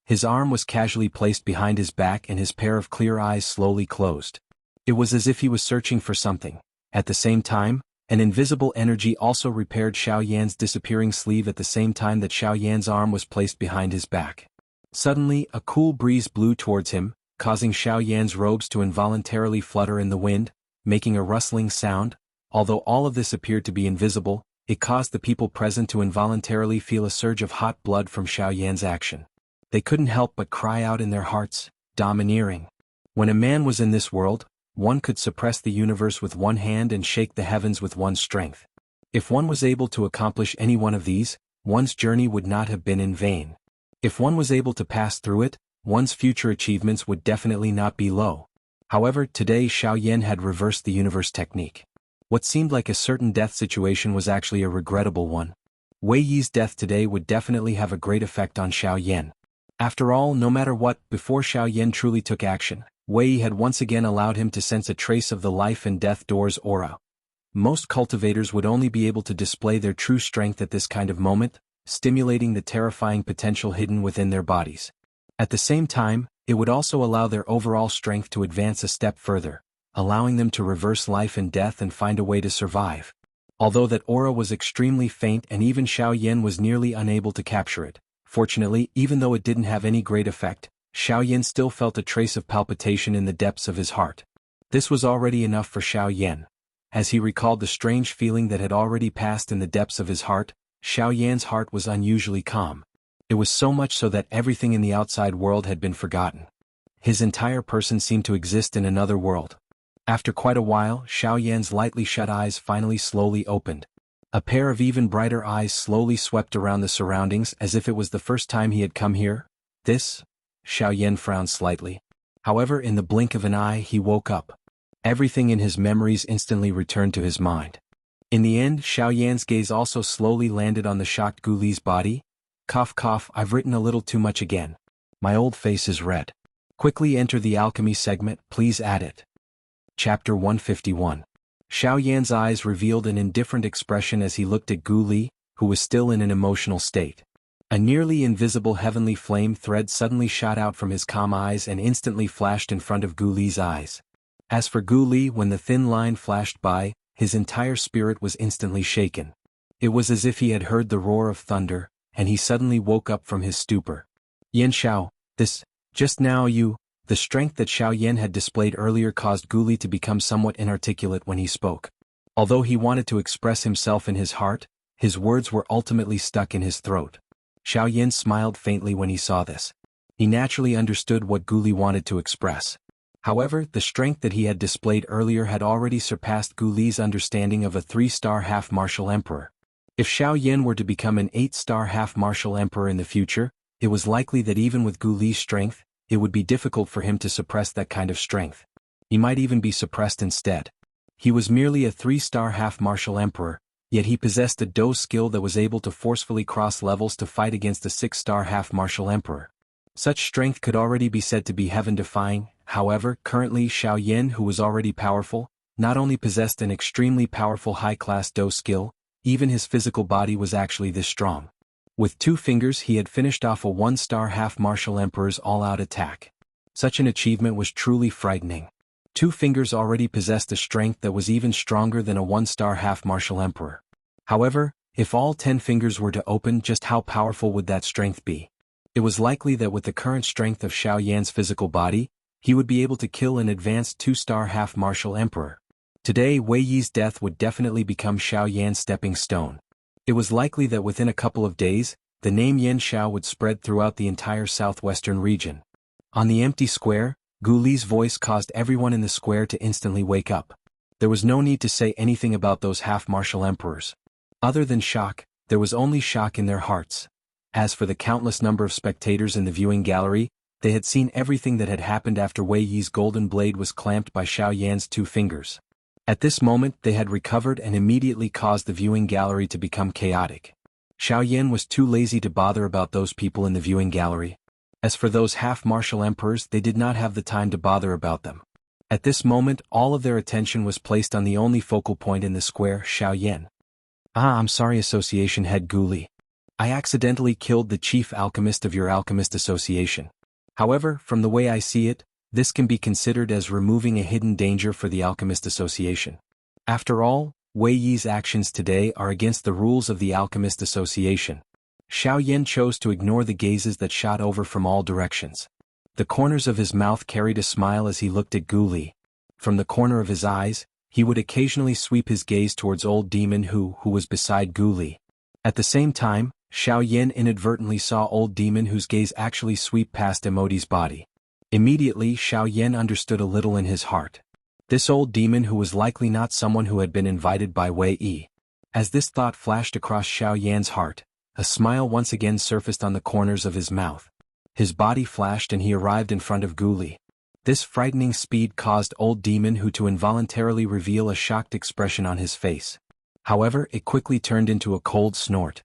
His arm was casually placed behind his back and his pair of clear eyes slowly closed. It was as if he was searching for something. At the same time, an invisible energy also repaired Xiaoyan's disappearing sleeve at the same time that Xiaoyan's arm was placed behind his back. Suddenly, a cool breeze blew towards him, causing Xiaoyan's robes to involuntarily flutter in the wind, making a rustling sound. Although all of this appeared to be invisible, it caused the people present to involuntarily feel a surge of hot blood from Xiaoyan's action. They couldn't help but cry out in their hearts, "Domineering." When a man was in this world, one could suppress the universe with one hand and shake the heavens with one's strength. If one was able to accomplish any one of these, one's journey would not have been in vain. If one was able to pass through it, one's future achievements would definitely not be low. However, today Xiaoyan had reversed the universe technique. What seemed like a certain death situation was actually a regrettable one. Wei Yi's death today would definitely have a great effect on Xiaoyan. After all, no matter what, before Xiaoyan truly took action, Wei Yi had once again allowed him to sense a trace of the life and death door's aura. Most cultivators would only be able to display their true strength at this kind of moment, stimulating the terrifying potential hidden within their bodies. At the same time, it would also allow their overall strength to advance a step further, allowing them to reverse life and death and find a way to survive. Although that aura was extremely faint and even Xiaoyan was nearly unable to capture it, fortunately, even though it didn't have any great effect, Xiaoyan still felt a trace of palpitation in the depths of his heart. This was already enough for Xiaoyan. As he recalled the strange feeling that had already passed in the depths of his heart, Xiaoyan's heart was unusually calm. It was so much so that everything in the outside world had been forgotten. His entire person seemed to exist in another world. After quite a while, Xiaoyan's lightly shut eyes finally slowly opened. A pair of even brighter eyes slowly swept around the surroundings as if it was the first time he had come here. This? Xiaoyan frowned slightly. However, in the blink of an eye he woke up. Everything in his memories instantly returned to his mind. In the end, Xiaoyan's gaze also slowly landed on the shocked Gu Li's body. Cough cough, I've written a little too much again. My old face is red. Quickly enter the alchemy segment, please add it. Chapter 151. Xiaoyan's eyes revealed an indifferent expression as he looked at Gu Li, who was still in an emotional state. A nearly invisible heavenly flame thread suddenly shot out from his calm eyes and instantly flashed in front of Gu Li's eyes. As for Gu Li, when the thin line flashed by, his entire spirit was instantly shaken. It was as if he had heard the roar of thunder, and he suddenly woke up from his stupor. Yan Xiao, just now the strength that Xiaoyan had displayed earlier caused Gu Li to become somewhat inarticulate when he spoke. Although he wanted to express himself in his heart, his words were ultimately stuck in his throat. Xiaoyan smiled faintly when he saw this. He naturally understood what Gu Li wanted to express. However, the strength that he had displayed earlier had already surpassed Gu Li's understanding of a 3-star half-martial emperor. If Xiaoyan were to become an 8-star half-martial emperor in the future, it was likely that even with Gu Li's strength, it would be difficult for him to suppress that kind of strength. He might even be suppressed instead. He was merely a 3-star half-martial emperor, yet he possessed a Do skill that was able to forcefully cross levels to fight against a 6-star half-martial emperor. Such strength could already be said to be heaven-defying. However, currently Xiaoyan, who was already powerful, not only possessed an extremely powerful high-class Do skill, even his physical body was actually this strong. With 2 fingers he had finished off a 1-star half-martial emperor's all-out attack. Such an achievement was truly frightening. 2 fingers already possessed a strength that was even stronger than a 1-star half-martial emperor. However, if all 10 fingers were to open, just how powerful would that strength be? It was likely that with the current strength of Xiaoyan's physical body, he would be able to kill an advanced 2-star half-martial emperor. Today, Wei Yi's death would definitely become Xiaoyan's stepping stone. It was likely that within a couple of days, the name Yan Xiao would spread throughout the entire southwestern region. On the empty square, Gu Li's voice caused everyone in the square to instantly wake up. There was no need to say anything about those half-martial emperors. Other than shock, there was only shock in their hearts. As for the countless number of spectators in the viewing gallery, they had seen everything that had happened after Wei Yi's golden blade was clamped by Xiaoyan's 2 fingers. At this moment they had recovered and immediately caused the viewing gallery to become chaotic. Xiaoyan was too lazy to bother about those people in the viewing gallery. As for those half-martial emperors, they did not have the time to bother about them. At this moment all of their attention was placed on the only focal point in the square, Xiaoyan. I'm sorry, Association Head Gu Li. I accidentally killed the chief alchemist of your alchemist association. However, from the way I see it, this can be considered as removing a hidden danger for the Alchemist Association. After all, Wei Yi's actions today are against the rules of the Alchemist Association. Xiaoyan chose to ignore the gazes that shot over from all directions. The corners of his mouth carried a smile as he looked at Gu Li. From the corner of his eyes, he would occasionally sweep his gaze towards old demon who was beside Gu Li. At the same time, Xiaoyan inadvertently saw old demon whose gaze actually sweep past Emoti's body. Immediately Xiaoyan understood a little in his heart. This old demon who was likely not someone who had been invited by Wei Yi. As this thought flashed across Xiaoyan's heart, a smile once again surfaced on the corners of his mouth. His body flashed and he arrived in front of Gu Li. This frightening speed caused old demon who to involuntarily reveal a shocked expression on his face. However, it quickly turned into a cold snort.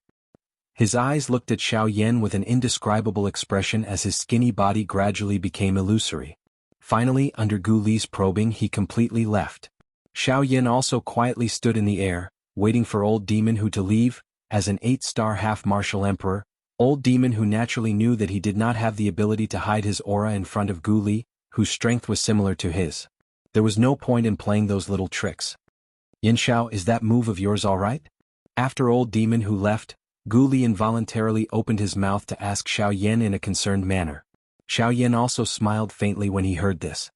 His eyes looked at Xiaoyan with an indescribable expression as his skinny body gradually became illusory. Finally, under Gu Li's probing, he completely left. Xiaoyan also quietly stood in the air, waiting for old demon who to leave. As an 8-star half-martial emperor, old demon who naturally knew that he did not have the ability to hide his aura in front of Gu Li, whose strength was similar to his. There was no point in playing those little tricks. Yan Xiao, is that move of yours all right? After old demon who left, Gu Li involuntarily opened his mouth to ask Xiaoyan in a concerned manner. Xiaoyan also smiled faintly when he heard this.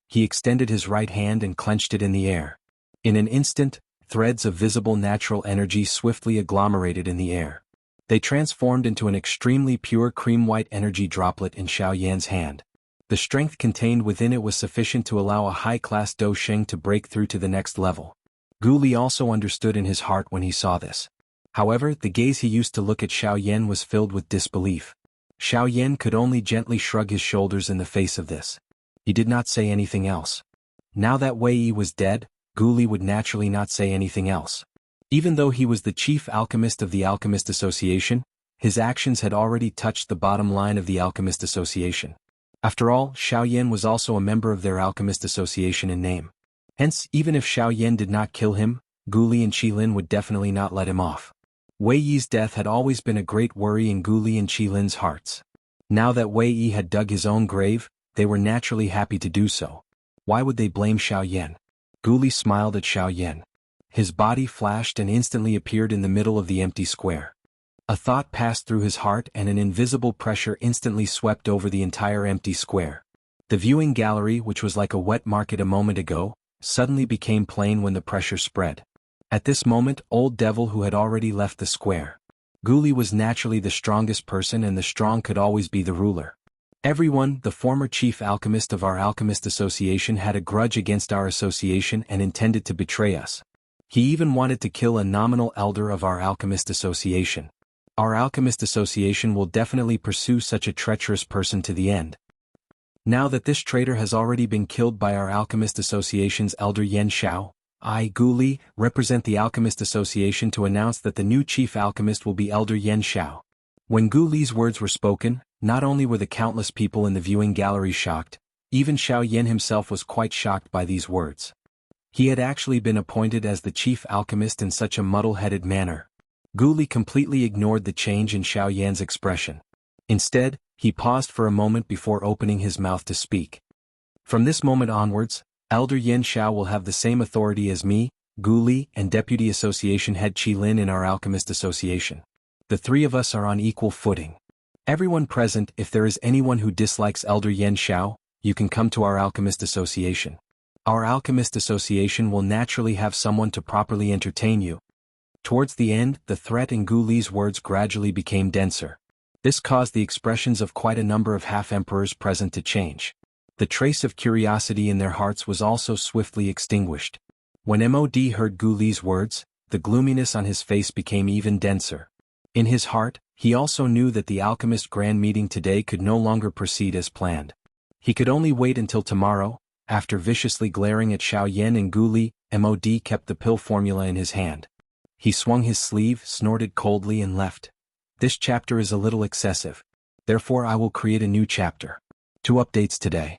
He extended his right hand and clenched it in the air. In an instant, threads of visible natural energy swiftly agglomerated in the air. They transformed into an extremely pure cream-white energy droplet in Xiaoyan's hand. The strength contained within it was sufficient to allow a high-class Do Sheng to break through to the next level. Gu Li also understood in his heart when he saw this. However, the gaze he used to look at Xiaoyan was filled with disbelief. Xiaoyan could only gently shrug his shoulders in the face of this. He did not say anything else. Now that Wei Yi was dead, Gu Li would naturally not say anything else. Even though he was the chief alchemist of the Alchemist Association, his actions had already touched the bottom line of the Alchemist Association. After all, Xiaoyan was also a member of their Alchemist Association in name. Hence, even if Xiaoyan did not kill him, Gu Li and Qilin would definitely not let him off. Wei Yi's death had always been a great worry in Gu Li and Qilin's hearts. Now that Wei Yi had dug his own grave, they were naturally happy to do so. Why would they blame Xiaoyan? Gu Li smiled at Xiaoyan. His body flashed and instantly appeared in the middle of the empty square. A thought passed through his heart and an invisible pressure instantly swept over the entire empty square. The viewing gallery, which was like a wet market a moment ago, suddenly became plain when the pressure spread. At this moment, Old Devil who had already left the square. Gu Li was naturally the strongest person and the strong could always be the ruler. Everyone, the former chief alchemist of our Alchemist Association had a grudge against our association and intended to betray us. He even wanted to kill a nominal elder of our Alchemist Association. Our Alchemist Association will definitely pursue such a treacherous person to the end. Now that this traitor has already been killed by our Alchemist Association's elder Yan Xiao, I, Gu Li, represent the Alchemist Association to announce that the new chief alchemist will be Elder Yan Xiao. When Gu Li's words were spoken, not only were the countless people in the viewing gallery shocked, even Xiaoyan himself was quite shocked by these words. He had actually been appointed as the chief alchemist in such a muddle-headed manner. Gu Li completely ignored the change in Xiaoyan's expression. Instead, he paused for a moment before opening his mouth to speak. From this moment onwards, Elder Yan Xiao will have the same authority as me, Gu Li, and Deputy Association Head Qilin in our Alchemist Association. The three of us are on equal footing. Everyone present, if there is anyone who dislikes Elder Yan Xiao, you can come to our Alchemist Association. Our Alchemist Association will naturally have someone to properly entertain you. Towards the end, the threat in Gu Li's words gradually became denser. This caused the expressions of quite a number of half-emperors present to change. The trace of curiosity in their hearts was also swiftly extinguished. When Mod heard Gu Li's words, the gloominess on his face became even denser. In his heart, he also knew that the alchemist grand meeting today could no longer proceed as planned. He could only wait until tomorrow. After viciously glaring at Xiaoyan and Gu Li, Mod kept the pill formula in his hand. He swung his sleeve, snorted coldly and left. This chapter is a little excessive. Therefore I will create a new chapter. 2 updates today.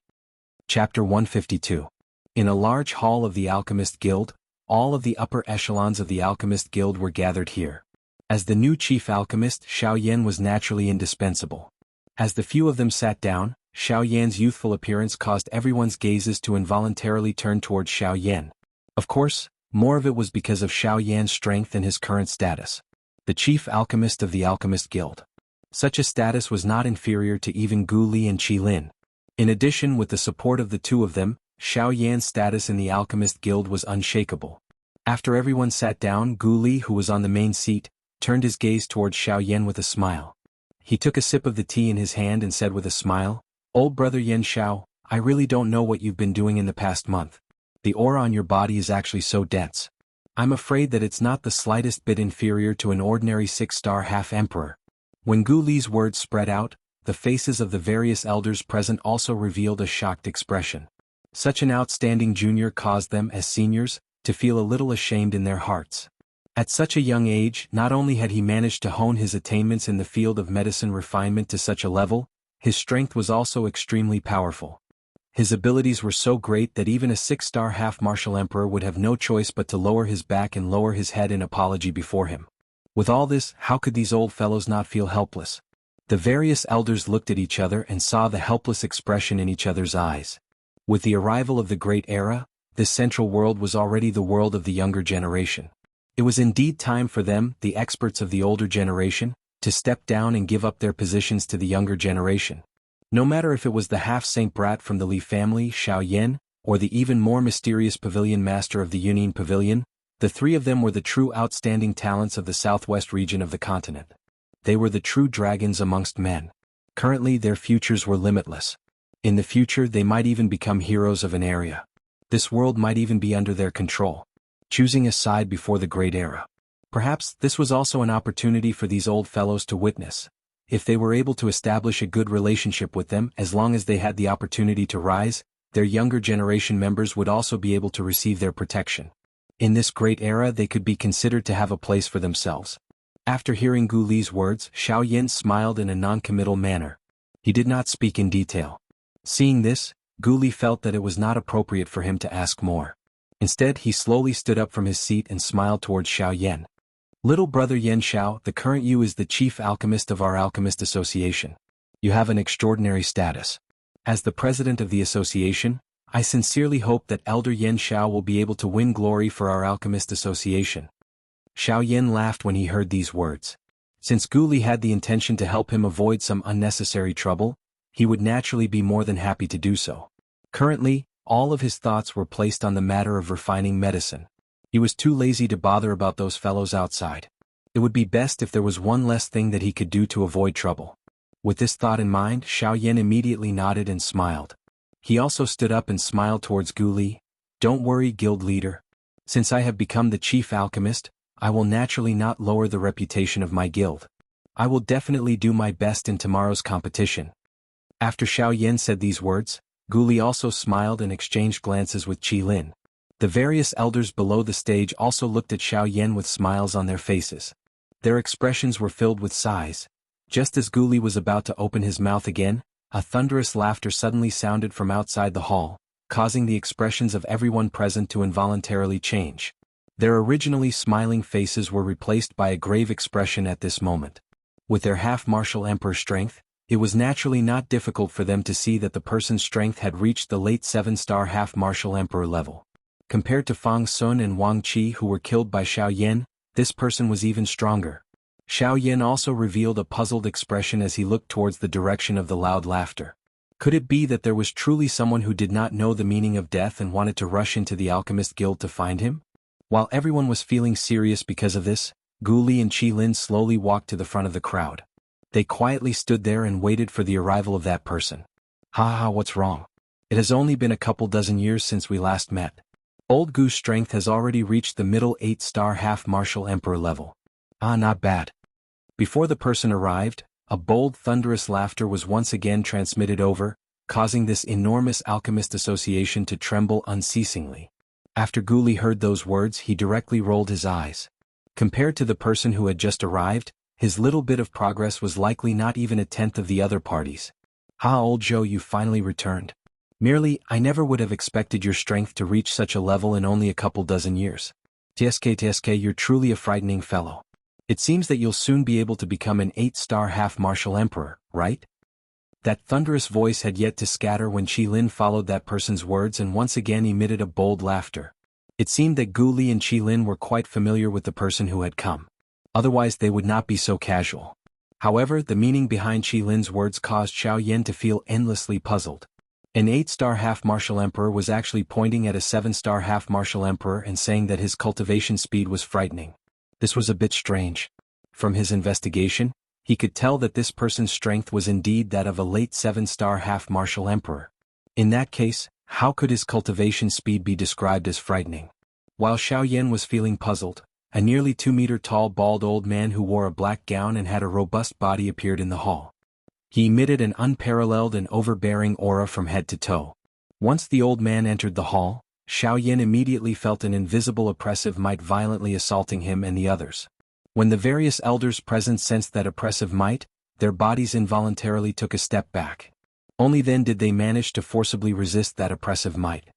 Chapter 152. In a large hall of the Alchemist Guild, all of the upper echelons of the Alchemist Guild were gathered here. As the new chief alchemist, Xiaoyan was naturally indispensable. As the few of them sat down, Xiaoyan's youthful appearance caused everyone's gazes to involuntarily turn towards Xiaoyan. Of course, more of it was because of Xiaoyan's strength and his current status. The chief alchemist of the Alchemist Guild. Such a status was not inferior to even Gu Li and Qilin. In addition, with the support of the two of them, Xiaoyan's status in the Alchemist Guild was unshakable. After everyone sat down, Gu Li, who was on the main seat, turned his gaze towards Xiaoyan with a smile. He took a sip of the tea in his hand and said with a smile, "Old brother Yan Xiao, I really don't know what you've been doing in the past month. The aura on your body is actually so dense. I'm afraid that it's not the slightest bit inferior to an ordinary 6-star half-emperor." When Gu Li's words spread out, the faces of the various elders present also revealed a shocked expression. Such an outstanding junior caused them, as seniors, to feel a little ashamed in their hearts. At such a young age, not only had he managed to hone his attainments in the field of medicine refinement to such a level, his strength was also extremely powerful. His abilities were so great that even a 6-star half-martial emperor would have no choice but to lower his back and lower his head in apology before him. With all this, how could these old fellows not feel helpless? The various elders looked at each other and saw the helpless expression in each other's eyes. With the arrival of the Great Era, this central world was already the world of the younger generation. It was indeed time for them, the experts of the older generation, to step down and give up their positions to the younger generation. No matter if it was the half-saint brat from the Li family, Xiaoyan, or the even more mysterious pavilion master of the Yunin Pavilion, the three of them were the true outstanding talents of the southwest region of the continent. They were the true dragons amongst men. Currently their futures were limitless. In the future they might even become heroes of an area. This world might even be under their control. Choosing a side before the Great Era. Perhaps this was also an opportunity for these old fellows to witness. If they were able to establish a good relationship with them, as long as they had the opportunity to rise, their younger generation members would also be able to receive their protection. In this great era they could be considered to have a place for themselves. After hearing Gu Li's words, Xiaoyan smiled in a non-committal manner. He did not speak in detail. Seeing this, Gu Li felt that it was not appropriate for him to ask more. Instead he slowly stood up from his seat and smiled towards Xiaoyan. Little brother Yan Xiao, the current you is the chief alchemist of our alchemist association. You have an extraordinary status. As the president of the association, I sincerely hope that elder Yan Xiao will be able to win glory for our alchemist association. Xiaoyan laughed when he heard these words. Since Gu Li had the intention to help him avoid some unnecessary trouble, he would naturally be more than happy to do so. Currently, all of his thoughts were placed on the matter of refining medicine. He was too lazy to bother about those fellows outside. It would be best if there was one less thing that he could do to avoid trouble. With this thought in mind, Xiaoyan immediately nodded and smiled. He also stood up and smiled towards Gu Li. Don't worry, guild leader. Since I have become the chief alchemist, I will naturally not lower the reputation of my guild. I will definitely do my best in tomorrow's competition. After Xiaoyan said these words, Gu Li also smiled and exchanged glances with Qilin. The various elders below the stage also looked at Xiaoyan with smiles on their faces. Their expressions were filled with sighs. Just as Gu Li was about to open his mouth again, a thunderous laughter suddenly sounded from outside the hall, causing the expressions of everyone present to involuntarily change. Their originally smiling faces were replaced by a grave expression at this moment. With their half-martial emperor strength, it was naturally not difficult for them to see that the person's strength had reached the late 7-star half-martial emperor level. Compared to Fang Sun and Wang Qi who were killed by Xiaoyan, this person was even stronger. Xiaoyan also revealed a puzzled expression as he looked towards the direction of the loud laughter. Could it be that there was truly someone who did not know the meaning of death and wanted to rush into the Alchemist Guild to find him? While everyone was feeling serious because of this, Gu Li and Qilin slowly walked to the front of the crowd. They quietly stood there and waited for the arrival of that person. Ha, what's wrong? It has only been a couple dozen years since we last met. Old Gu's strength has already reached the middle 8-star half-martial emperor level. Not bad. Before the person arrived, a bold thunderous laughter was once again transmitted over, causing this enormous alchemist association to tremble unceasingly. After Gu Li heard those words, he directly rolled his eyes. Compared to the person who had just arrived, his little bit of progress was likely not even a tenth of the other parties. Old Zhou, you finally returned. Merely, I never would have expected your strength to reach such a level in only a couple dozen years. TSK, you're truly a frightening fellow. It seems that you'll soon be able to become an 8-star half-martial emperor, right? That thunderous voice had yet to scatter when Qilin followed that person's words and once again emitted a bold laughter. It seemed that Gu Li and Qilin were quite familiar with the person who had come. Otherwise they would not be so casual. However, the meaning behind Qilin's words caused Xiaoyan to feel endlessly puzzled. An 8-star half-martial emperor was actually pointing at a 7-star half-martial emperor and saying that his cultivation speed was frightening. This was a bit strange. From his investigation, he could tell that this person's strength was indeed that of a late 7-star half-martial emperor. In that case, how could his cultivation speed be described as frightening? While Xiaoyan was feeling puzzled, a nearly 2-meter-tall bald old man who wore a black gown and had a robust body appeared in the hall. He emitted an unparalleled and overbearing aura from head to toe. Once the old man entered the hall, Xiaoyan immediately felt an invisible oppressive might violently assaulting him and the others. When the various elders present sensed that oppressive might, their bodies involuntarily took a step back. Only then did they manage to forcibly resist that oppressive might.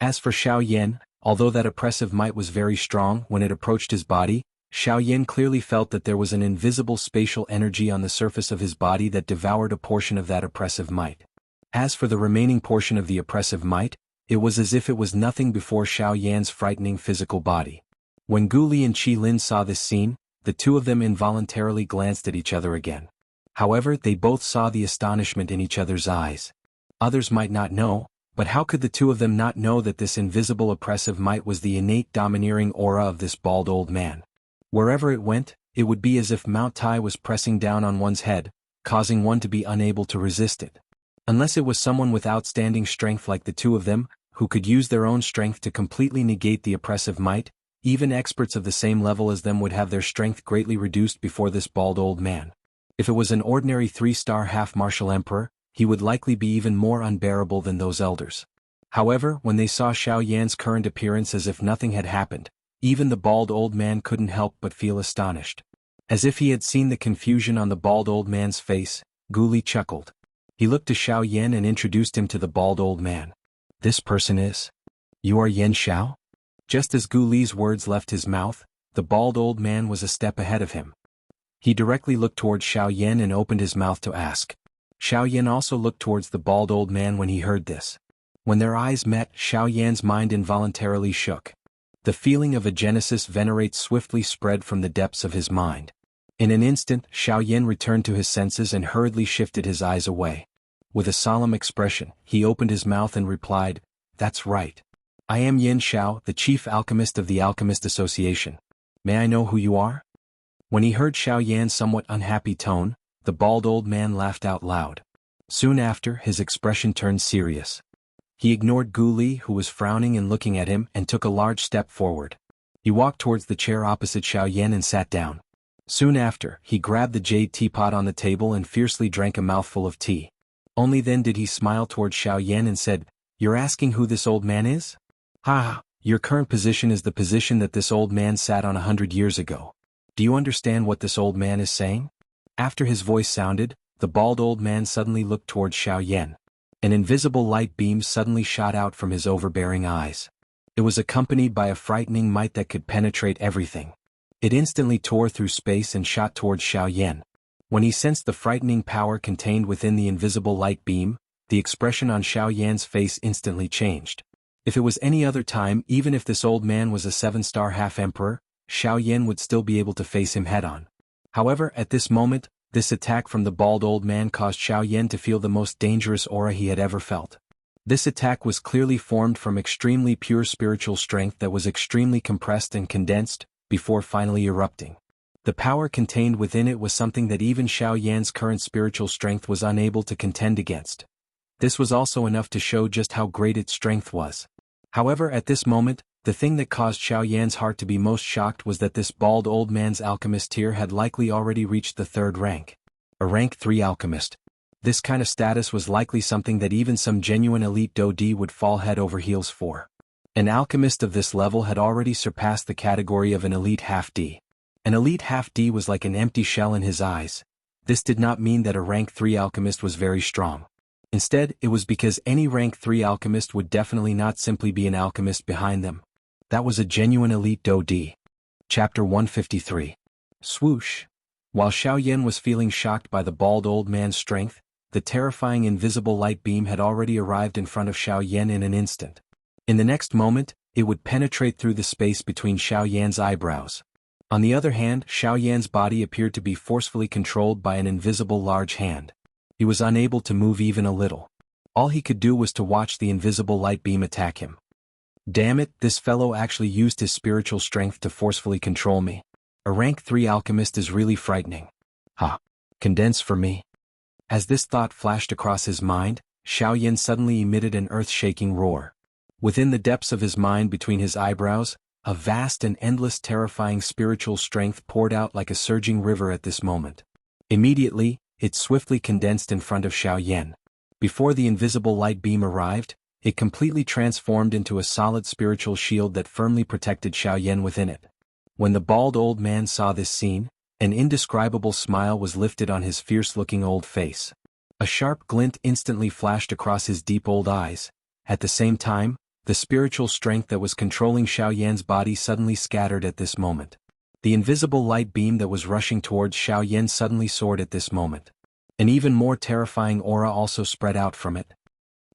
As for Xiaoyan, although that oppressive might was very strong when it approached his body, Xiaoyan clearly felt that there was an invisible spatial energy on the surface of his body that devoured a portion of that oppressive might. As for the remaining portion of the oppressive might, it was as if it was nothing before Xiaoyan's frightening physical body. When Gu Li and Qilin saw this scene, the two of them involuntarily glanced at each other again. However, they both saw the astonishment in each other's eyes. Others might not know, but how could the two of them not know that this invisible oppressive might was the innate domineering aura of this bald old man? Wherever it went, it would be as if Mount Tai was pressing down on one's head, causing one to be unable to resist it. Unless it was someone with outstanding strength like the two of them, who could use their own strength to completely negate the oppressive might, even experts of the same level as them would have their strength greatly reduced before this bald old man. If it was an ordinary 3-star half-martial emperor, he would likely be even more unbearable than those elders. However, when they saw Xiao Yan's current appearance as if nothing had happened, even the bald old man couldn't help but feel astonished. As if he had seen the confusion on the bald old man's face, Gu Li chuckled. He looked to Xiao Yan and introduced him to the bald old man. This person is... You are Yan Xiao? Just as Gu Li's words left his mouth, the bald old man was a step ahead of him. He directly looked towards Xiao Yan and opened his mouth to ask. Xiao Yan also looked towards the bald old man when he heard this. When their eyes met, Xiao Yan's mind involuntarily shook. The feeling of a Genesis venerate swiftly spread from the depths of his mind. In an instant, Xiao Yan returned to his senses and hurriedly shifted his eyes away. With a solemn expression, he opened his mouth and replied, "That's right. I am Yan Xiao, the chief alchemist of the Alchemist Association. May I know who you are?" When he heard Xiao Yan's somewhat unhappy tone, the bald old man laughed out loud. Soon after, his expression turned serious. He ignored Gu Li, who was frowning and looking at him, and took a large step forward. He walked towards the chair opposite Xiao Yan and sat down. Soon after, he grabbed the jade teapot on the table and fiercely drank a mouthful of tea. Only then did he smile towards Xiao Yan and said, "You're asking who this old man is? Ha! Your current position is the position that this old man sat on 100 years ago. Do you understand what this old man is saying?" After his voice sounded, the bald old man suddenly looked towards Xiao Yan. An invisible light beam suddenly shot out from his overbearing eyes. It was accompanied by a frightening might that could penetrate everything. It instantly tore through space and shot towards Xiao Yan. When he sensed the frightening power contained within the invisible light beam, the expression on Xiao Yan's face instantly changed. If it was any other time, even if this old man was a 7-star half-emperor, Xiao Yan would still be able to face him head-on. However, at this moment, this attack from the bald old man caused Xiao Yan to feel the most dangerous aura he had ever felt. This attack was clearly formed from extremely pure spiritual strength that was extremely compressed and condensed, before finally erupting. The power contained within it was something that even Xiao Yan's current spiritual strength was unable to contend against. This was also enough to show just how great its strength was. However, at this moment, the thing that caused Xiao Yan's heart to be most shocked was that this bald old man's alchemist tier had likely already reached the 3rd rank. A rank 3 alchemist. This kind of status was likely something that even some genuine elite Do-D would fall head over heels for. An alchemist of this level had already surpassed the category of an elite half-D. An elite half-D was like an empty shell in his eyes. This did not mean that a rank 3 alchemist was very strong. Instead, it was because any rank 3 alchemist would definitely not simply be an alchemist behind them. That was a genuine elite Do-D. Chapter 153. Swoosh. While Xiao Yan was feeling shocked by the bald old man's strength, the terrifying invisible light beam had already arrived in front of Xiao Yan in an instant. In the next moment, it would penetrate through the space between Xiao Yan's eyebrows. On the other hand, Xiao Yan's body appeared to be forcefully controlled by an invisible large hand. He was unable to move even a little. All he could do was to watch the invisible light beam attack him. Damn it, this fellow actually used his spiritual strength to forcefully control me. A rank 3 alchemist is really frightening. Ha! Condense for me. As this thought flashed across his mind, Xiao Yan suddenly emitted an earth-shaking roar. Within the depths of his mind between his eyebrows, a vast and endless terrifying spiritual strength poured out like a surging river at this moment. Immediately, it swiftly condensed in front of Xiao Yan. Before the invisible light beam arrived, it completely transformed into a solid spiritual shield that firmly protected Xiao Yan within it. When the bald old man saw this scene, an indescribable smile was lifted on his fierce-looking old face. A sharp glint instantly flashed across his deep old eyes. At the same time, the spiritual strength that was controlling Xiao Yan's body suddenly scattered at this moment. The invisible light beam that was rushing towards Xiao Yan suddenly soared at this moment. An even more terrifying aura also spread out from it.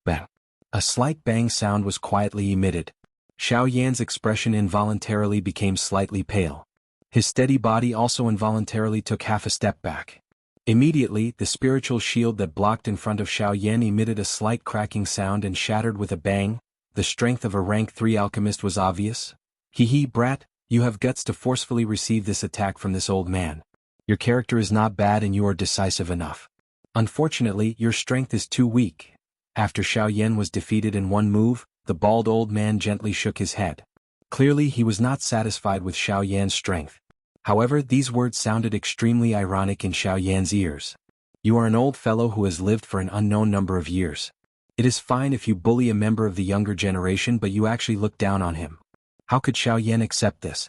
Bang! A slight bang sound was quietly emitted. Xiao Yan's expression involuntarily became slightly pale. His steady body also involuntarily took half a step back. Immediately, the spiritual shield that blocked in front of Xiao Yan emitted a slight cracking sound and shattered with a bang. The strength of a rank 3 alchemist was obvious. Hee brat, you have guts to forcefully receive this attack from this old man. Your character is not bad and you are decisive enough. Unfortunately, your strength is too weak. After Xiao Yan was defeated in one move, the bald old man gently shook his head. Clearly he was not satisfied with Xiao Yan's strength. However, these words sounded extremely ironic in Xiao Yan's ears. You are an old fellow who has lived for an unknown number of years. It is fine if you bully a member of the younger generation, but you actually look down on him. How could Xiaoyan accept this?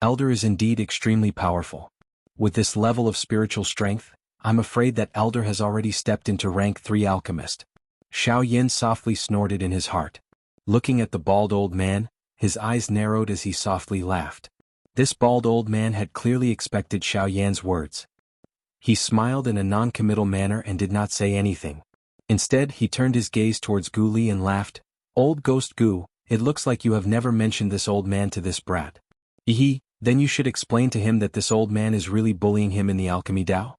Elder is indeed extremely powerful. With this level of spiritual strength, I'm afraid that Elder has already stepped into rank 3 alchemist. Xiaoyan softly snorted in his heart. Looking at the bald old man, his eyes narrowed as he softly laughed. This bald old man had clearly expected Xiaoyan's words. He smiled in a non-committal manner and did not say anything. Instead, he turned his gaze towards Gu Li and laughed. Old ghost Gu, it looks like you have never mentioned this old man to this brat. Then you should explain to him that this old man is really bullying him in the alchemy Dao.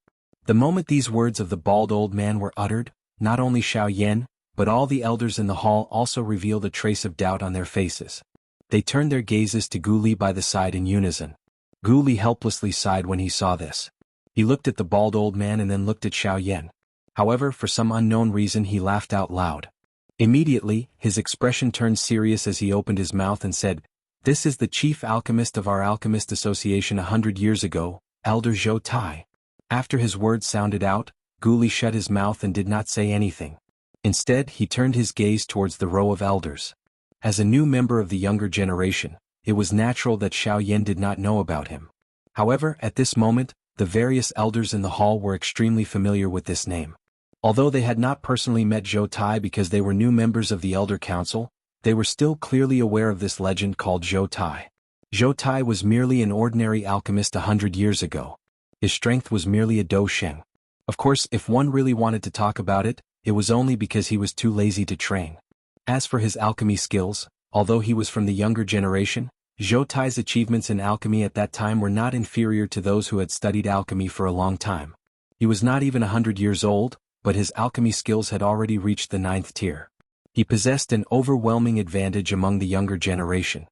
The moment these words of the bald old man were uttered, not only Xiaoyan, but all the elders in the hall also revealed a trace of doubt on their faces. They turned their gazes to Gu Li by the side in unison. Gu Li helplessly sighed when he saw this. He looked at the bald old man and then looked at Xiaoyan. However, for some unknown reason he laughed out loud. Immediately, his expression turned serious as he opened his mouth and said, "This is the chief alchemist of our alchemist association 100 years ago, Elder Zhou Tai." After his words sounded out, Gu Li shut his mouth and did not say anything. Instead, he turned his gaze towards the row of elders. As a new member of the younger generation, it was natural that Xiaoyan did not know about him. However, at this moment, the various elders in the hall were extremely familiar with this name. Although they had not personally met Zhou Tai because they were new members of the Elder Council, they were still clearly aware of this legend called Zhou Tai. Zhou Tai was merely an ordinary alchemist 100 years ago. His strength was merely a dou sheng. Of course, if one really wanted to talk about it, it was only because he was too lazy to train. As for his alchemy skills, although he was from the younger generation, Zhou Tai's achievements in alchemy at that time were not inferior to those who had studied alchemy for a long time. He was not even 100 years old, but his alchemy skills had already reached the 9th tier. He possessed an overwhelming advantage among the younger generation.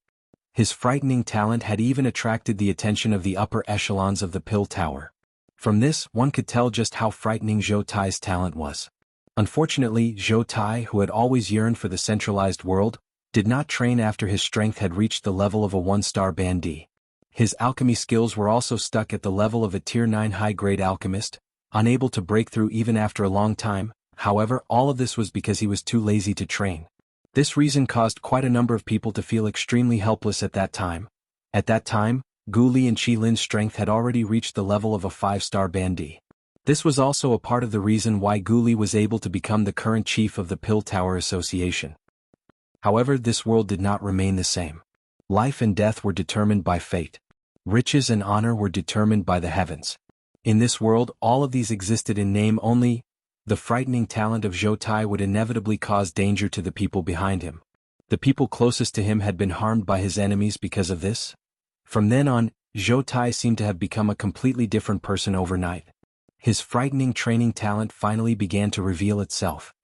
His frightening talent had even attracted the attention of the upper echelons of the Pill Tower. From this, one could tell just how frightening Zhou Tai's talent was. Unfortunately, Zhou Tai, who had always yearned for the centralized world, did not train after his strength had reached the level of a 1-star Bandi. His alchemy skills were also stuck at the level of a Tier 9 high-grade alchemist, unable to break through even after a long time. However, all of this was because he was too lazy to train. This reason caused quite a number of people to feel extremely helpless at that time. At that time, Gu Li and Qi Lin's strength had already reached the level of a 5-star Bandi. This was also a part of the reason why Gu Li was able to become the current chief of the Pill Tower Association. However, this world did not remain the same. Life and death were determined by fate. Riches and honor were determined by the heavens. In this world, all of these existed in name only. The frightening talent of Zhou Tai would inevitably cause danger to the people behind him. The people closest to him had been harmed by his enemies because of this. From then on, Zhou Tai seemed to have become a completely different person overnight. His frightening training talent finally began to reveal itself.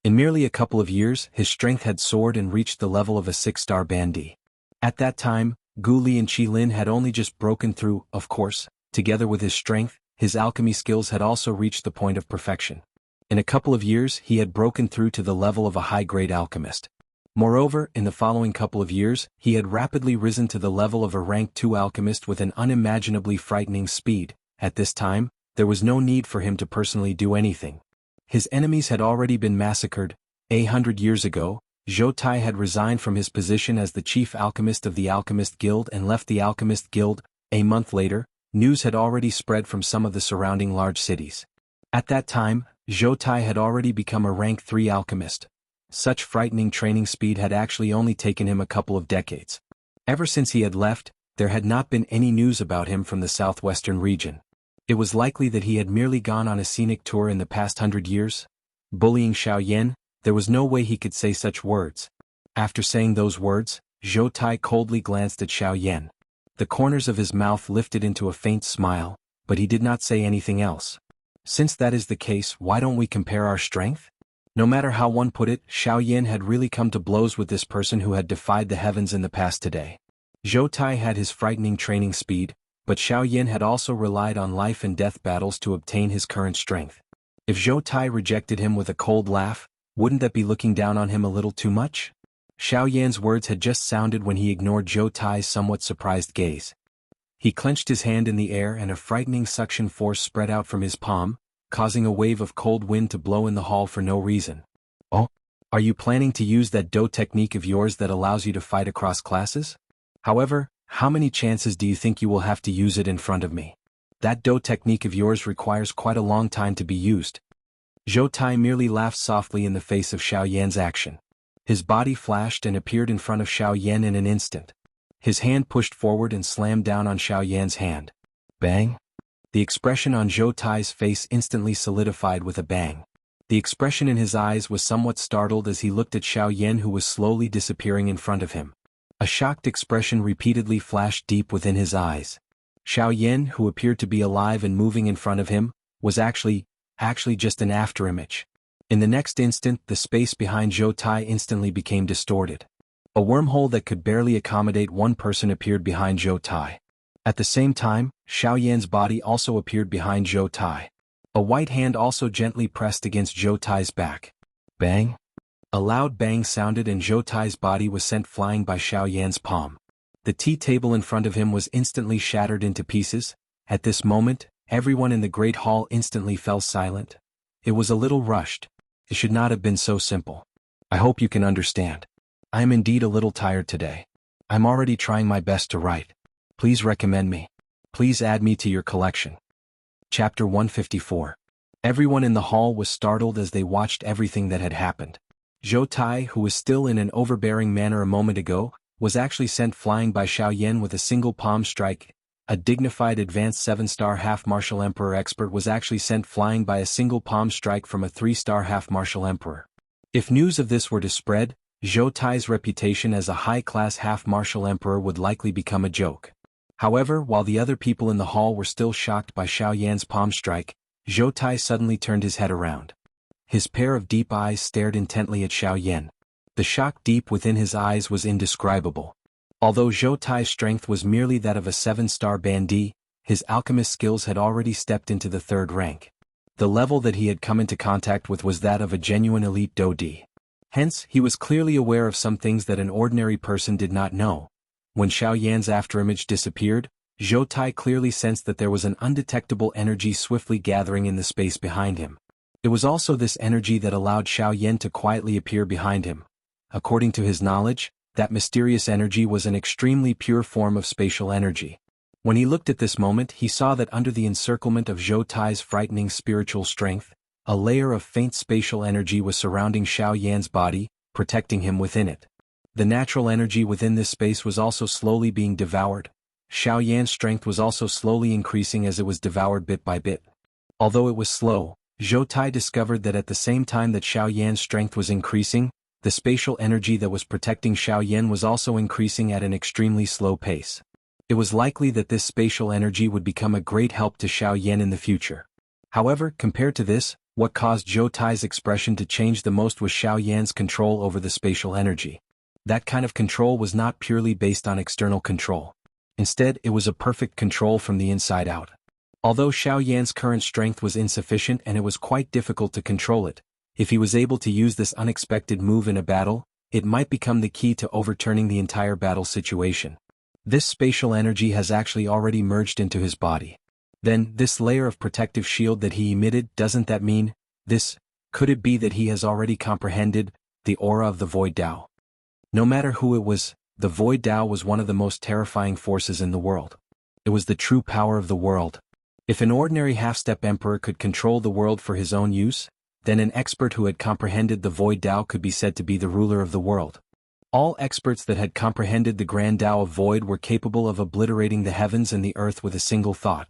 In merely a couple of years, his strength had soared and reached the level of a 6-star Bandi. At that time, Gu Li and Qi Lin had only just broken through. Of course, together with his strength, his alchemy skills had also reached the point of perfection. In a couple of years, he had broken through to the level of a high-grade alchemist. Moreover, in the following couple of years, he had rapidly risen to the level of a rank 2 alchemist with an unimaginably frightening speed. At this time, there was no need for him to personally do anything. His enemies had already been massacred. 100 years ago, Zhou Tai had resigned from his position as the chief alchemist of the Alchemist Guild and left the Alchemist Guild. A month later, news had already spread from some of the surrounding large cities. At that time, Zhou Tai had already become a rank 3 alchemist. Such frightening training speed had actually only taken him a couple of decades. Ever since he had left, there had not been any news about him from the southwestern region. It was likely that he had merely gone on a scenic tour in the past 100 years. Bullying Xiaoyan, there was no way he could say such words. After saying those words, Zhou Tai coldly glanced at Xiaoyan. The corners of his mouth lifted into a faint smile, but he did not say anything else. Since that is the case, why don't we compare our strength? No matter how one put it, Xiaoyan had really come to blows with this person who had defied the heavens in the past today. Zhou Tai had his frightening training speed, but Xiaoyan had also relied on life and death battles to obtain his current strength. If Zhou Tai rejected him with a cold laugh, wouldn't that be looking down on him a little too much? Xiaoyan's words had just sounded when he ignored Zhou Tai's somewhat surprised gaze. He clenched his hand in the air and a frightening suction force spread out from his palm, causing a wave of cold wind to blow in the hall for no reason. Oh! Are you planning to use that Do technique of yours that allows you to fight across classes? However, how many chances do you think you will have to use it in front of me? That Do technique of yours requires quite a long time to be used. Zhou Tai merely laughed softly in the face of Xiao Yan's action. His body flashed and appeared in front of Xiao Yan in an instant. His hand pushed forward and slammed down on Xiao Yan's hand. Bang! The expression on Zhou Tai's face instantly solidified with a bang. The expression in his eyes was somewhat startled as he looked at Xiao Yan, who was slowly disappearing in front of him. A shocked expression repeatedly flashed deep within his eyes. Xiao Yan, who appeared to be alive and moving in front of him, was actually just an afterimage. In the next instant, the space behind Zhou Tai instantly became distorted. A wormhole that could barely accommodate one person appeared behind Zhou Tai. At the same time, Xiao Yan's body also appeared behind Zhou Tai. A white hand also gently pressed against Zhou Tai's back. Bang! A loud bang sounded and Zhou Tai's body was sent flying by Xiao Yan's palm. The tea table in front of him was instantly shattered into pieces. At this moment, everyone in the great hall instantly fell silent. It was a little rushed. It should not have been so simple. I hope you can understand. I am indeed a little tired today. I'm already trying my best to write. Please recommend me. Please add me to your collection. Chapter 154. Everyone in the hall was startled as they watched everything that had happened. Zhou Tai, who was still in an overbearing manner a moment ago, was actually sent flying by Xiao Yan with a single palm strike. A dignified advanced 7-star half-martial emperor expert was actually sent flying by a single palm strike from a 3-star half-martial emperor. If news of this were to spread, Zhou Tai's reputation as a high-class half-martial emperor would likely become a joke. However, while the other people in the hall were still shocked by Xiao Yan's palm strike, Zhou Tai suddenly turned his head around. His pair of deep eyes stared intently at Xiao Yan. The shock deep within his eyes was indescribable. Although Zhou Tai's strength was merely that of a 7-star bandit, his alchemist skills had already stepped into the 3rd rank. The level that he had come into contact with was that of a genuine elite Dodi. Hence, he was clearly aware of some things that an ordinary person did not know. When Xiao Yan's afterimage disappeared, Zhou Tai clearly sensed that there was an undetectable energy swiftly gathering in the space behind him. It was also this energy that allowed Xiao Yan to quietly appear behind him. According to his knowledge, that mysterious energy was an extremely pure form of spatial energy. When he looked at this moment, he saw that under the encirclement of Zhou Tai's frightening spiritual strength, a layer of faint spatial energy was surrounding Xiao Yan's body, protecting him within it. The natural energy within this space was also slowly being devoured. Xiao Yan's strength was also slowly increasing as it was devoured bit by bit. Although it was slow, Zhou Tai discovered that at the same time that Xiao Yan's strength was increasing, the spatial energy that was protecting Xiao Yan was also increasing at an extremely slow pace. It was likely that this spatial energy would become a great help to Xiao Yan in the future. However, compared to this, what caused Zhou Tai's expression to change the most was Xiao Yan's control over the spatial energy. That kind of control was not purely based on external control. Instead, it was a perfect control from the inside out. Although Xiao Yan's current strength was insufficient and it was quite difficult to control it, if he was able to use this unexpected move in a battle, it might become the key to overturning the entire battle situation. This spatial energy has actually already merged into his body. Then, this layer of protective shield that he emitted, doesn't that mean this? Could it be that he has already comprehended the aura of the Void Dao? No matter who it was, the Void Dao was one of the most terrifying forces in the world. It was the true power of the world. If an ordinary half-step emperor could control the world for his own use, then an expert who had comprehended the Void Dao could be said to be the ruler of the world. All experts that had comprehended the Grand Dao of Void were capable of obliterating the heavens and the earth with a single thought.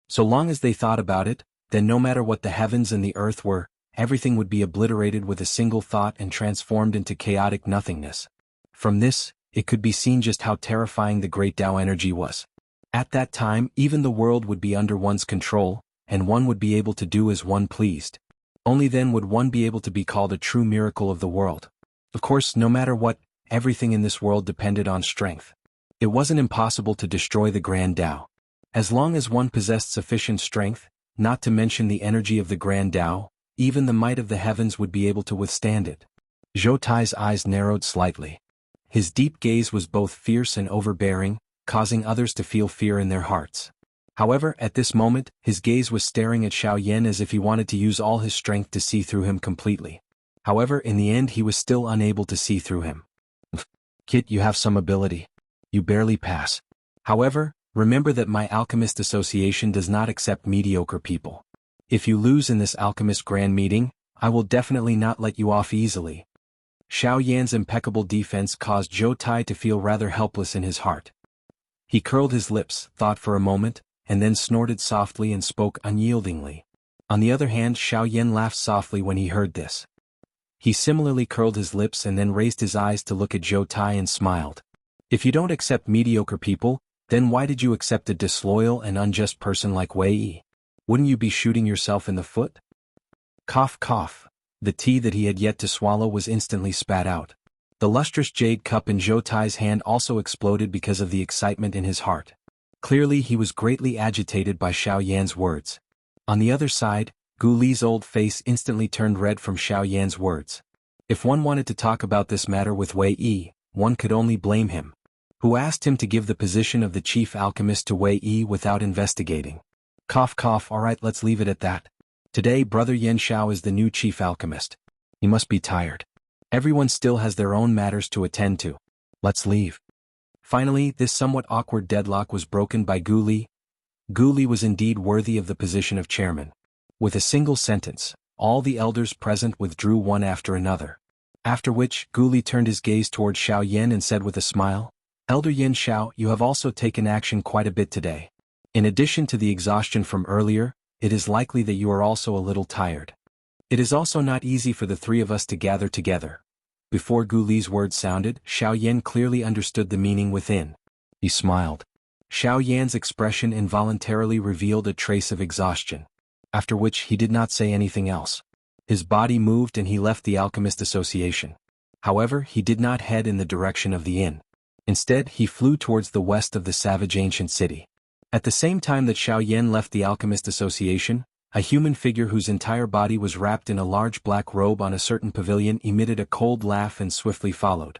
So long as they thought about it, then no matter what the heavens and the earth were, everything would be obliterated with a single thought and transformed into chaotic nothingness. From this, it could be seen just how terrifying the Great Dao energy was. At that time, even the world would be under one's control, and one would be able to do as one pleased. Only then would one be able to be called a true miracle of the world. Of course, no matter what, everything in this world depended on strength. It wasn't impossible to destroy the Grand Dao. As long as one possessed sufficient strength, not to mention the energy of the Grand Dao, even the might of the heavens would be able to withstand it. Zhou Tai's eyes narrowed slightly. His deep gaze was both fierce and overbearing, causing others to feel fear in their hearts. However, at this moment, his gaze was staring at Xiao Yan as if he wanted to use all his strength to see through him completely. However, in the end he was still unable to see through him. Kit, you have some ability. You barely pass. However, remember that my Alchemist Association does not accept mediocre people. If you lose in this Alchemist Grand Meeting, I will definitely not let you off easily. Xiao Yan's impeccable defense caused Zhou Tai to feel rather helpless in his heart. He curled his lips, thought for a moment, and then snorted softly and spoke unyieldingly. On the other hand, Xiao Yan laughed softly when he heard this. He similarly curled his lips and then raised his eyes to look at Zhou Tai and smiled. If you don't accept mediocre people, then why did you accept a disloyal and unjust person like Wei Yi? Wouldn't you be shooting yourself in the foot? Cough cough. The tea that he had yet to swallow was instantly spat out. The lustrous jade cup in Zhou Tai's hand also exploded because of the excitement in his heart. Clearly he was greatly agitated by Xiao Yan's words. On the other side, Gu Li's old face instantly turned red from Xiao Yan's words. If one wanted to talk about this matter with Wei Yi, one could only blame him. Who asked him to give the position of the chief alchemist to Wei Yi without investigating? Cough cough. Alright, let's leave it at that. Today Brother Yan Xiao is the new chief alchemist. He must be tired. Everyone still has their own matters to attend to. Let's leave. Finally, this somewhat awkward deadlock was broken by Gu Li. Gu Li was indeed worthy of the position of chairman. With a single sentence, all the elders present withdrew one after another. After which, Gu Li turned his gaze toward Xiao Yan and said with a smile, Elder Yan Xiao, you have also taken action quite a bit today. In addition to the exhaustion from earlier, it is likely that you are also a little tired. It is also not easy for the three of us to gather together. Before Gu Li's words sounded, Xiao Yan clearly understood the meaning within. He smiled. Xiao Yan's expression involuntarily revealed a trace of exhaustion. After which he did not say anything else. His body moved and he left the Alchemist Association. However, he did not head in the direction of the inn. Instead, he flew towards the west of the savage ancient city. At the same time that Xiao Yan left the Alchemist Association, a human figure whose entire body was wrapped in a large black robe on a certain pavilion emitted a cold laugh and swiftly followed.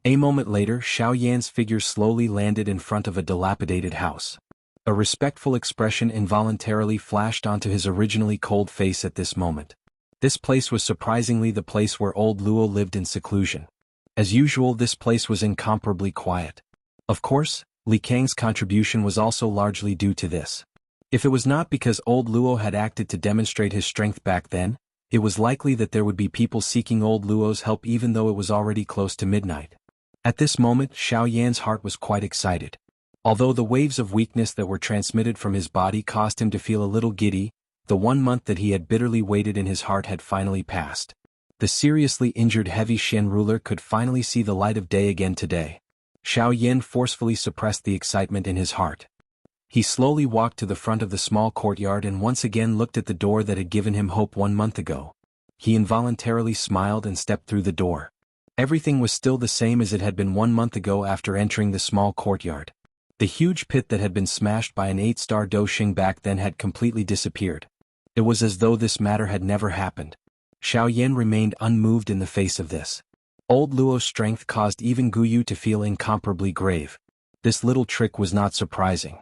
A moment later, Xiao Yan's figure slowly landed in front of a dilapidated house. A respectful expression involuntarily flashed onto his originally cold face at this moment. This place was surprisingly the place where old Luo lived in seclusion. As usual, this place was incomparably quiet. Of course, Li Kang's contribution was also largely due to this. If it was not because old Luo had acted to demonstrate his strength back then, it was likely that there would be people seeking old Luo's help even though it was already close to midnight. At this moment, Xiao Yan's heart was quite excited. Although the waves of weakness that were transmitted from his body caused him to feel a little giddy, the 1 month that he had bitterly waited in his heart had finally passed. The seriously injured heavy Xian ruler could finally see the light of day again today. Xiao Yan forcefully suppressed the excitement in his heart. He slowly walked to the front of the small courtyard and once again looked at the door that had given him hope 1 month ago. He involuntarily smiled and stepped through the door. Everything was still the same as it had been 1 month ago after entering the small courtyard. The huge pit that had been smashed by an 8-star Doxing back then had completely disappeared. It was as though this matter had never happened. Xiao Yan remained unmoved in the face of this. Old Luo's strength caused even Gu Yu to feel incomparably grave. This little trick was not surprising.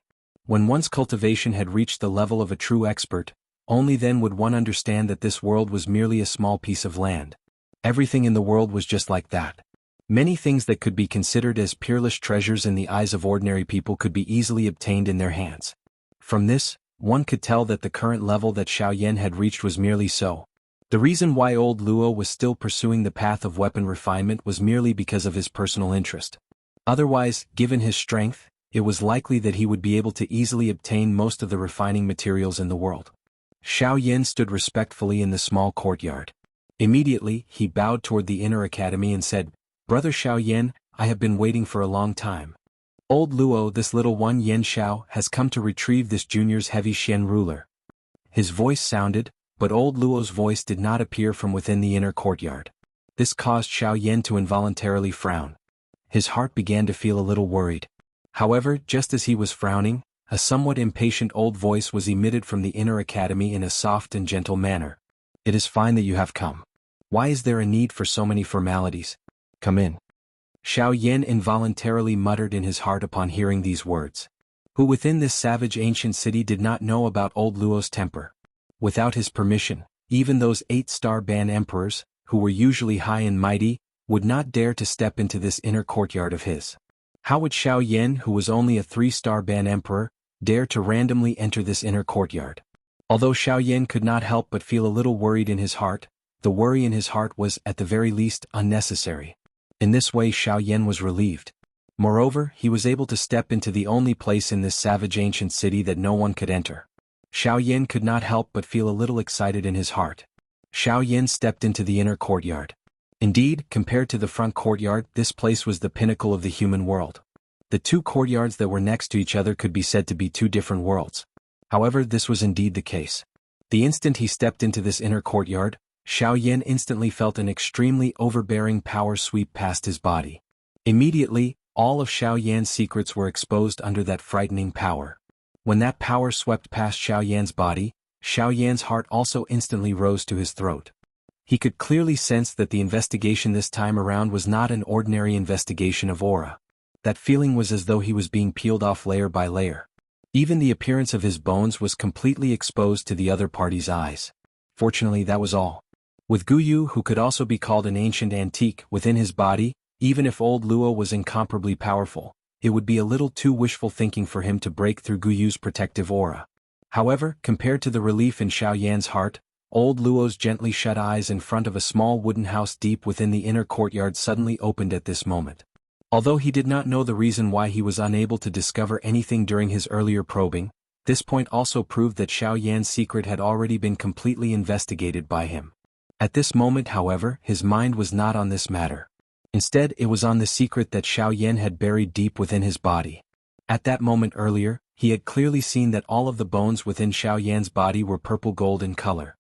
When one's cultivation had reached the level of a true expert, only then would one understand that this world was merely a small piece of land. Everything in the world was just like that. Many things that could be considered as peerless treasures in the eyes of ordinary people could be easily obtained in their hands. From this, one could tell that the current level that Xiao Yan had reached was merely so. The reason why old Luo was still pursuing the path of weapon refinement was merely because of his personal interest. Otherwise, given his strength, it was likely that he would be able to easily obtain most of the refining materials in the world. Xiao Yan stood respectfully in the small courtyard. Immediately, he bowed toward the inner academy and said, Brother Xiao Yan, I have been waiting for a long time. Old Luo, this little one Yan Xiao, has come to retrieve this junior's heavy Xian ruler. His voice sounded, but old Luo's voice did not appear from within the inner courtyard. This caused Xiao Yan to involuntarily frown. His heart began to feel a little worried. However, just as he was frowning, a somewhat impatient old voice was emitted from the inner academy in a soft and gentle manner. It is fine that you have come. Why is there a need for so many formalities? Come in. Xiao Yan involuntarily muttered in his heart upon hearing these words. Who within this savage ancient city did not know about old Luo's temper? Without his permission, even those 8-star ban emperors, who were usually high and mighty, would not dare to step into this inner courtyard of his. How would Xiaoyan, who was only a 3-star ban emperor, dare to randomly enter this inner courtyard? Although Xiaoyan could not help but feel a little worried in his heart, the worry in his heart was, at the very least, unnecessary. In this way Xiaoyan was relieved. Moreover, he was able to step into the only place in this savage ancient city that no one could enter. Xiaoyan could not help but feel a little excited in his heart. Xiaoyan stepped into the inner courtyard. Indeed, compared to the front courtyard, this place was the pinnacle of the human world. The two courtyards that were next to each other could be said to be two different worlds. However, this was indeed the case. The instant he stepped into this inner courtyard, Xiaoyan instantly felt an extremely overbearing power sweep past his body. Immediately, all of Xiaoyan's secrets were exposed under that frightening power. When that power swept past Xiaoyan's body, Xiaoyan's heart also instantly rose to his throat. He could clearly sense that the investigation this time around was not an ordinary investigation of aura. That feeling was as though he was being peeled off layer by layer. Even the appearance of his bones was completely exposed to the other party's eyes. Fortunately, that was all. With Guyu, who could also be called an ancient antique, within his body, even if old Luo was incomparably powerful, it would be a little too wishful thinking for him to break through Guyu's protective aura. However, compared to the relief in Xiaoyan's heart, old Luo's gently shut eyes in front of a small wooden house deep within the inner courtyard suddenly opened at this moment. Although he did not know the reason why he was unable to discover anything during his earlier probing, this point also proved that Xiaoyan's secret had already been completely investigated by him. At this moment, however, his mind was not on this matter. Instead, it was on the secret that Xiaoyan had buried deep within his body. At that moment earlier, he had clearly seen that all of the bones within Xiaoyan's body were purple gold in color.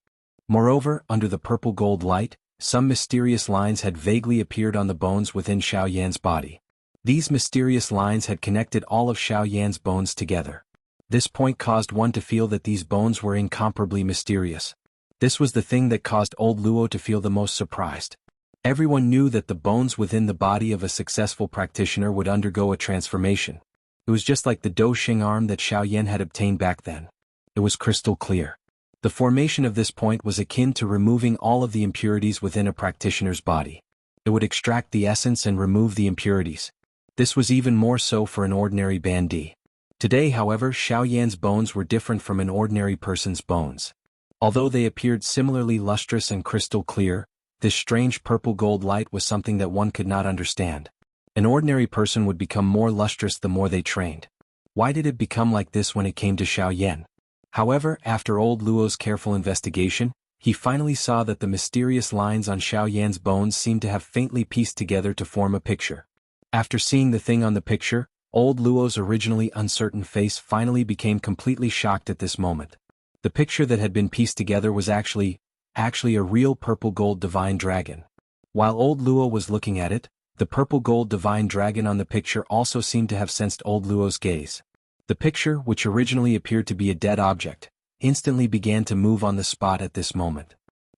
Moreover, under the purple gold light, some mysterious lines had vaguely appeared on the bones within Xiaoyan's body. These mysterious lines had connected all of Xiaoyan's bones together. This point caused one to feel that these bones were incomparably mysterious. This was the thing that caused old Luo to feel the most surprised. Everyone knew that the bones within the body of a successful practitioner would undergo a transformation. It was just like the Do Xing arm that Xiaoyan had obtained back then. It was crystal clear. The formation of this point was akin to removing all of the impurities within a practitioner's body. It would extract the essence and remove the impurities. This was even more so for an ordinary bandit. Today, however, Xiaoyan's bones were different from an ordinary person's bones. Although they appeared similarly lustrous and crystal clear, this strange purple gold light was something that one could not understand. An ordinary person would become more lustrous the more they trained. Why did it become like this when it came to Xiaoyan? However, after old Luo's careful investigation, he finally saw that the mysterious lines on Xiaoyan's bones seemed to have faintly pieced together to form a picture. After seeing the thing on the picture, old Luo's originally uncertain face finally became completely shocked at this moment. The picture that had been pieced together was actually a real purple gold divine dragon. While old Luo was looking at it, the purple gold divine dragon on the picture also seemed to have sensed old Luo's gaze. The picture, which originally appeared to be a dead object, instantly began to move on the spot at this moment.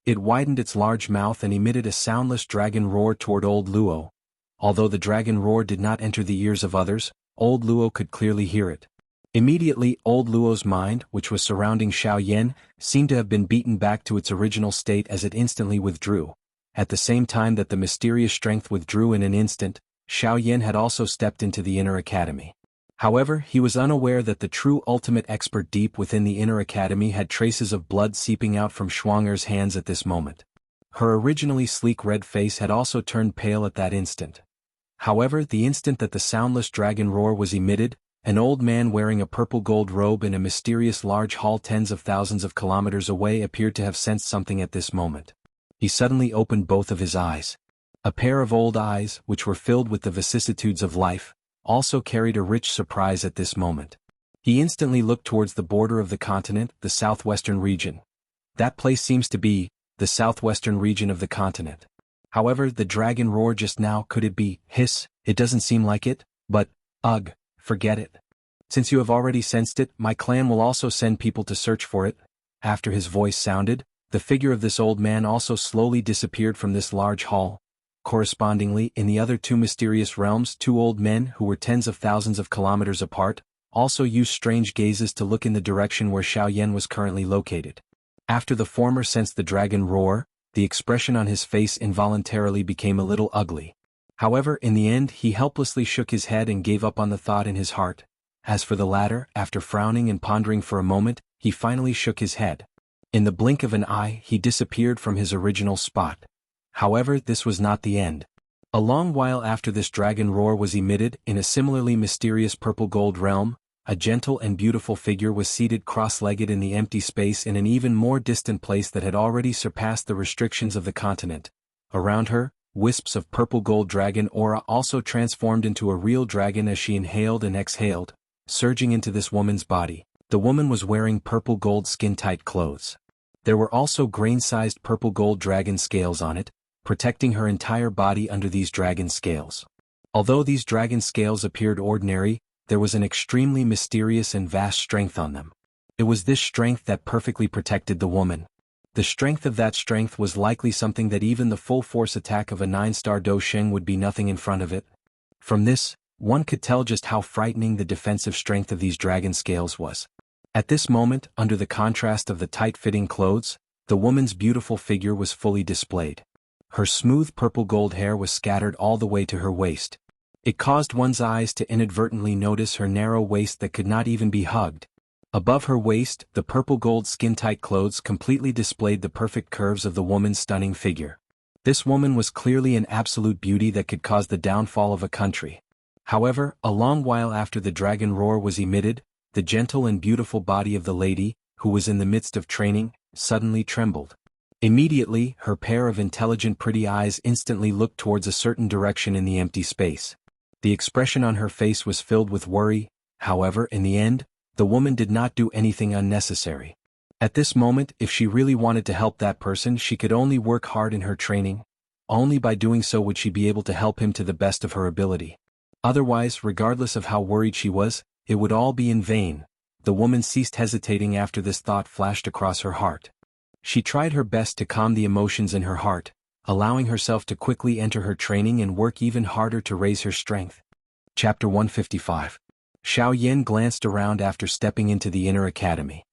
It widened its large mouth and emitted a soundless dragon roar toward old Luo. Although the dragon roar did not enter the ears of others, old Luo could clearly hear it. Immediately, old Luo's mind, which was surrounding Xiaoyan, seemed to have been beaten back to its original state as it instantly withdrew. At the same time that the mysterious strength withdrew in an instant, Xiaoyan had also stepped into the inner academy. However, he was unaware that the true ultimate expert deep within the inner academy had traces of blood seeping out from Xuanger's hands at this moment. Her originally sleek red face had also turned pale at that instant. However, the instant that the soundless dragon roar was emitted, an old man wearing a purple gold robe in a mysterious large hall tens of thousands of kilometers away appeared to have sensed something at this moment. He suddenly opened both of his eyes. A pair of old eyes, which were filled with the vicissitudes of life, also carried a rich surprise at this moment. He instantly looked towards the border of the continent, the southwestern region. That place seems to be the southwestern region of the continent. However, the dragon roar just now, could it be? Hiss, it doesn't seem like it, but, ugh, forget it. Since you have already sensed it, my clan will also send people to search for it. After his voice sounded, the figure of this old man also slowly disappeared from this large hall. Correspondingly, in the other two mysterious realms, two old men who were tens of thousands of kilometers apart, also used strange gazes to look in the direction where Xiaoyan was currently located. After the former sensed the dragon roar, the expression on his face involuntarily became a little ugly. However, in the end he helplessly shook his head and gave up on the thought in his heart. As for the latter, after frowning and pondering for a moment, he finally shook his head. In the blink of an eye he disappeared from his original spot. However, this was not the end. A long while after this dragon roar was emitted, in a similarly mysterious purple-gold realm, a gentle and beautiful figure was seated cross-legged in the empty space in an even more distant place that had already surpassed the restrictions of the continent. Around her, wisps of purple-gold dragon aura also transformed into a real dragon as she inhaled and exhaled, surging into this woman's body. The woman was wearing purple-gold skin-tight clothes. There were also grain-sized purple-gold dragon scales on it, protecting her entire body under these dragon scales. Although these dragon scales appeared ordinary, there was an extremely mysterious and vast strength on them. It was this strength that perfectly protected the woman. The strength of that strength was likely something that even the full-force attack of a 9-star Do Sheng would be nothing in front of it. From this, one could tell just how frightening the defensive strength of these dragon scales was. At this moment, under the contrast of the tight-fitting clothes, the woman's beautiful figure was fully displayed. Her smooth purple-gold hair was scattered all the way to her waist. It caused one's eyes to inadvertently notice her narrow waist that could not even be hugged. Above her waist, the purple-gold skin-tight clothes completely displayed the perfect curves of the woman's stunning figure. This woman was clearly an absolute beauty that could cause the downfall of a country. However, a long while after the dragon roar was emitted, the gentle and beautiful body of the lady, who was in the midst of training, suddenly trembled. Immediately, her pair of intelligent pretty eyes instantly looked towards a certain direction in the empty space. The expression on her face was filled with worry. However, in the end, the woman did not do anything unnecessary. At this moment, if she really wanted to help that person, she could only work hard in her training. Only by doing so would she be able to help him to the best of her ability. Otherwise, regardless of how worried she was, it would all be in vain. The woman ceased hesitating after this thought flashed across her heart. She tried her best to calm the emotions in her heart, allowing herself to quickly enter her training and work even harder to raise her strength. Chapter 155. Xiaoyan glanced around after stepping into the inner academy.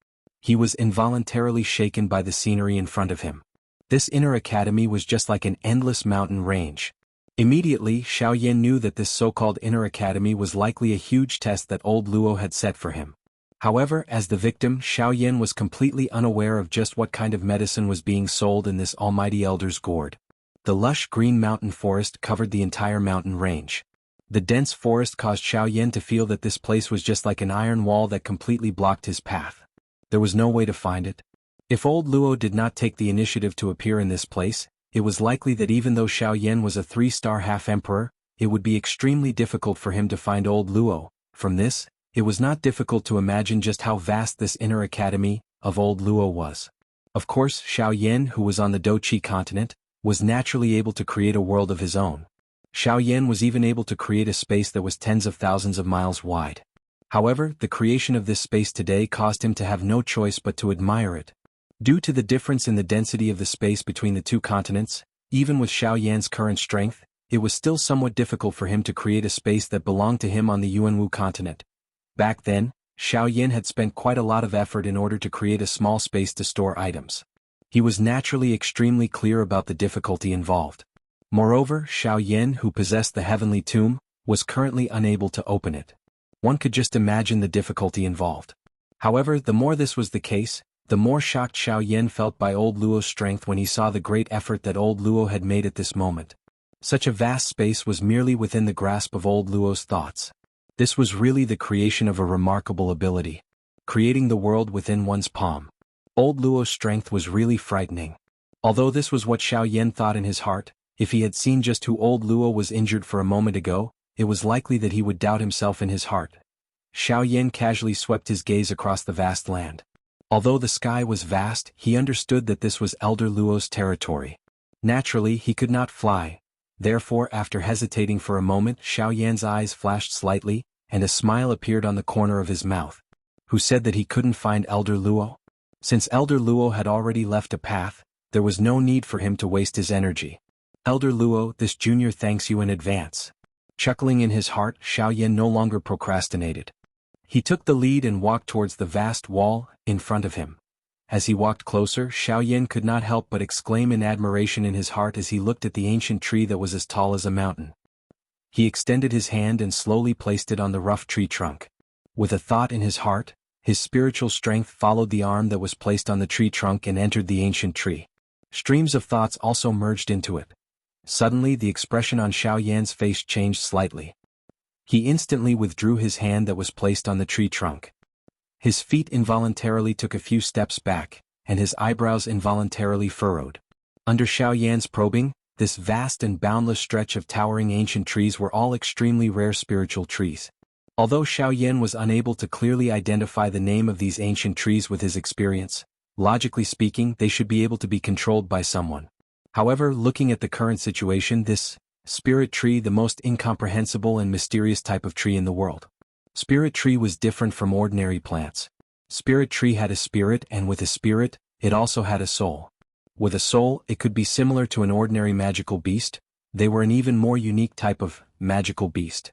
He was involuntarily shaken by the scenery in front of him. This inner academy was just like an endless mountain range. Immediately, Xiaoyan knew that this so-called inner academy was likely a huge test that old Luo had set for him. However, as the victim, Xiaoyan was completely unaware of just what kind of medicine was being sold in this almighty elder's gourd. The lush green mountain forest covered the entire mountain range. The dense forest caused Xiaoyan to feel that this place was just like an iron wall that completely blocked his path. There was no way to find it. If old Luo did not take the initiative to appear in this place, it was likely that even though Xiaoyan was a 3-star half-emperor, it would be extremely difficult for him to find old Luo. From this, it was not difficult to imagine just how vast this inner academy of old Luo was. Of course, Xiaoyan, who was on the Doqi continent, was naturally able to create a world of his own. Xiaoyan was even able to create a space that was tens of thousands of miles wide. However, the creation of this space today caused him to have no choice but to admire it. Due to the difference in the density of the space between the two continents, even with Xiaoyan's current strength, it was still somewhat difficult for him to create a space that belonged to him on the Yuanwu continent. Back then, Xiaoyan had spent quite a lot of effort in order to create a small space to store items. He was naturally extremely clear about the difficulty involved. Moreover, Xiaoyan, who possessed the heavenly tomb, was currently unable to open it. One could just imagine the difficulty involved. However, the more this was the case, the more shocked Xiaoyan felt by old Luo's strength when he saw the great effort that old Luo had made at this moment. Such a vast space was merely within the grasp of old Luo's thoughts. This was really the creation of a remarkable ability. Creating the world within one's palm. Old Luo's strength was really frightening. Although this was what Xiaoyan thought in his heart, if he had seen just who old Luo was injured for a moment ago, it was likely that he would doubt himself in his heart. Xiaoyan casually swept his gaze across the vast land. Although the sky was vast, he understood that this was Elder Luo's territory. Naturally, he could not fly. Therefore, after hesitating for a moment, Xiaoyan's eyes flashed slightly, and a smile appeared on the corner of his mouth. Who said that he couldn't find Elder Luo? Since Elder Luo had already left a path, there was no need for him to waste his energy. Elder Luo, this junior thanks you in advance. Chuckling in his heart, Xiaoyan no longer procrastinated. He took the lead and walked towards the vast wall in front of him. As he walked closer, Xiaoyan could not help but exclaim in admiration in his heart as he looked at the ancient tree that was as tall as a mountain. He extended his hand and slowly placed it on the rough tree trunk. With a thought in his heart, his spiritual strength followed the arm that was placed on the tree trunk and entered the ancient tree. Streams of thoughts also merged into it. Suddenly the expression on Xiaoyan's face changed slightly. He instantly withdrew his hand that was placed on the tree trunk. His feet involuntarily took a few steps back, and his eyebrows involuntarily furrowed. Under Xiaoyan's probing, this vast and boundless stretch of towering ancient trees were all extremely rare spiritual trees. Although Xiaoyan was unable to clearly identify the name of these ancient trees with his experience, logically speaking, they should be able to be controlled by someone. However, looking at the current situation, this spirit tree, the most incomprehensible and mysterious type of tree in the world. Spirit tree was different from ordinary plants. Spirit tree had a spirit, and with a spirit, it also had a soul. With a soul, it could be similar to an ordinary magical beast. They were an even more unique type of magical beast.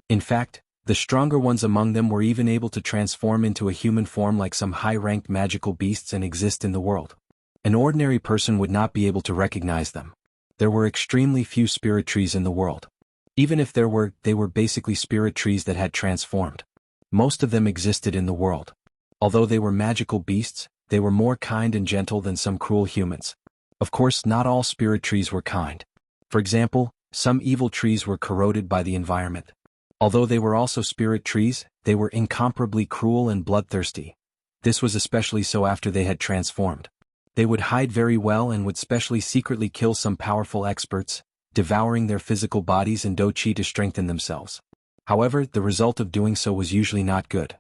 In fact, the stronger ones among them were even able to transform into a human form like some high-ranked magical beasts and exist in the world. An ordinary person would not be able to recognize them. There were extremely few spirit trees in the world. Even if there were, they were basically spirit trees that had transformed. Most of them existed in the world. Although they were magical beasts, they were more kind and gentle than some cruel humans. Of course, not all spirit trees were kind. For example, some evil trees were corroded by the environment. Although they were also spirit trees, they were incomparably cruel and bloodthirsty. This was especially so after they had transformed. They would hide very well and would specially secretly kill some powerful experts, devouring their physical bodies and do-chi to strengthen themselves. However, the result of doing so was usually not good.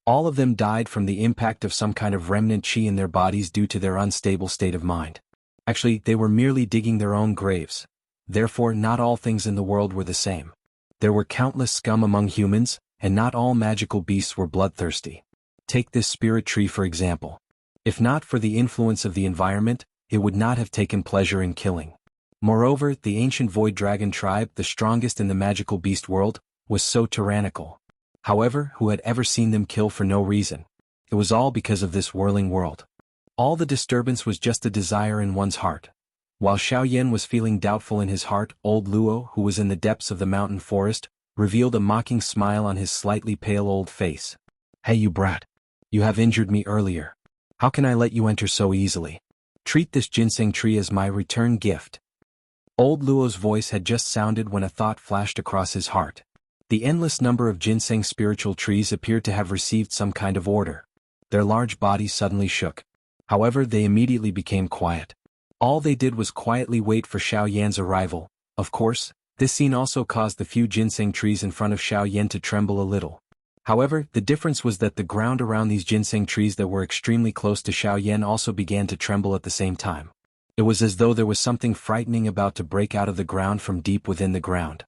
All of them died from the impact of some kind of remnant chi in their bodies due to their unstable state of mind. Actually, they were merely digging their own graves. Therefore, not all things in the world were the same. There were countless scum among humans, and not all magical beasts were bloodthirsty. Take this spirit tree for example. If not for the influence of the environment, it would not have taken pleasure in killing. Moreover, the ancient void dragon tribe, the strongest in the magical beast world, was so tyrannical. However, who had ever seen them kill for no reason? It was all because of this whirling world. All the disturbance was just a desire in one's heart. While Xiaoyan was feeling doubtful in his heart, old Luo, who was in the depths of the mountain forest, revealed a mocking smile on his slightly pale old face. "Hey you brat. You have injured me earlier. How can I let you enter so easily? Treat this ginseng tree as my return gift." Old Luo's voice had just sounded when a thought flashed across his heart. The endless number of ginseng spiritual trees appeared to have received some kind of order. Their large bodies suddenly shook. However, they immediately became quiet. All they did was quietly wait for Xiaoyan's arrival. Of course, this scene also caused the few ginseng trees in front of Xiaoyan to tremble a little. However, the difference was that the ground around these ginseng trees that were extremely close to Xiaoyan also began to tremble at the same time. It was as though there was something frightening about to break out of the ground from deep within the ground.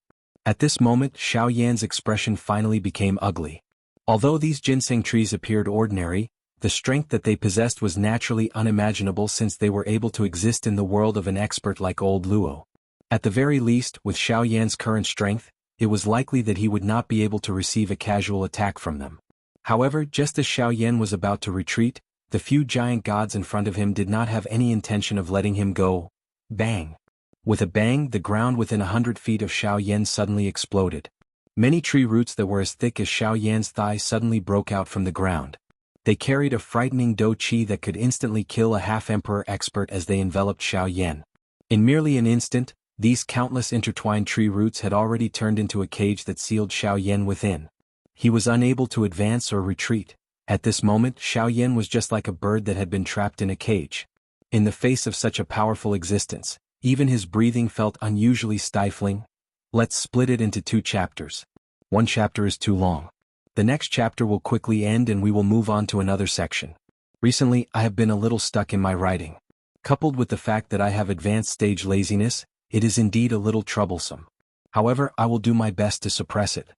At this moment, Xiaoyan's expression finally became ugly. Although these ginseng trees appeared ordinary, the strength that they possessed was naturally unimaginable since they were able to exist in the world of an expert like old Luo. At the very least, with Xiaoyan's current strength, it was likely that he would not be able to receive a casual attack from them. However, just as Xiaoyan was about to retreat, the few giant gods in front of him did not have any intention of letting him go. Bang! With a bang, the ground within 100 feet of Xiaoyan suddenly exploded. Many tree roots that were as thick as Xiaoyan's thigh suddenly broke out from the ground. They carried a frightening do-chi that could instantly kill a half-emperor expert as they enveloped Xiaoyan. In merely an instant, these countless intertwined tree roots had already turned into a cage that sealed Xiaoyan within. He was unable to advance or retreat. At this moment, Xiaoyan was just like a bird that had been trapped in a cage. In the face of such a powerful existence, even his breathing felt unusually stifling. Let's split it into 2 chapters. One chapter is too long. The next chapter will quickly end and we will move on to another section. Recently, I have been a little stuck in my writing. Coupled with the fact that I have advanced stage laziness, it is indeed a little troublesome. However, I will do my best to suppress it.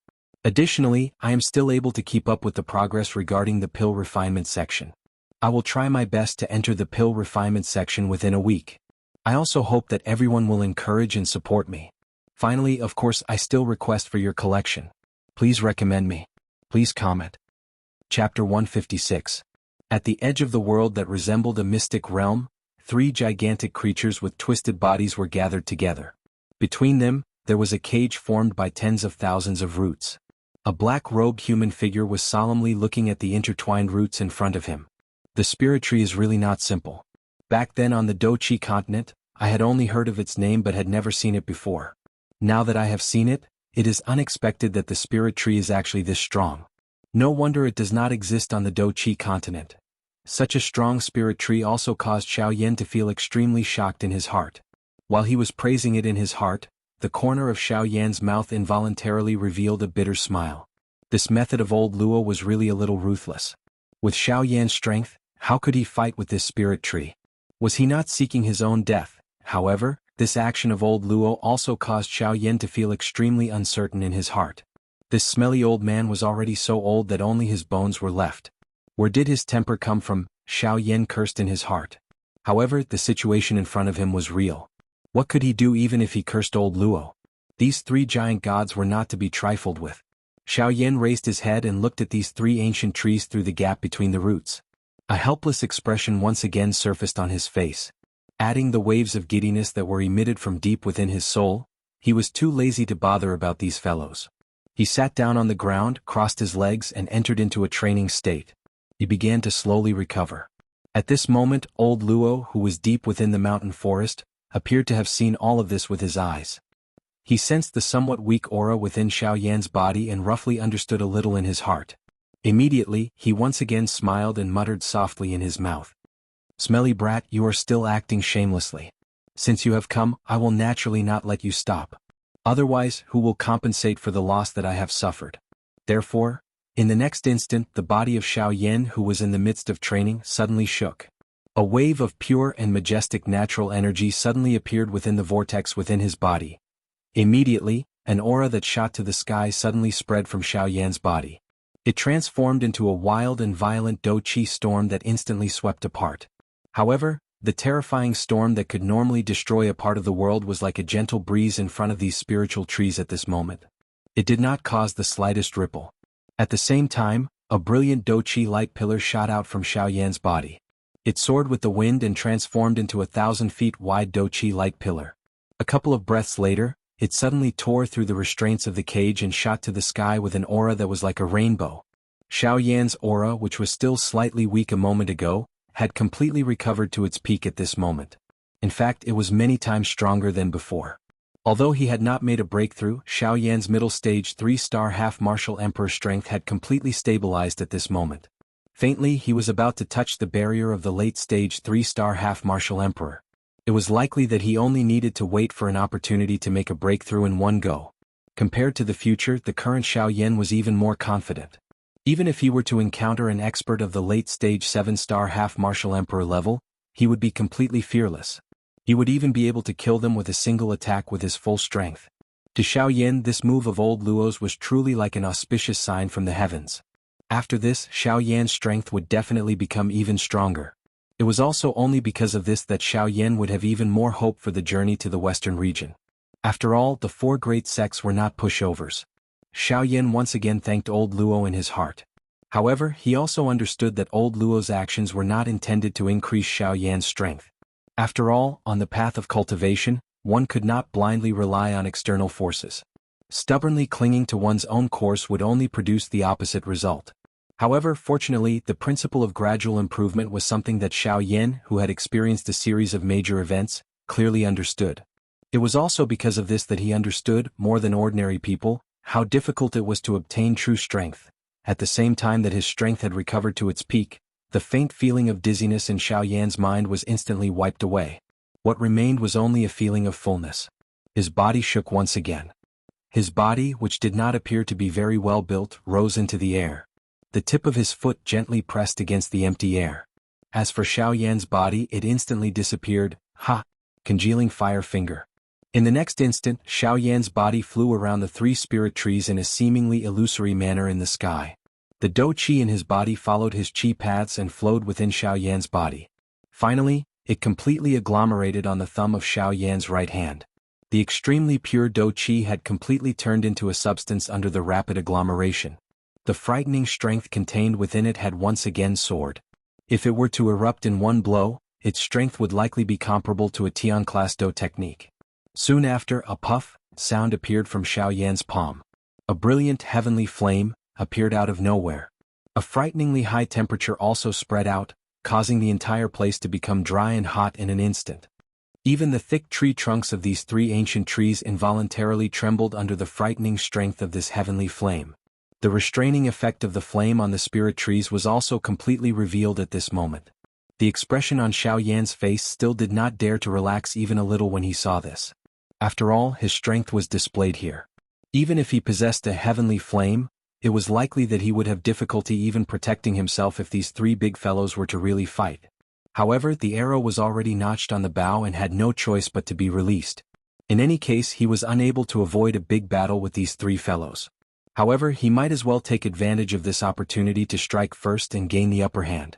Additionally, I am still able to keep up with the progress regarding the pill refinement section. I will try my best to enter the pill refinement section within a week. I also hope that everyone will encourage and support me. Finally, of course, I still request for your collection. Please recommend me. Please comment. Chapter 156. At the edge of the world that resembled a mystic realm, 3 gigantic creatures with twisted bodies were gathered together. Between them, there was a cage formed by tens of thousands of roots. A black-robed human figure was solemnly looking at the intertwined roots in front of him. The spirit tree is really not simple. Back then on the Dochi continent, I had only heard of its name but had never seen it before. Now that I have seen it, it is unexpected that the spirit tree is actually this strong. No wonder it does not exist on the Dochi continent. Such a strong spirit tree also caused Xiaoyan to feel extremely shocked in his heart. While he was praising it in his heart, the corner of Xiaoyan's mouth involuntarily revealed a bitter smile. This method of old Luo was really a little ruthless. With Xiaoyan's strength, how could he fight with this spirit tree? Was he not seeking his own death? However, this action of old Luo also caused Xiaoyan to feel extremely uncertain in his heart. This smelly old man was already so old that only his bones were left. Where did his temper come from? Xiaoyan cursed in his heart. However, the situation in front of him was real. What could he do even if he cursed old Luo? These 3 giant gods were not to be trifled with. Xiaoyan raised his head and looked at these 3 ancient trees through the gap between the roots. A helpless expression once again surfaced on his face. Adding the waves of giddiness that were emitted from deep within his soul, he was too lazy to bother about these fellows. He sat down on the ground, crossed his legs and entered into a training state. He began to slowly recover. At this moment, old Luo, who was deep within the mountain forest, appeared to have seen all of this with his eyes. He sensed the somewhat weak aura within Xiaoyan's body and roughly understood a little in his heart. Immediately, he once again smiled and muttered softly in his mouth. "Smelly brat, you are still acting shamelessly. Since you have come, I will naturally not let you stop. Otherwise, who will compensate for the loss that I have suffered?" Therefore, in the next instant the body of Xiaoyan, who was in the midst of training, suddenly shook. A wave of pure and majestic natural energy suddenly appeared within the vortex within his body. Immediately, an aura that shot to the sky suddenly spread from Xiaoyan's body. It transformed into a wild and violent Do-Chi storm that instantly swept apart. However, the terrifying storm that could normally destroy a part of the world was like a gentle breeze in front of these spiritual trees at this moment. It did not cause the slightest ripple. At the same time, a brilliant Do-Chi light pillar shot out from Xiaoyan's body. It soared with the wind and transformed into 1,000 feet wide Do-Chi light pillar. A couple of breaths later, it suddenly tore through the restraints of the cage and shot to the sky with an aura that was like a rainbow. Xiaoyan's aura, which was still slightly weak a moment ago, had completely recovered to its peak at this moment. In fact, it was many times stronger than before. Although he had not made a breakthrough, Xiaoyan's middle stage 3-star half-martial emperor strength had completely stabilized at this moment. Faintly, he was about to touch the barrier of the late stage 3-star half-martial emperor. It was likely that he only needed to wait for an opportunity to make a breakthrough in one go. Compared to the future, the current Xiaoyan was even more confident. Even if he were to encounter an expert of the late stage 7-star half-martial emperor level, he would be completely fearless. He would even be able to kill them with a single attack with his full strength. To Xiaoyan, this move of old Luo's was truly like an auspicious sign from the heavens. After this, Xiaoyan's strength would definitely become even stronger. It was also only because of this that Xiaoyan would have even more hope for the journey to the western region. After all, the 4 great sects were not pushovers. Xiaoyan once again thanked old Luo in his heart. However, he also understood that old Luo's actions were not intended to increase Xiaoyan's strength. After all, on the path of cultivation, one could not blindly rely on external forces. Stubbornly clinging to one's own course would only produce the opposite result. However, fortunately, the principle of gradual improvement was something that Xiaoyan, who had experienced a series of major events, clearly understood. It was also because of this that he understood, more than ordinary people, how difficult it was to obtain true strength. At the same time that his strength had recovered to its peak, the faint feeling of dizziness in Xiaoyan's mind was instantly wiped away. What remained was only a feeling of fullness. His body shook once again. His body, which did not appear to be very well built, rose into the air. The tip of his foot gently pressed against the empty air. As for Xiaoyan's body, it instantly disappeared. Ha! Congealing fire finger. In the next instant, Xiaoyan's body flew around the 3 spirit trees in a seemingly illusory manner in the sky. The Do-Chi in his body followed his Chi paths and flowed within Xiaoyan's body. Finally, it completely agglomerated on the thumb of Xiaoyan's right hand. The extremely pure Do-Chi had completely turned into a substance under the rapid agglomeration. The frightening strength contained within it had once again soared. If it were to erupt in one blow, its strength would likely be comparable to a Tian-class Do technique. Soon after, a puff sound appeared from Xiaoyan's palm. A brilliant heavenly flame appeared out of nowhere. A frighteningly high temperature also spread out, causing the entire place to become dry and hot in an instant. Even the thick tree trunks of these three ancient trees involuntarily trembled under the frightening strength of this heavenly flame. The restraining effect of the flame on the spirit trees was also completely revealed at this moment. The expression on Xiaoyan's face still did not dare to relax even a little when he saw this. After all, his strength was displayed here. Even if he possessed a heavenly flame, it was likely that he would have difficulty even protecting himself if these three big fellows were to really fight. However, the arrow was already notched on the bow and had no choice but to be released. In any case, he was unable to avoid a big battle with these three fellows. However, he might as well take advantage of this opportunity to strike first and gain the upper hand.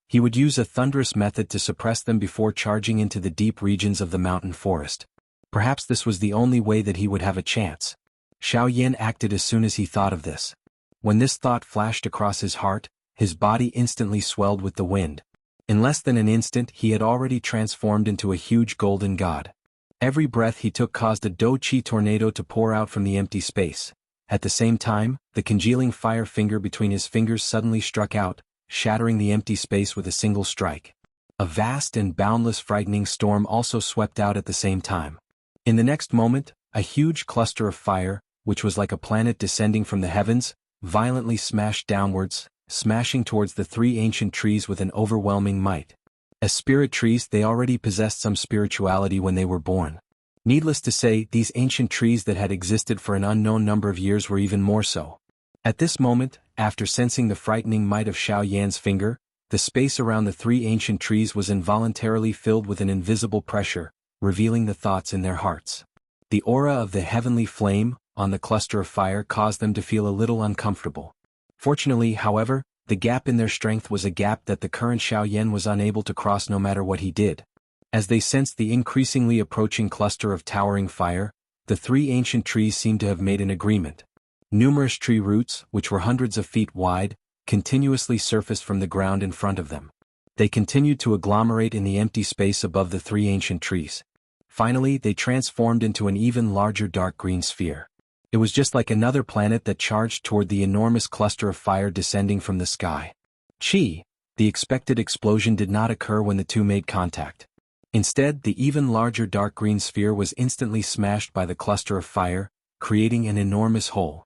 He would use a thunderous method to suppress them before charging into the deep regions of the mountain forest. Perhaps this was the only way that he would have a chance. Xiaoyan acted as soon as he thought of this. When this thought flashed across his heart, his body instantly swelled with the wind. In less than an instant he had already transformed into a huge golden god. Every breath he took caused a Do-Chi tornado to pour out from the empty space. At the same time, the congealing fire finger between his fingers suddenly struck out, shattering the empty space with a single strike. A vast and boundless frightening storm also swept out at the same time. In the next moment, a huge cluster of fire, which was like a planet descending from the heavens, violently smashed downwards, smashing towards the three ancient trees with an overwhelming might. As spirit trees, they already possessed some spirituality when they were born. Needless to say, these ancient trees that had existed for an unknown number of years were even more so. At this moment, after sensing the frightening might of Xiaoyan's finger, the space around the three ancient trees was involuntarily filled with an invisible pressure, revealing the thoughts in their hearts. The aura of the heavenly flame on the cluster of fire caused them to feel a little uncomfortable. Fortunately, however, the gap in their strength was a gap that the current Xiaoyan was unable to cross no matter what he did. As they sensed the increasingly approaching cluster of towering fire, the three ancient trees seemed to have made an agreement. Numerous tree roots, which were hundreds of feet wide, continuously surfaced from the ground in front of them. They continued to agglomerate in the empty space above the three ancient trees. Finally, they transformed into an even larger dark green sphere. It was just like another planet that charged toward the enormous cluster of fire descending from the sky. The expected explosion did not occur when the two made contact. Instead, the even larger dark green sphere was instantly smashed by the cluster of fire, creating an enormous hole.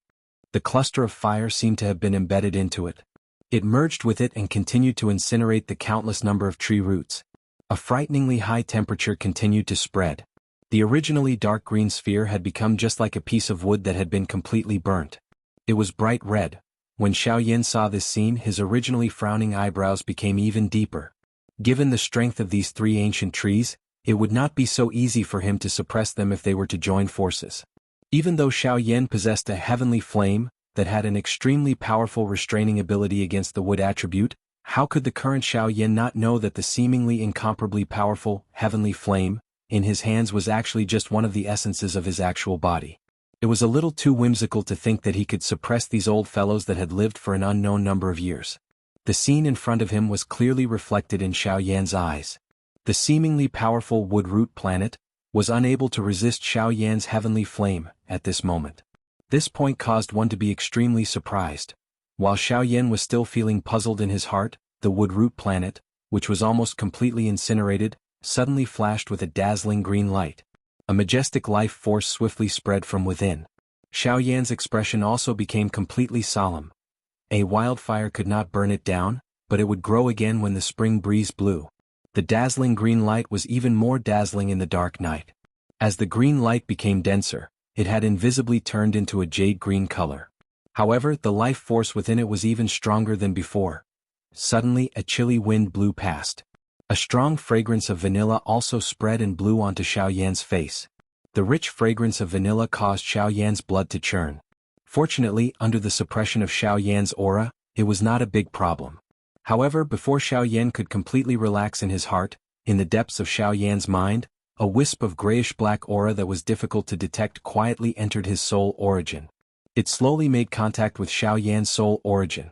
The cluster of fire seemed to have been embedded into it. It merged with it and continued to incinerate the countless number of tree roots. A frighteningly high temperature continued to spread. The originally dark green sphere had become just like a piece of wood that had been completely burnt. It was bright red. When Xiaoyan saw this scene, his originally frowning eyebrows became even deeper. Given the strength of these three ancient trees, it would not be so easy for him to suppress them if they were to join forces. Even though Xiaoyan possessed a heavenly flame that had an extremely powerful restraining ability against the wood attribute, how could the current Xiaoyan not know that the seemingly incomparably powerful heavenly flame in his hands was actually just one of the essences of his actual body? It was a little too whimsical to think that he could suppress these old fellows that had lived for an unknown number of years. The scene in front of him was clearly reflected in Xiaoyan's eyes. The seemingly powerful wood root planet was unable to resist Xiaoyan's heavenly flame at this moment. This point caused one to be extremely surprised. While Xiaoyan was still feeling puzzled in his heart, the wood root planet, which was almost completely incinerated, suddenly flashed with a dazzling green light. A majestic life force swiftly spread from within. Xiaoyan's expression also became completely solemn. A wildfire could not burn it down, but it would grow again when the spring breeze blew. The dazzling green light was even more dazzling in the dark night. As the green light became denser, it had invisibly turned into a jade green color. However, the life force within it was even stronger than before. Suddenly, a chilly wind blew past. A strong fragrance of vanilla also spread and blew onto Xiaoyan's face. The rich fragrance of vanilla caused Xiaoyan's blood to churn. Fortunately, under the suppression of Xiaoyan's aura, it was not a big problem. However, before Xiaoyan could completely relax in his heart, in the depths of Xiaoyan's mind, a wisp of grayish-black aura that was difficult to detect quietly entered his soul origin. It slowly made contact with Xiaoyan's soul origin.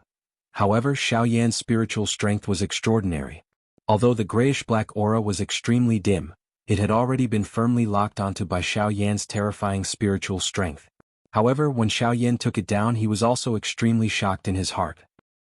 However, Xiaoyan's spiritual strength was extraordinary. Although the grayish-black aura was extremely dim, it had already been firmly locked onto by Xiaoyan's terrifying spiritual strength. However, when Xiaoyan took it down, he was also extremely shocked in his heart.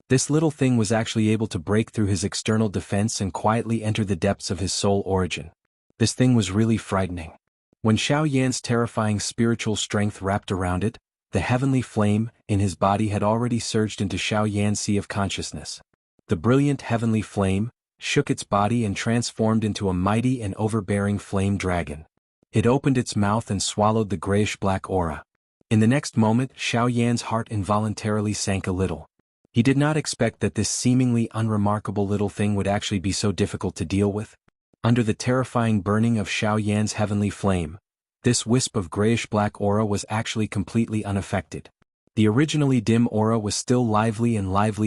This little thing was actually able to break through his external defense and quietly enter the depths of his soul origin. This thing was really frightening. When Xiaoyan's terrifying spiritual strength wrapped around it, the heavenly flame in his body had already surged into Xiaoyan's sea of consciousness. The brilliant heavenly flame shook its body and transformed into a mighty and overbearing flame dragon. It opened its mouth and swallowed the grayish-black aura. In the next moment, Xiaoyan's heart involuntarily sank a little. He did not expect that this seemingly unremarkable little thing would actually be so difficult to deal with. Under the terrifying burning of Xiaoyan's heavenly flame, this wisp of grayish-black aura was actually completely unaffected. The originally dim aura was still lively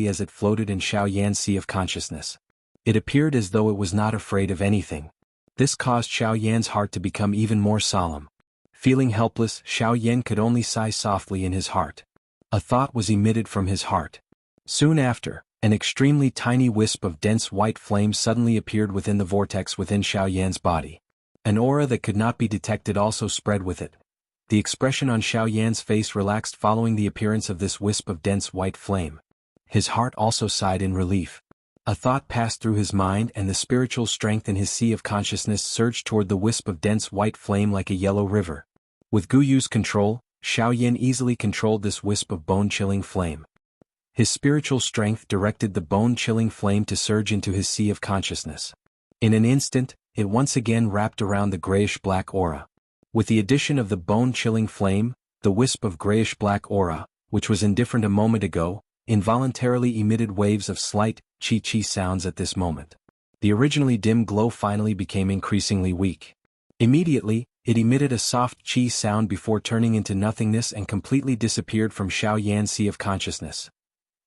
as it floated in Xiaoyan's sea of consciousness. It appeared as though it was not afraid of anything. This caused Xiaoyan's heart to become even more solemn. Feeling helpless, Xiaoyan could only sigh softly in his heart. A thought was emitted from his heart. Soon after, an extremely tiny wisp of dense white flame suddenly appeared within the vortex within Xiaoyan's body. An aura that could not be detected also spread with it. The expression on Xiaoyan's face relaxed following the appearance of this wisp of dense white flame. His heart also sighed in relief. A thought passed through his mind, and the spiritual strength in his sea of consciousness surged toward the wisp of dense white flame like a yellow river. With Guyu's control, Xiaoyan easily controlled this wisp of bone-chilling flame. His spiritual strength directed the bone-chilling flame to surge into his sea of consciousness. In an instant, it once again wrapped around the grayish-black aura. With the addition of the bone-chilling flame, the wisp of grayish-black aura, which was indifferent a moment ago, involuntarily emitted waves of slight, chi-chi sounds at this moment. The originally dim glow finally became increasingly weak. Immediately, it emitted a soft chi sound before turning into nothingness and completely disappeared from Xiaoyan's sea of consciousness.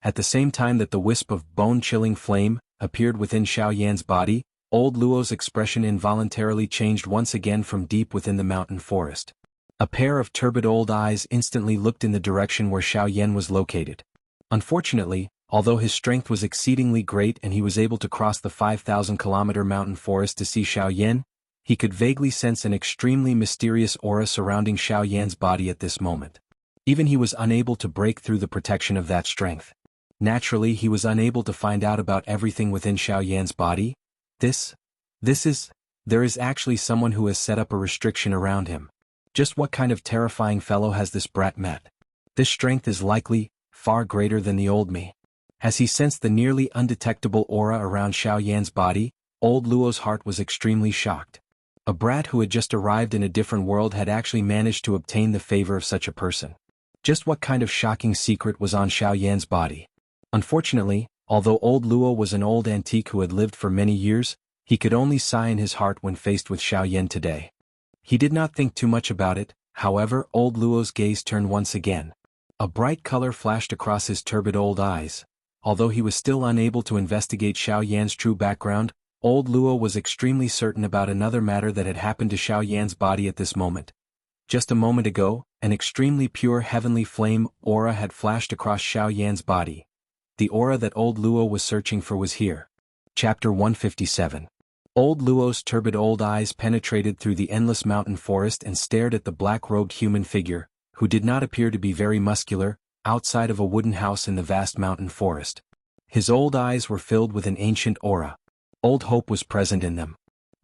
At the same time that the wisp of bone-chilling flame appeared within Xiaoyan's body, old Luo's expression involuntarily changed once again from deep within the mountain forest. A pair of turbid old eyes instantly looked in the direction where Xiaoyan was located. Unfortunately, although his strength was exceedingly great and he was able to cross the 5,000-kilometer mountain forest to see Xiaoyan, he could vaguely sense an extremely mysterious aura surrounding Xiaoyan's body at this moment. Even he was unable to break through the protection of that strength. Naturally, he was unable to find out about everything within Xiaoyan's body. There is actually someone who has set up a restriction around him. Just what kind of terrifying fellow has this brat met? This strength is likely far greater than the old me. As he sensed the nearly undetectable aura around Xiaoyan's body, old Luo's heart was extremely shocked. A brat who had just arrived in a different world had actually managed to obtain the favor of such a person. Just what kind of shocking secret was on Xiaoyan's body? Unfortunately, although old Luo was an old antique who had lived for many years, he could only sigh in his heart when faced with Xiaoyan today. He did not think too much about it. However, old Luo's gaze turned once again. A bright color flashed across his turbid old eyes. Although he was still unable to investigate Xiaoyan's true background, old Luo was extremely certain about another matter that had happened to Xiaoyan's body at this moment. Just a moment ago, an extremely pure heavenly flame aura had flashed across Xiaoyan's body. The aura that old Luo was searching for was here. Chapter 157. Old Luo's turbid old eyes penetrated through the endless mountain forest and stared at the black-robed human figure, who did not appear to be very muscular, outside of a wooden house in the vast mountain forest. His old eyes were filled with an ancient aura. Old hope was present in them.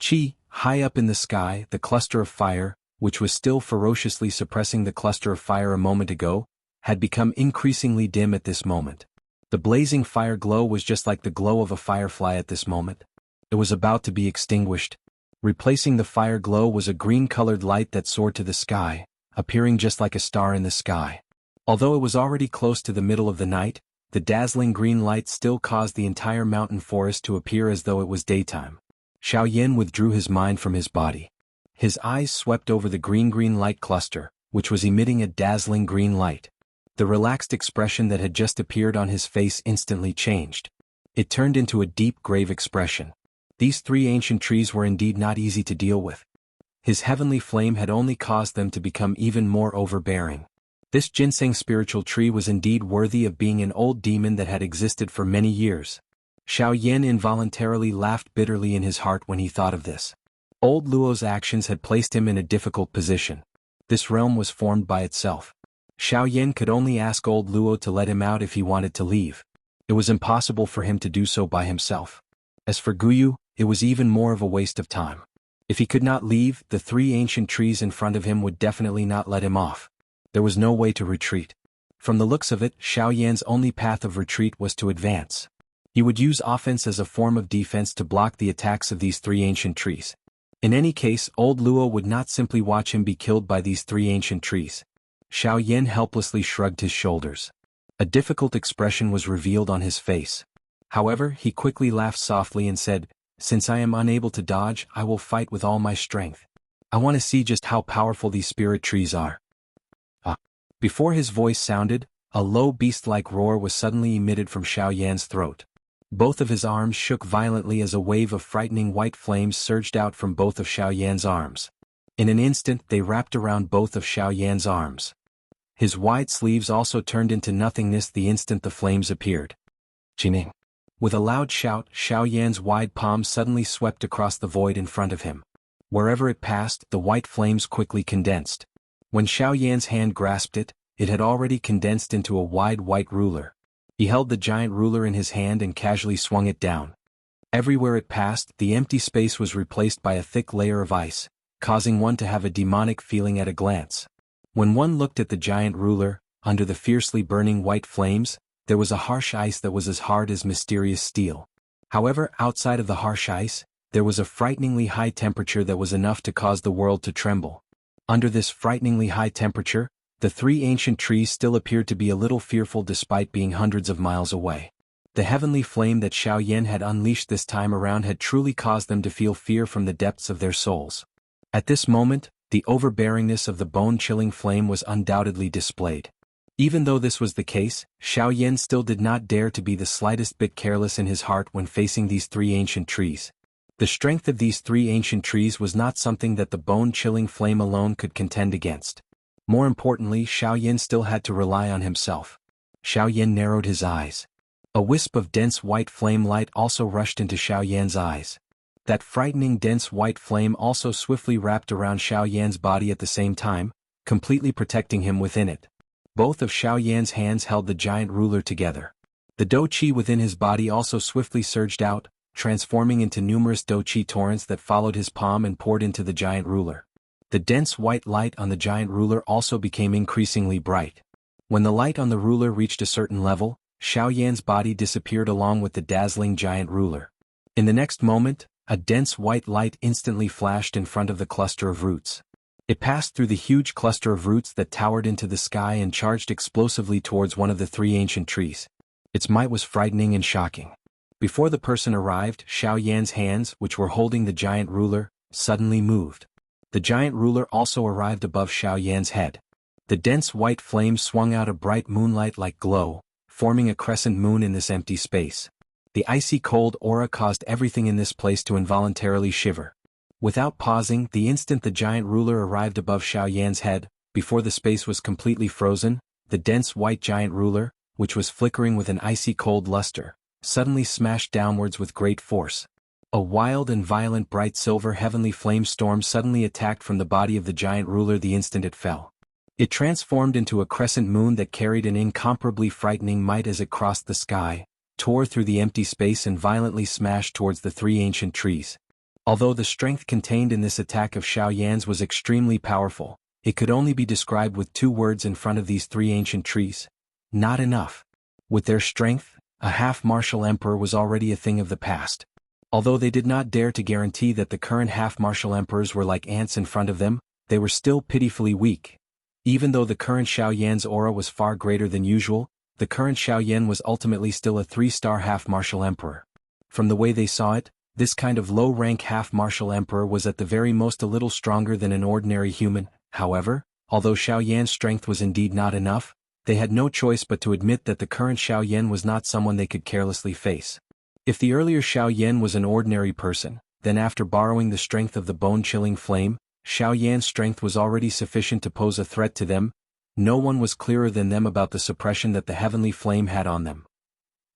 Chi, high up in the sky, the cluster of fire, which was still ferociously suppressing the cluster of fire a moment ago, had become increasingly dim at this moment. The blazing fire glow was just like the glow of a firefly at this moment. It was about to be extinguished. Replacing the fire glow was a green-colored light that soared to the sky, appearing just like a star in the sky. Although it was already close to the middle of the night, the dazzling green light still caused the entire mountain forest to appear as though it was daytime. Xiaoyan withdrew his mind from his body. His eyes swept over the green light cluster, which was emitting a dazzling green light. The relaxed expression that had just appeared on his face instantly changed. It turned into a deep, grave expression. These three ancient trees were indeed not easy to deal with. His heavenly flame had only caused them to become even more overbearing. This ginseng spiritual tree was indeed worthy of being an old demon that had existed for many years. Xiao Yan involuntarily laughed bitterly in his heart when he thought of this. Old Luo's actions had placed him in a difficult position. This realm was formed by itself. Xiao Yan could only ask old Luo to let him out if he wanted to leave. It was impossible for him to do so by himself. As for Guyu, it was even more of a waste of time. If he could not leave, the 3 ancient trees in front of him would definitely not let him off. There was no way to retreat. From the looks of it, Xiao Yan's only path of retreat was to advance. He would use offense as a form of defense to block the attacks of these 3 ancient trees. In any case, old Luo would not simply watch him be killed by these 3 ancient trees. Xiao Yan helplessly shrugged his shoulders. A difficult expression was revealed on his face. However, he quickly laughed softly and said, "Since I am unable to dodge, I will fight with all my strength. I want to see just how powerful these spirit trees are." Before his voice sounded, a low beast-like roar was suddenly emitted from Xiao Yan's throat. Both of his arms shook violently as a wave of frightening white flames surged out from both of Xiao Yan's arms. In an instant they wrapped around both of Xiao Yan's arms. His wide sleeves also turned into nothingness the instant the flames appeared. Jining. With a loud shout, Xiao Yan's wide palm suddenly swept across the void in front of him. Wherever it passed, the white flames quickly condensed. When Xiao Yan's hand grasped it, it had already condensed into a wide white ruler. He held the giant ruler in his hand and casually swung it down. Everywhere it passed, the empty space was replaced by a thick layer of ice, causing one to have a demonic feeling at a glance. When one looked at the giant ruler, under the fiercely burning white flames, there was a harsh ice that was as hard as mysterious steel. However, outside of the harsh ice, there was a frighteningly high temperature that was enough to cause the world to tremble. Under this frighteningly high temperature, the 3 ancient trees still appeared to be a little fearful despite being hundreds of miles away. The heavenly flame that Xiao Yan had unleashed this time around had truly caused them to feel fear from the depths of their souls. At this moment, the overbearingness of the bone-chilling flame was undoubtedly displayed. Even though this was the case, Xiao Yan still did not dare to be the slightest bit careless in his heart when facing these 3 ancient trees. The strength of these 3 ancient trees was not something that the bone-chilling flame alone could contend against. More importantly, Xiao Yan still had to rely on himself. Xiao Yan narrowed his eyes. A wisp of dense white flame light also rushed into Xiao Yan's eyes. That frightening dense white flame also swiftly wrapped around Xiao Yan's body at the same time, completely protecting him within it. Both of Xiao Yan's hands held the giant ruler together. The dou-qi within his body also swiftly surged out, transforming into numerous dou-qi torrents that followed his palm and poured into the giant ruler. The dense white light on the giant ruler also became increasingly bright. When the light on the ruler reached a certain level, Xiao Yan's body disappeared along with the dazzling giant ruler. In the next moment, a dense white light instantly flashed in front of the cluster of roots. It passed through the huge cluster of roots that towered into the sky and charged explosively towards one of the 3 ancient trees. Its might was frightening and shocking. Before the person arrived, Xiao Yan's hands, which were holding the giant ruler, suddenly moved. The giant ruler also arrived above Xiao Yan's head. The dense white flame swung out a bright moonlight-like glow, forming a crescent moon in this empty space. The icy cold aura caused everything in this place to involuntarily shiver. Without pausing, the instant the giant ruler arrived above Xiao Yan's head, before the space was completely frozen, the dense white giant ruler, which was flickering with an icy cold luster, suddenly smashed downwards with great force. A wild and violent bright silver heavenly flame storm suddenly attacked from the body of the giant ruler the instant it fell. It transformed into a crescent moon that carried an incomparably frightening might as it crossed the sky, tore through the empty space and violently smashed towards the 3 ancient trees. Although the strength contained in this attack of Xiao Yan's was extremely powerful, it could only be described with 2 words in front of these 3 ancient trees: not enough. With their strength, a half-martial emperor was already a thing of the past. Although they did not dare to guarantee that the current half-martial emperors were like ants in front of them, they were still pitifully weak. Even though the current Xiao Yan's aura was far greater than usual, the current Xiao Yan was ultimately still a 3-star half-martial emperor. From the way they saw it, this kind of low-rank half-martial emperor was at the very most a little stronger than an ordinary human. However, although Xiao Yan's strength was indeed not enough, they had no choice but to admit that the current Xiao Yan was not someone they could carelessly face. If the earlier Xiao Yan was an ordinary person, then after borrowing the strength of the bone-chilling flame, Xiao Yan's strength was already sufficient to pose a threat to them. no one was clearer than them about the suppression that the heavenly flame had on them.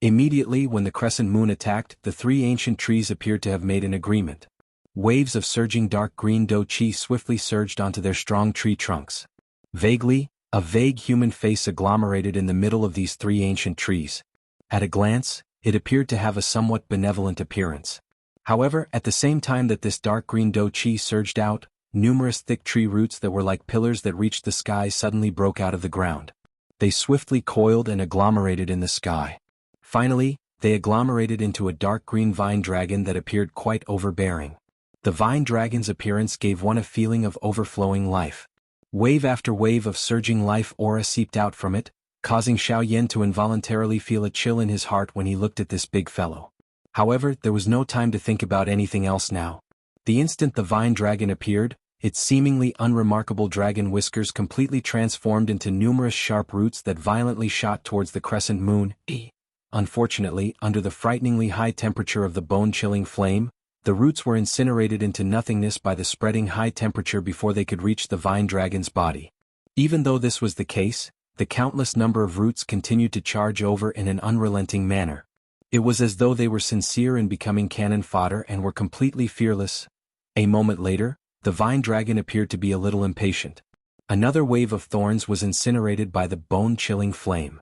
Immediately when the crescent moon attacked, the three ancient trees appeared to have made an agreement. Waves of surging dark green do chi swiftly surged onto their strong tree trunks. Vaguely, a vague human face agglomerated in the middle of these three ancient trees. At a glance, it appeared to have a somewhat benevolent appearance. However, at the same time that this dark green do chi surged out, numerous thick tree roots that were like pillars that reached the sky suddenly broke out of the ground. They swiftly coiled and agglomerated in the sky. Finally, they agglomerated into a dark green vine dragon that appeared quite overbearing. The vine dragon's appearance gave one a feeling of overflowing life. Wave after wave of surging life aura seeped out from it, causing Xiaoyan to involuntarily feel a chill in his heart when he looked at this big fellow. However, there was no time to think about anything else now. The instant the vine dragon appeared, its seemingly unremarkable dragon whiskers completely transformed into numerous sharp roots that violently shot towards the crescent moon. Unfortunately, under the frighteningly high temperature of the bone-chilling flame, the roots were incinerated into nothingness by the spreading high temperature before they could reach the vine dragon's body. Even though this was the case, the countless number of roots continued to charge over in an unrelenting manner. It was as though they were sincere in becoming cannon fodder and were completely fearless. A moment later, the vine dragon appeared to be a little impatient. Another wave of thorns was incinerated by the bone-chilling flame.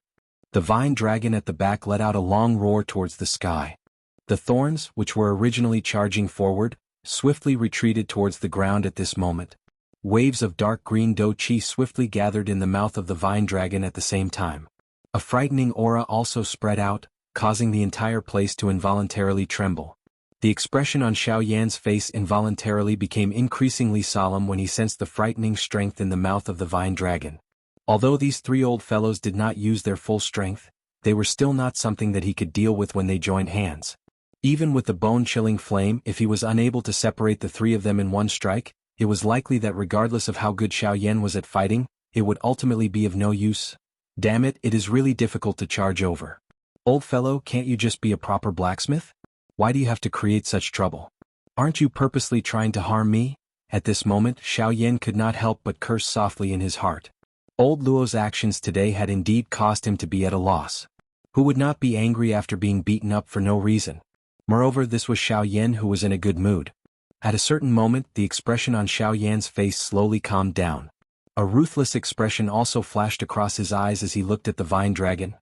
The vine dragon at the back let out a long roar towards the sky. The thorns, which were originally charging forward, swiftly retreated towards the ground at this moment. Waves of dark green do chi swiftly gathered in the mouth of the vine dragon at the same time. A frightening aura also spread out, causing the entire place to involuntarily tremble. The expression on Xiaoyan's face involuntarily became increasingly solemn when he sensed the frightening strength in the mouth of the vine dragon. Although these three old fellows did not use their full strength, they were still not something that he could deal with when they joined hands. Even with the bone-chilling flame, if he was unable to separate the three of them in one strike, it was likely that regardless of how good Xiaoyan was at fighting, it would ultimately be of no use. Damn it, it is really difficult to charge over. Old fellow, can't you just be a proper blacksmith? Why do you have to create such trouble? Aren't you purposely trying to harm me? At this moment, Xiaoyan could not help but curse softly in his heart. Old Luo's actions today had indeed caused him to be at a loss. Who would not be angry after being beaten up for no reason? Moreover, this was Xiaoyan who was in a good mood. At a certain moment, the expression on Xiaoyan's face slowly calmed down. A ruthless expression also flashed across his eyes as he looked at the vine dragon.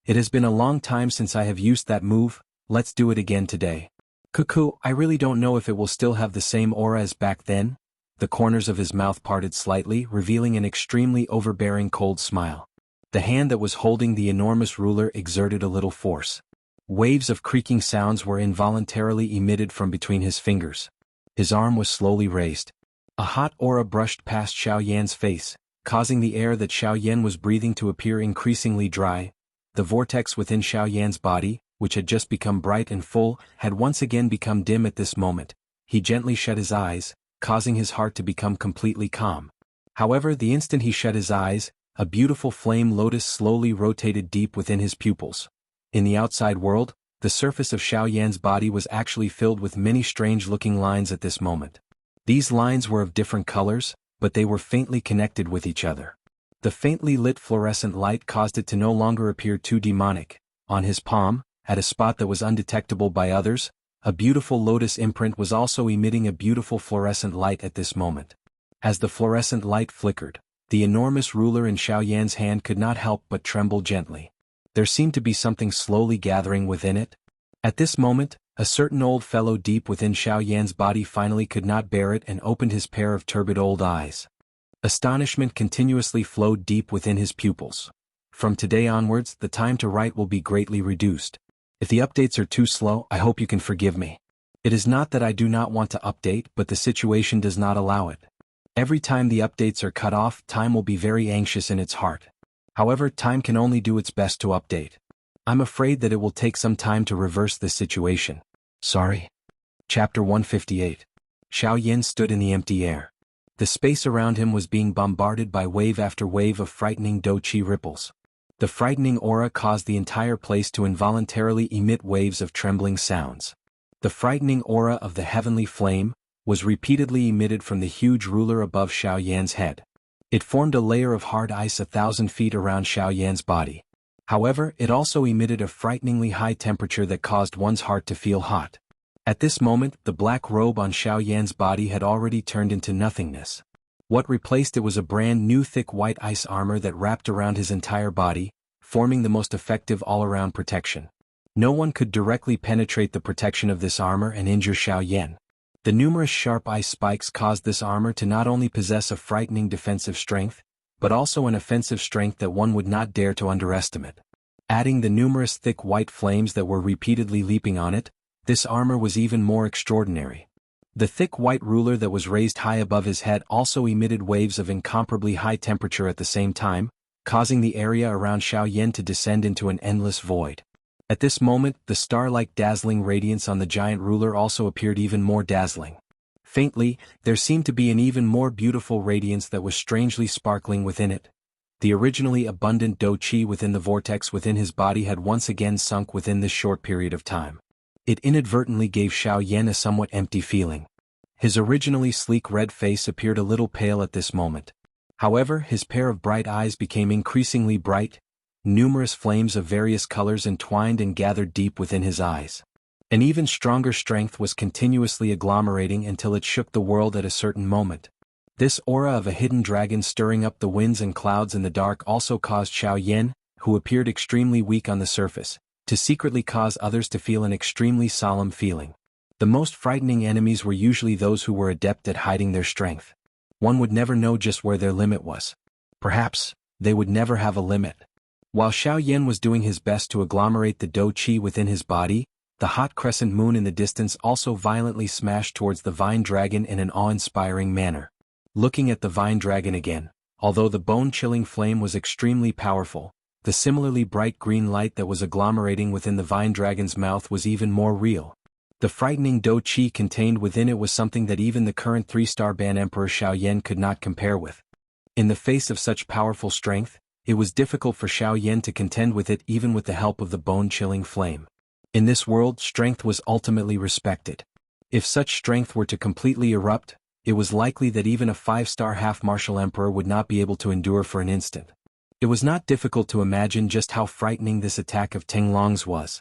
It has been a long time since I have used that move, let's do it again today. Cuckoo, I really don't know if it will still have the same aura as back then. The corners of his mouth parted slightly, revealing an extremely overbearing cold smile. The hand that was holding the enormous ruler exerted a little force. Waves of creaking sounds were involuntarily emitted from between his fingers. His arm was slowly raised. A hot aura brushed past Xiaoyan's face, causing the air that Xiaoyan was breathing to appear increasingly dry. The vortex within Xiaoyan's body, which had just become bright and full, had once again become dim at this moment. He gently shut his eyes, causing his heart to become completely calm. However, the instant he shut his eyes, a beautiful flame lotus slowly rotated deep within his pupils. In the outside world, the surface of Xiaoyan's body was actually filled with many strange-looking lines at this moment. These lines were of different colors, but they were faintly connected with each other. The faintly lit fluorescent light caused it to no longer appear too demonic. On his palm, at a spot that was undetectable by others, a beautiful lotus imprint was also emitting a beautiful fluorescent light at this moment. As the fluorescent light flickered, the enormous ruler in Xiaoyan's hand could not help but tremble gently. There seemed to be something slowly gathering within it. At this moment, a certain old fellow deep within Xiaoyan's body finally could not bear it and opened his pair of turbid old eyes. Astonishment continuously flowed deep within his pupils. From today onwards, the time to write will be greatly reduced. If the updates are too slow, I hope you can forgive me. It is not that I do not want to update, but the situation does not allow it. Every time the updates are cut off, time will be very anxious in its heart. However, time can only do its best to update. I'm afraid that it will take some time to reverse this situation. Sorry. Chapter 158. Xiaoyan stood in the empty air. The space around him was being bombarded by wave after wave of frightening do chi ripples. The frightening aura caused the entire place to involuntarily emit waves of trembling sounds. The frightening aura of the heavenly flame was repeatedly emitted from the huge ruler above Xiaoyan's head. It formed a layer of hard ice 1,000 feet around Xiaoyan's body. However, it also emitted a frighteningly high temperature that caused one's heart to feel hot. At this moment, the black robe on Xiaoyan's body had already turned into nothingness. What replaced it was a brand new thick white ice armor that wrapped around his entire body, forming the most effective all-around protection. No one could directly penetrate the protection of this armor and injure Xiaoyan. The numerous sharp ice spikes caused this armor to not only possess a frightening defensive strength, but also an offensive strength that one would not dare to underestimate. Adding the numerous thick white flames that were repeatedly leaping on it, this armor was even more extraordinary. The thick white ruler that was raised high above his head also emitted waves of incomparably high temperature at the same time, causing the area around Xiaoyan to descend into an endless void. At this moment, the star-like dazzling radiance on the giant ruler also appeared even more dazzling. Faintly, there seemed to be an even more beautiful radiance that was strangely sparkling within it. The originally abundant do-qi within the vortex within his body had once again sunk within this short period of time. It inadvertently gave Xiaoyan a somewhat empty feeling. His originally sleek red face appeared a little pale at this moment. However, his pair of bright eyes became increasingly bright. Numerous flames of various colors entwined and gathered deep within his eyes. An even stronger strength was continuously agglomerating until it shook the world at a certain moment. This aura of a hidden dragon stirring up the winds and clouds in the dark also caused Xiaoyan, who appeared extremely weak on the surface, to secretly cause others to feel an extremely solemn feeling. The most frightening enemies were usually those who were adept at hiding their strength. One would never know just where their limit was. Perhaps, they would never have a limit. While Xiaoyan was doing his best to agglomerate the do-qi within his body, the hot crescent moon in the distance also violently smashed towards the vine dragon in an awe-inspiring manner. Looking at the vine dragon again, although the bone-chilling flame was extremely powerful, the similarly bright green light that was agglomerating within the vine dragon's mouth was even more real. The frightening do-qi contained within it was something that even the current 3-star Ban Emperor Xiaoyan could not compare with. In the face of such powerful strength, it was difficult for Xiaoyan to contend with it even with the help of the bone-chilling flame. In this world, strength was ultimately respected. If such strength were to completely erupt, it was likely that even a 5-star half-martial emperor would not be able to endure for an instant. It was not difficult to imagine just how frightening this attack of Tenglong's was.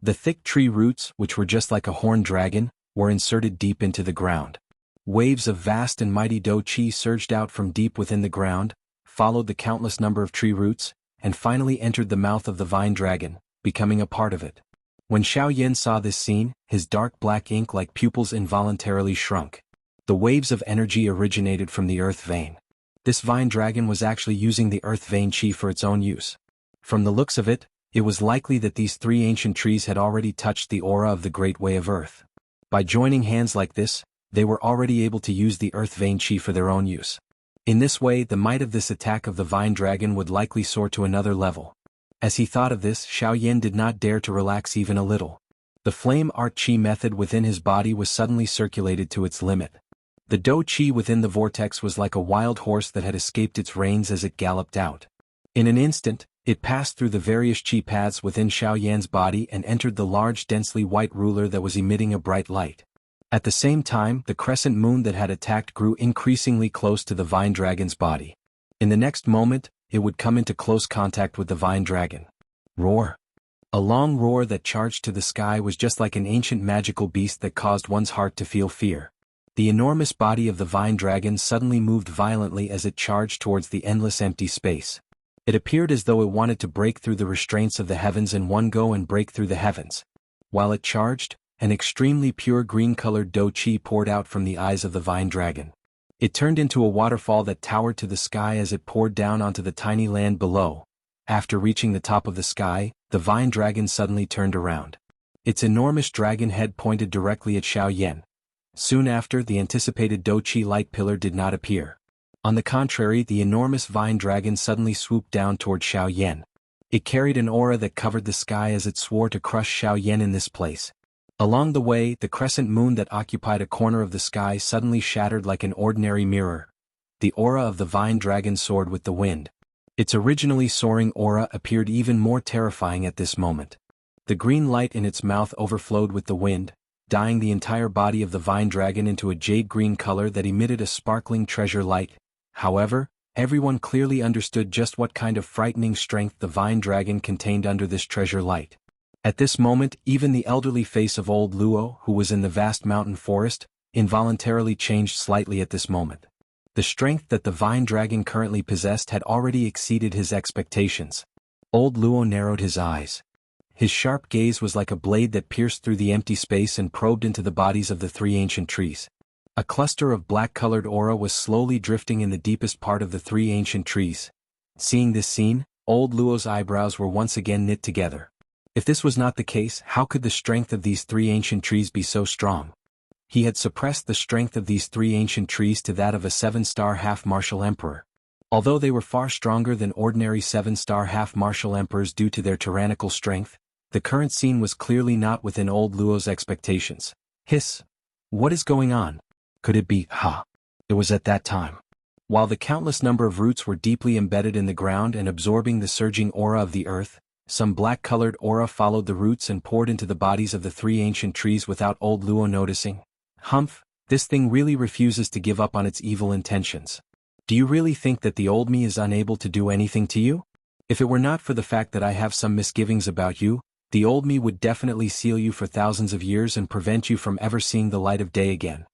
The thick tree roots, which were just like a horned dragon, were inserted deep into the ground. Waves of vast and mighty do-qi surged out from deep within the ground, followed the countless number of tree roots, and finally entered the mouth of the vine dragon, becoming a part of it. When Xiaoyan saw this scene, his dark black ink-like pupils involuntarily shrunk. The waves of energy originated from the earth vein. This vine dragon was actually using the earth vein qi for its own use. From the looks of it, it was likely that these 3 ancient trees had already touched the aura of the Great Way of Earth. By joining hands like this, they were already able to use the earth vein qi for their own use. In this way, the might of this attack of the vine dragon would likely soar to another level. As he thought of this, Xiaoyan did not dare to relax even a little. The flame art qi method within his body was suddenly circulated to its limit. The do-qi within the vortex was like a wild horse that had escaped its reins as it galloped out. In an instant, it passed through the various qi paths within Xiaoyan's body and entered the large densely white ruler that was emitting a bright light. At the same time, the crescent moon that had attacked grew increasingly close to the vine dragon's body. In the next moment, it would come into close contact with the vine dragon. Roar! A long roar that charged to the sky was just like an ancient magical beast that caused one's heart to feel fear. The enormous body of the vine dragon suddenly moved violently as it charged towards the endless empty space. It appeared as though it wanted to break through the restraints of the heavens in one go and break through the heavens. While it charged, an extremely pure green-colored do-qi poured out from the eyes of the vine dragon. It turned into a waterfall that towered to the sky as it poured down onto the tiny land below. After reaching the top of the sky, the vine dragon suddenly turned around. Its enormous dragon head pointed directly at Xiaoyan. Soon after, the anticipated do-qi light pillar did not appear. On the contrary, the enormous vine dragon suddenly swooped down toward Xiaoyan. It carried an aura that covered the sky as it swore to crush Xiaoyan in this place. Along the way, the crescent moon that occupied a corner of the sky suddenly shattered like an ordinary mirror. The aura of the vine dragon soared with the wind. Its originally soaring aura appeared even more terrifying at this moment. The green light in its mouth overflowed with the wind, dyeing the entire body of the vine dragon into a jade green color that emitted a sparkling treasure light. However, Everyone clearly understood just what kind of frightening strength the vine dragon contained under this treasure light. At this moment, even the elderly face of old Luo, who was in the vast mountain forest, involuntarily changed slightly at this moment. The strength that the vine dragon currently possessed had already exceeded his expectations. Old Luo narrowed his eyes. His sharp gaze was like a blade that pierced through the empty space and probed into the bodies of the three ancient trees. A cluster of black-colored aura was slowly drifting in the deepest part of the three ancient trees. Seeing this scene, old Luo's eyebrows were once again knit together. If this was not the case, how could the strength of these three ancient trees be so strong? He had suppressed the strength of these three ancient trees to that of a 7-star half-martial emperor. Although they were far stronger than ordinary 7-star half-martial emperors due to their tyrannical strength, the current scene was clearly not within old Luo's expectations. Hiss! What is going on? Could it be, It was at that time. While the countless number of roots were deeply embedded in the ground and absorbing the surging aura of the earth, some black-colored aura followed the roots and poured into the bodies of the three ancient trees without old Luo noticing. Humph, this thing really refuses to give up on its evil intentions. Do you really think that the old me is unable to do anything to you? If it were not for the fact that I have some misgivings about you, the old me would definitely seal you for thousands of years and prevent you from ever seeing the light of day again.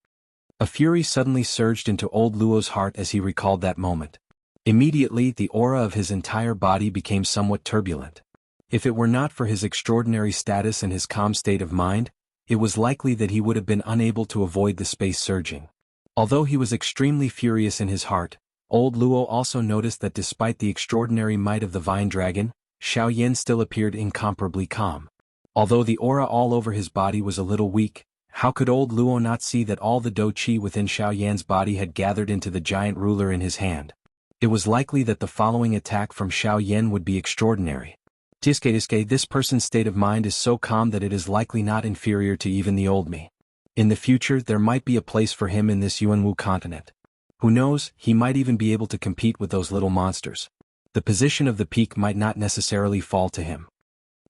A fury suddenly surged into old Luo's heart as he recalled that moment. Immediately, the aura of his entire body became somewhat turbulent. If it were not for his extraordinary status and his calm state of mind, it was likely that he would have been unable to avoid the space surging. Although he was extremely furious in his heart, old Luo also noticed that despite the extraordinary might of the vine dragon, Xiaoyan still appeared incomparably calm. Although the aura all over his body was a little weak, how could old Luo not see that all the dou qi within Xiaoyan's body had gathered into the giant ruler in his hand? It was likely that the following attack from Xiaoyan would be extraordinary. This person's state of mind is so calm that it is likely not inferior to even the old me. In the future there might be a place for him in this Yuanwu continent. Who knows, he might even be able to compete with those little monsters. The position of the peak might not necessarily fall to him.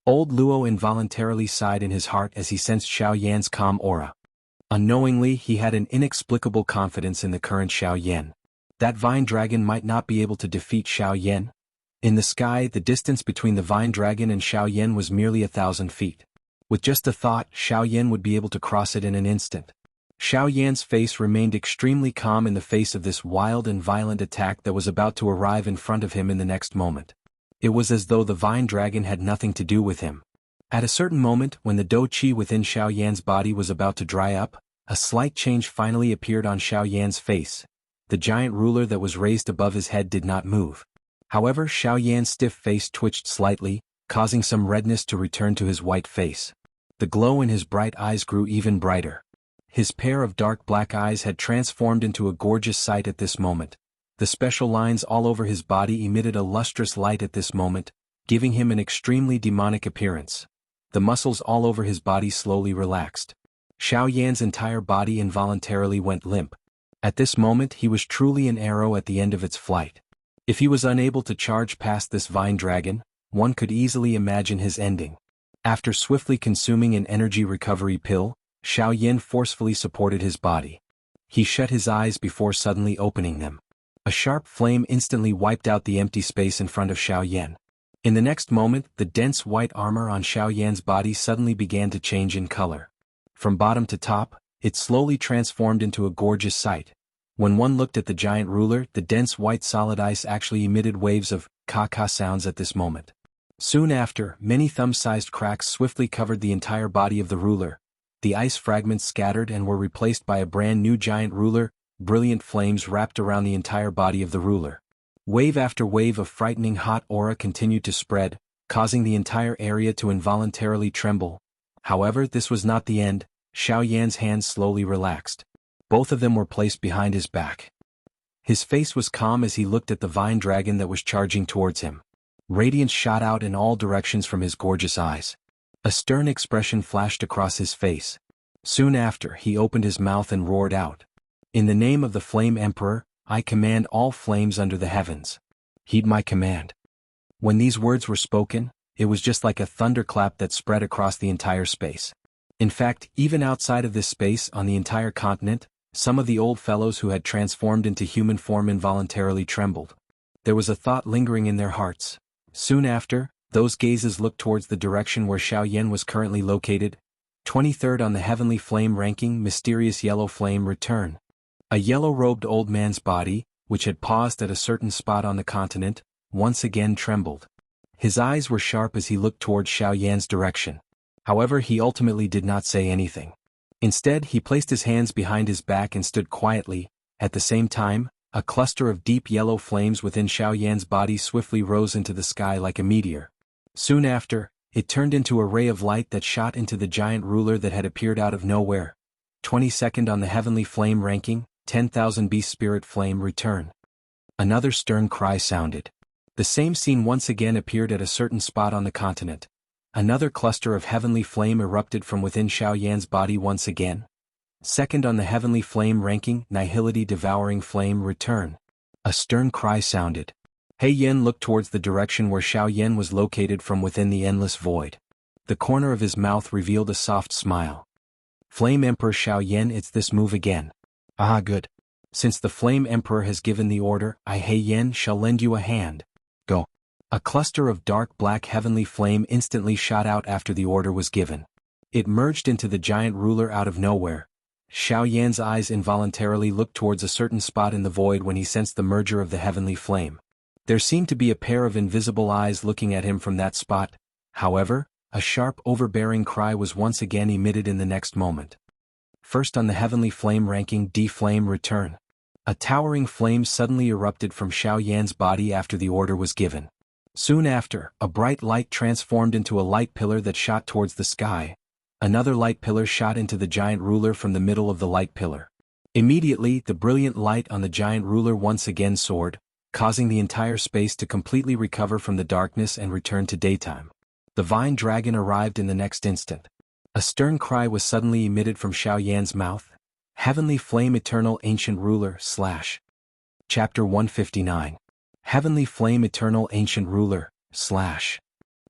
Old Luo involuntarily sighed in his heart as he sensed Xiaoyan's calm aura. Unknowingly, he had an inexplicable confidence in the current Xiaoyan. That vine dragon might not be able to defeat Xiaoyan. In the sky, the distance between the vine dragon and Xiaoyan was merely 1,000 feet. With just a thought, Xiaoyan would be able to cross it in an instant. Xiaoyan's face remained extremely calm in the face of this wild and violent attack that was about to arrive in front of him in the next moment. It was as though the vine dragon had nothing to do with him. At a certain moment, when the dou qi within Xiaoyan's body was about to dry up, a slight change finally appeared on Xiaoyan's face. The giant ruler that was raised above his head did not move. However, Xiaoyan's stiff face twitched slightly, causing some redness to return to his white face. The glow in his bright eyes grew even brighter. His pair of dark black eyes had transformed into a gorgeous sight at this moment. The special lines all over his body emitted a lustrous light at this moment, giving him an extremely demonic appearance. The muscles all over his body slowly relaxed. Xiaoyan's entire body involuntarily went limp. At this moment he was truly an arrow at the end of its flight. If he was unable to charge past this vine dragon, one could easily imagine his ending. After swiftly consuming an energy recovery pill, Xiaoyan forcefully supported his body. He shut his eyes before suddenly opening them. A sharp flame instantly wiped out the empty space in front of Xiaoyan. In the next moment, the dense white armor on Xiaoyan's body suddenly began to change in color. From bottom to top, it slowly transformed into a gorgeous sight. When one looked at the giant ruler, the dense white solid ice actually emitted waves of ka-ka sounds at this moment. Soon after, many thumb-sized cracks swiftly covered the entire body of the ruler. The ice fragments scattered and were replaced by a brand new giant ruler. Brilliant flames wrapped around the entire body of the ruler. Wave after wave of frightening hot aura continued to spread, causing the entire area to involuntarily tremble. However, this was not the end. Xiaoyan's hands slowly relaxed. Both of them were placed behind his back. His face was calm as he looked at the vine dragon that was charging towards him. Radiance shot out in all directions from his gorgeous eyes. A stern expression flashed across his face. Soon after, he opened his mouth and roared out. In the name of the Flame Emperor, I command all flames under the heavens. Heed my command. When these words were spoken, it was just like a thunderclap that spread across the entire space. In fact, even outside of this space on the entire continent, some of the old fellows who had transformed into human form involuntarily trembled. There was a thought lingering in their hearts. Soon after, those gazes looked towards the direction where Xiaoyan was currently located. 23rd on the heavenly flame ranking, mysterious yellow flame return. A yellow-robed old man's body, which had paused at a certain spot on the continent, once again trembled. His eyes were sharp as he looked towards Xiaoyan's direction. However, he ultimately did not say anything. Instead, he placed his hands behind his back and stood quietly. At the same time, a cluster of deep yellow flames within Xiaoyan's body swiftly rose into the sky like a meteor. Soon after, it turned into a ray of light that shot into the giant ruler that had appeared out of nowhere. 22nd on the heavenly flame ranking, 10,000 beast spirit flame return. Another stern cry sounded. The same scene once again appeared at a certain spot on the continent. Another cluster of heavenly flame erupted from within Xiaoyan's body once again. Second on the heavenly flame ranking, nihility devouring flame return. A stern cry sounded. He Yen looked towards the direction where Xiaoyan was located from within the endless void. The corner of his mouth revealed a soft smile. Flame Emperor Xiaoyan, it's this move again. Ah, good. Since the Flame Emperor has given the order, I He Yen shall lend you a hand. Go. A cluster of dark black heavenly flame instantly shot out after the order was given. It merged into the giant ruler out of nowhere. Xiaoyan's eyes involuntarily looked towards a certain spot in the void when he sensed the merger of the heavenly flame. There seemed to be a pair of invisible eyes looking at him from that spot. However, a sharp overbearing cry was once again emitted in the next moment. First on the heavenly flame ranking, D flame return. A towering flame suddenly erupted from Xiaoyan's body after the order was given. Soon after, a bright light transformed into a light pillar that shot towards the sky. Another light pillar shot into the giant ruler from the middle of the light pillar. Immediately, the brilliant light on the giant ruler once again soared, causing the entire space to completely recover from the darkness and return to daytime. The vine dragon arrived in the next instant. A stern cry was suddenly emitted from Xiaoyan's mouth. Heavenly Flame Eternal Ancient Ruler / Chapter 159. Heavenly Flame Eternal Ancient Ruler /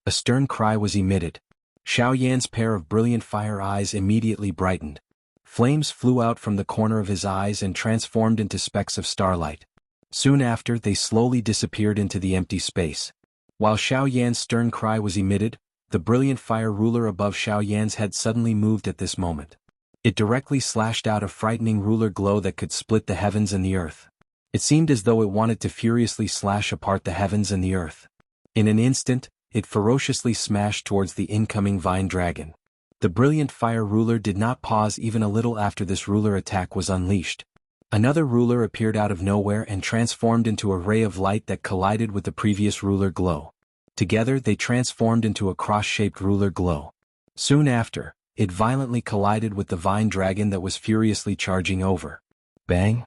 A stern cry was emitted. Xiaoyan's pair of brilliant fire eyes immediately brightened. Flames flew out from the corner of his eyes and transformed into specks of starlight. Soon after, they slowly disappeared into the empty space. While Xiaoyan's stern cry was emitted, the brilliant fire ruler above Xiaoyan's head suddenly moved at this moment. It directly slashed out a frightening ruler glow that could split the heavens and the earth. It seemed as though it wanted to furiously slash apart the heavens and the earth. In an instant, it ferociously smashed towards the incoming vine dragon. The brilliant fire ruler did not pause even a little after this ruler attack was unleashed. Another ruler appeared out of nowhere and transformed into a ray of light that collided with the previous ruler glow. Together they transformed into a cross-shaped ruler glow. Soon after, it violently collided with the vine dragon that was furiously charging over. Bang!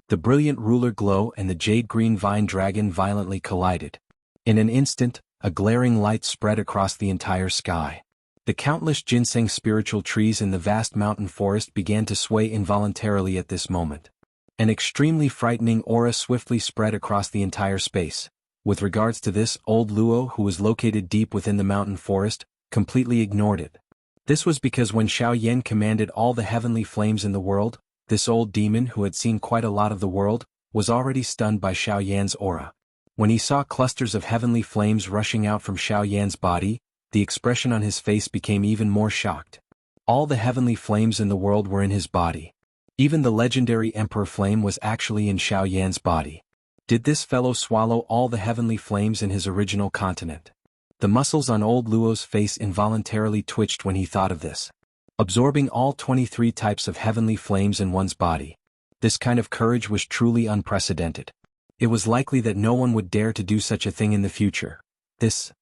The brilliant ruler glow and the jade-green vine dragon violently collided. In an instant, a glaring light spread across the entire sky. The countless ginseng spiritual trees in the vast mountain forest began to sway involuntarily at this moment. An extremely frightening aura swiftly spread across the entire space. With regards to this, old Luo, who was located deep within the mountain forest, completely ignored it. This was because when Xiaoyan commanded all the heavenly flames in the world, this old demon who had seen quite a lot of the world, was already stunned by Xiaoyan's aura. When he saw clusters of heavenly flames rushing out from Xiaoyan's body, the expression on his face became even more shocked. All the heavenly flames in the world were in his body. Even the legendary Emperor Flame was actually in Xiaoyan's body. Did this fellow swallow all the heavenly flames in his original continent? The muscles on old Luo's face involuntarily twitched when he thought of this. Absorbing all 23 types of heavenly flames in one's body. This kind of courage was truly unprecedented. It was likely that no one would dare to do such a thing in the future. This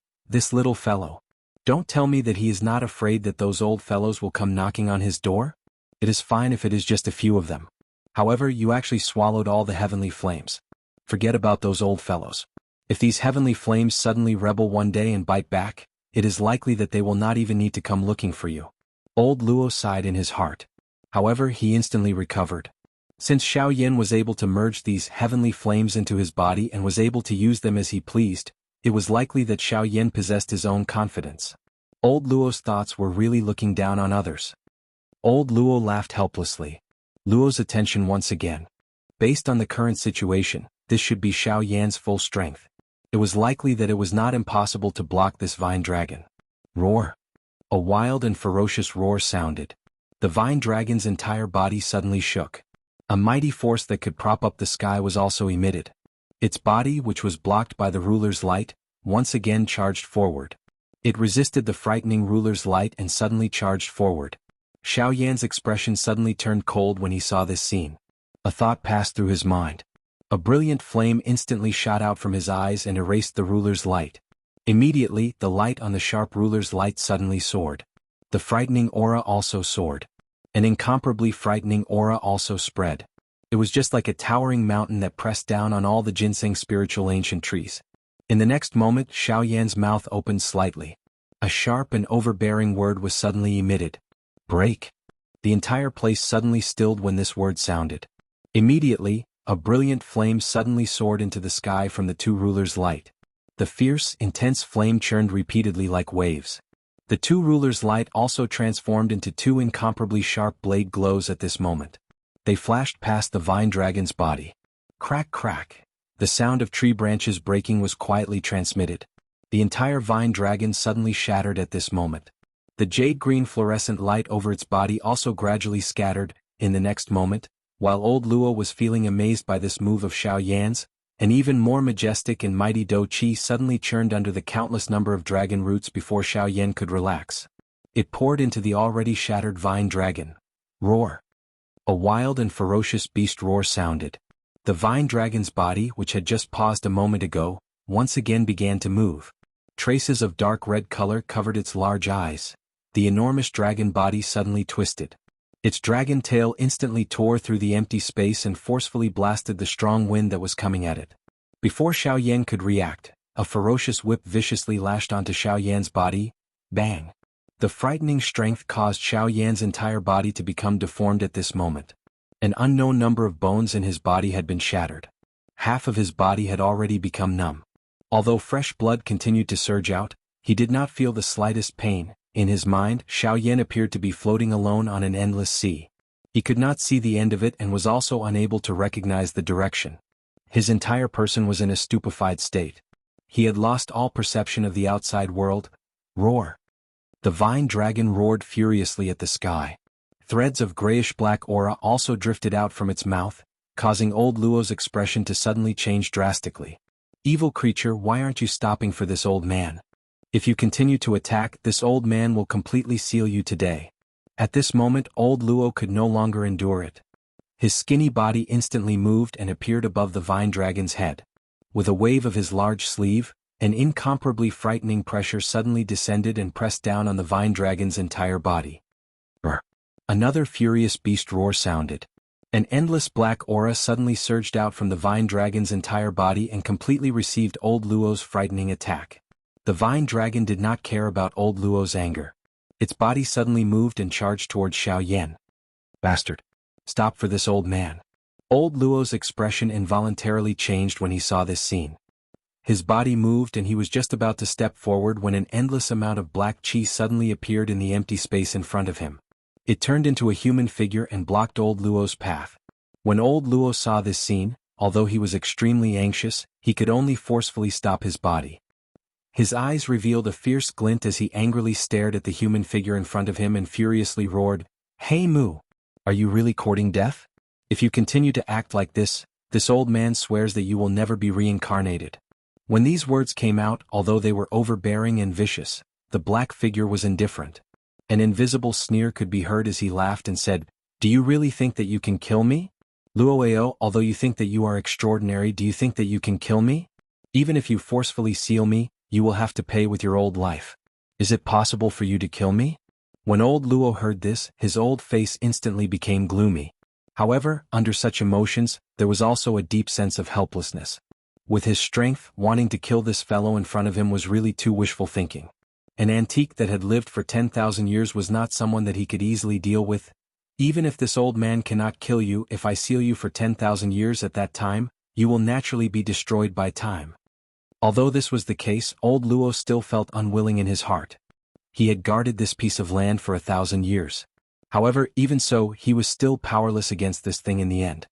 little fellow. Don't tell me that he is not afraid that those old fellows will come knocking on his door? It is fine if it is just a few of them. However, you actually swallowed all the heavenly flames. Forget about those old fellows. If these heavenly flames suddenly rebel one day and bite back, it is likely that they will not even need to come looking for you. Old Luo sighed in his heart. However, he instantly recovered. Since Xiaoyan was able to merge these heavenly flames into his body and was able to use them as he pleased, it was likely that Xiaoyan possessed his own confidence. Old Luo's thoughts were really looking down on others. Old Luo laughed helplessly. Luo's attention once again. Based on the current situation, this should be Xiao Yan's full strength. It was likely that it was not impossible to block this vine dragon. Roar! A wild and ferocious roar sounded. The vine dragon's entire body suddenly shook. A mighty force that could prop up the sky was also emitted. Its body, which was blocked by the ruler's light, once again charged forward. It resisted the frightening ruler's light and suddenly charged forward. Xiao Yan's expression suddenly turned cold when he saw this scene. A thought passed through his mind. A brilliant flame instantly shot out from his eyes and erased the ruler's light. Immediately, the light on the sharp ruler's light suddenly soared. The frightening aura also soared. An incomparably frightening aura also spread. It was just like a towering mountain that pressed down on all the ginseng spiritual ancient trees. In the next moment, Xiao Yan's mouth opened slightly. A sharp and overbearing word was suddenly emitted. Break. The entire place suddenly stilled when this word sounded. Immediately, a brilliant flame suddenly soared into the sky from the two rulers' light. The fierce, intense flame churned repeatedly like waves. The two rulers' light also transformed into two incomparably sharp blade glows at this moment. They flashed past the vine dragon's body. Crack, crack. The sound of tree branches breaking was quietly transmitted. The entire vine dragon suddenly shattered at this moment. The jade-green fluorescent light over its body also gradually scattered. In the next moment, while old Luo was feeling amazed by this move of Xiao Yan's, an even more majestic and mighty Do Qi suddenly churned under the countless number of dragon roots before Xiao Yan could relax. It poured into the already shattered vine dragon. Roar! A wild and ferocious beast roar sounded. The vine dragon's body, which had just paused a moment ago, once again began to move. Traces of dark red color covered its large eyes. The enormous dragon body suddenly twisted. Its dragon tail instantly tore through the empty space and forcefully blasted the strong wind that was coming at it. Before Xiao Yan could react, a ferocious whip viciously lashed onto Xiao Yan's body. Bang! The frightening strength caused Xiao Yan's entire body to become deformed at this moment. An unknown number of bones in his body had been shattered. Half of his body had already become numb. Although fresh blood continued to surge out, he did not feel the slightest pain. In his mind, Xiao Yan appeared to be floating alone on an endless sea. He could not see the end of it and was also unable to recognize the direction. His entire person was in a stupefied state. He had lost all perception of the outside world. Roar! The vine dragon roared furiously at the sky. Threads of grayish-black aura also drifted out from its mouth, causing old Luo's expression to suddenly change drastically. Evil creature, why aren't you stopping for this old man? If you continue to attack, this old man will completely seal you today. At this moment, old Luo could no longer endure it. His skinny body instantly moved and appeared above the vine dragon's head. With a wave of his large sleeve, an incomparably frightening pressure suddenly descended and pressed down on the vine dragon's entire body. Brr! Another furious beast roar sounded. An endless black aura suddenly surged out from the vine dragon's entire body and completely received old Luo's frightening attack. The vine dragon did not care about old Luo's anger. Its body suddenly moved and charged towards Xiao Yan. Bastard! Stop for this old man. Old Luo's expression involuntarily changed when he saw this scene. His body moved and he was just about to step forward when an endless amount of black qi suddenly appeared in the empty space in front of him. It turned into a human figure and blocked old Luo's path. When old Luo saw this scene, although he was extremely anxious, he could only forcefully stop his body. His eyes revealed a fierce glint as he angrily stared at the human figure in front of him and furiously roared, "Hey Mu! Are you really courting death? If you continue to act like this old man swears that you will never be reincarnated." When these words came out, although they were overbearing and vicious, the black figure was indifferent. An invisible sneer could be heard as he laughed and said, "Do you really think that you can kill me? Luoao, although you think that you are extraordinary, do you think that you can kill me? Even if you forcefully seal me, you will have to pay with your old life. Is it possible for you to kill me?" When old Luo heard this, his old face instantly became gloomy. However, under such emotions, there was also a deep sense of helplessness. With his strength, wanting to kill this fellow in front of him was really too wishful thinking. An antique that had lived for 10,000 years was not someone that he could easily deal with. Even if this old man cannot kill you, if I seal you for 10,000 years at that time, you will naturally be destroyed by time. Although this was the case, old Luo still felt unwilling in his heart. He had guarded this piece of land for 1,000 years. However, even so, he was still powerless against this thing in the end.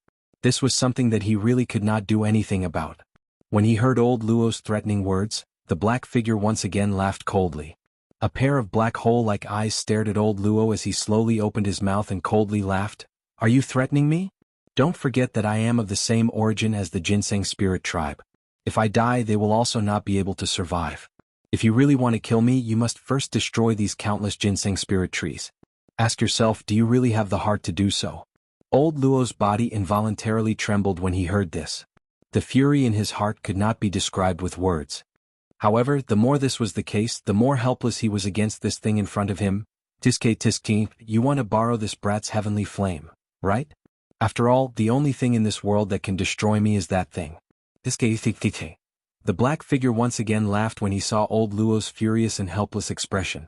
This was something that he really could not do anything about. When he heard old Luo's threatening words, the black figure once again laughed coldly. A pair of black hole-like eyes stared at old Luo as he slowly opened his mouth and coldly laughed. Are you threatening me? Don't forget that I am of the same origin as the ginseng spirit tribe. If I die, they will also not be able to survive. If you really want to kill me, you must first destroy these countless ginseng spirit trees. Ask yourself, do you really have the heart to do so? Old Luo's body involuntarily trembled when he heard this. The fury in his heart could not be described with words. However, the more this was the case, the more helpless he was against this thing in front of him. Tiske, you want to borrow this brat's heavenly flame, right? After all, the only thing in this world that can destroy me is that thing. Tiske. The black figure once again laughed when he saw old Luo's furious and helpless expression.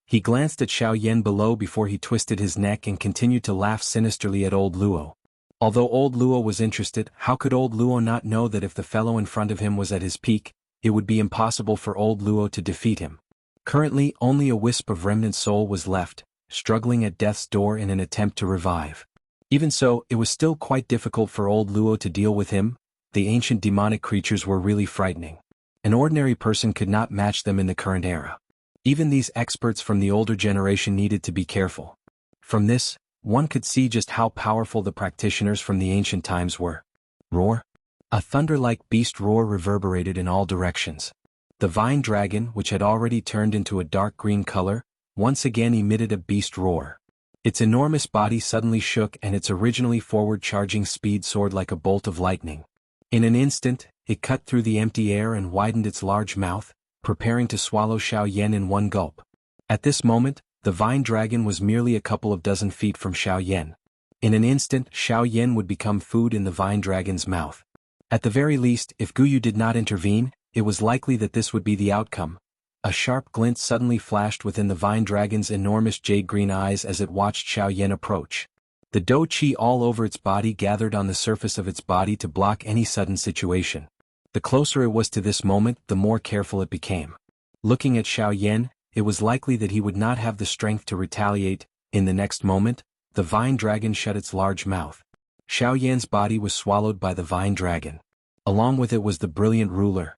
He glanced at Xiaoyan below before he twisted his neck and continued to laugh sinisterly at old Luo. Although old Luo was interested, how could old Luo not know that if the fellow in front of him was at his peak, it would be impossible for old Luo to defeat him? Currently, only a wisp of remnant soul was left, struggling at death's door in an attempt to revive. Even so, it was still quite difficult for old Luo to deal with him. The ancient demonic creatures were really frightening. An ordinary person could not match them in the current era. Even these experts from the older generation needed to be careful. From this, one could see just how powerful the practitioners from the ancient times were. Roar! A thunder-like beast roar reverberated in all directions. The vine dragon, which had already turned into a dark green color, once again emitted a beast roar. Its enormous body suddenly shook and its originally forward-charging speed soared like a bolt of lightning. In an instant, it cut through the empty air and widened its large mouth, preparing to swallow Xiaoyan in one gulp. At this moment, the vine dragon was merely a couple of dozen feet from Xiaoyan. In an instant, Xiaoyan would become food in the vine dragon's mouth. At the very least, if Guyu did not intervene, it was likely that this would be the outcome. A sharp glint suddenly flashed within the vine dragon's enormous jade-green eyes as it watched Xiaoyan approach. The dou qi all over its body gathered on the surface of its body to block any sudden situation. The closer it was to this moment, the more careful it became. Looking at Xiaoyan, it was likely that he would not have the strength to retaliate. In the next moment, the vine dragon shut its large mouth. Xiaoyan's body was swallowed by the vine dragon. Along with it was the brilliant ruler,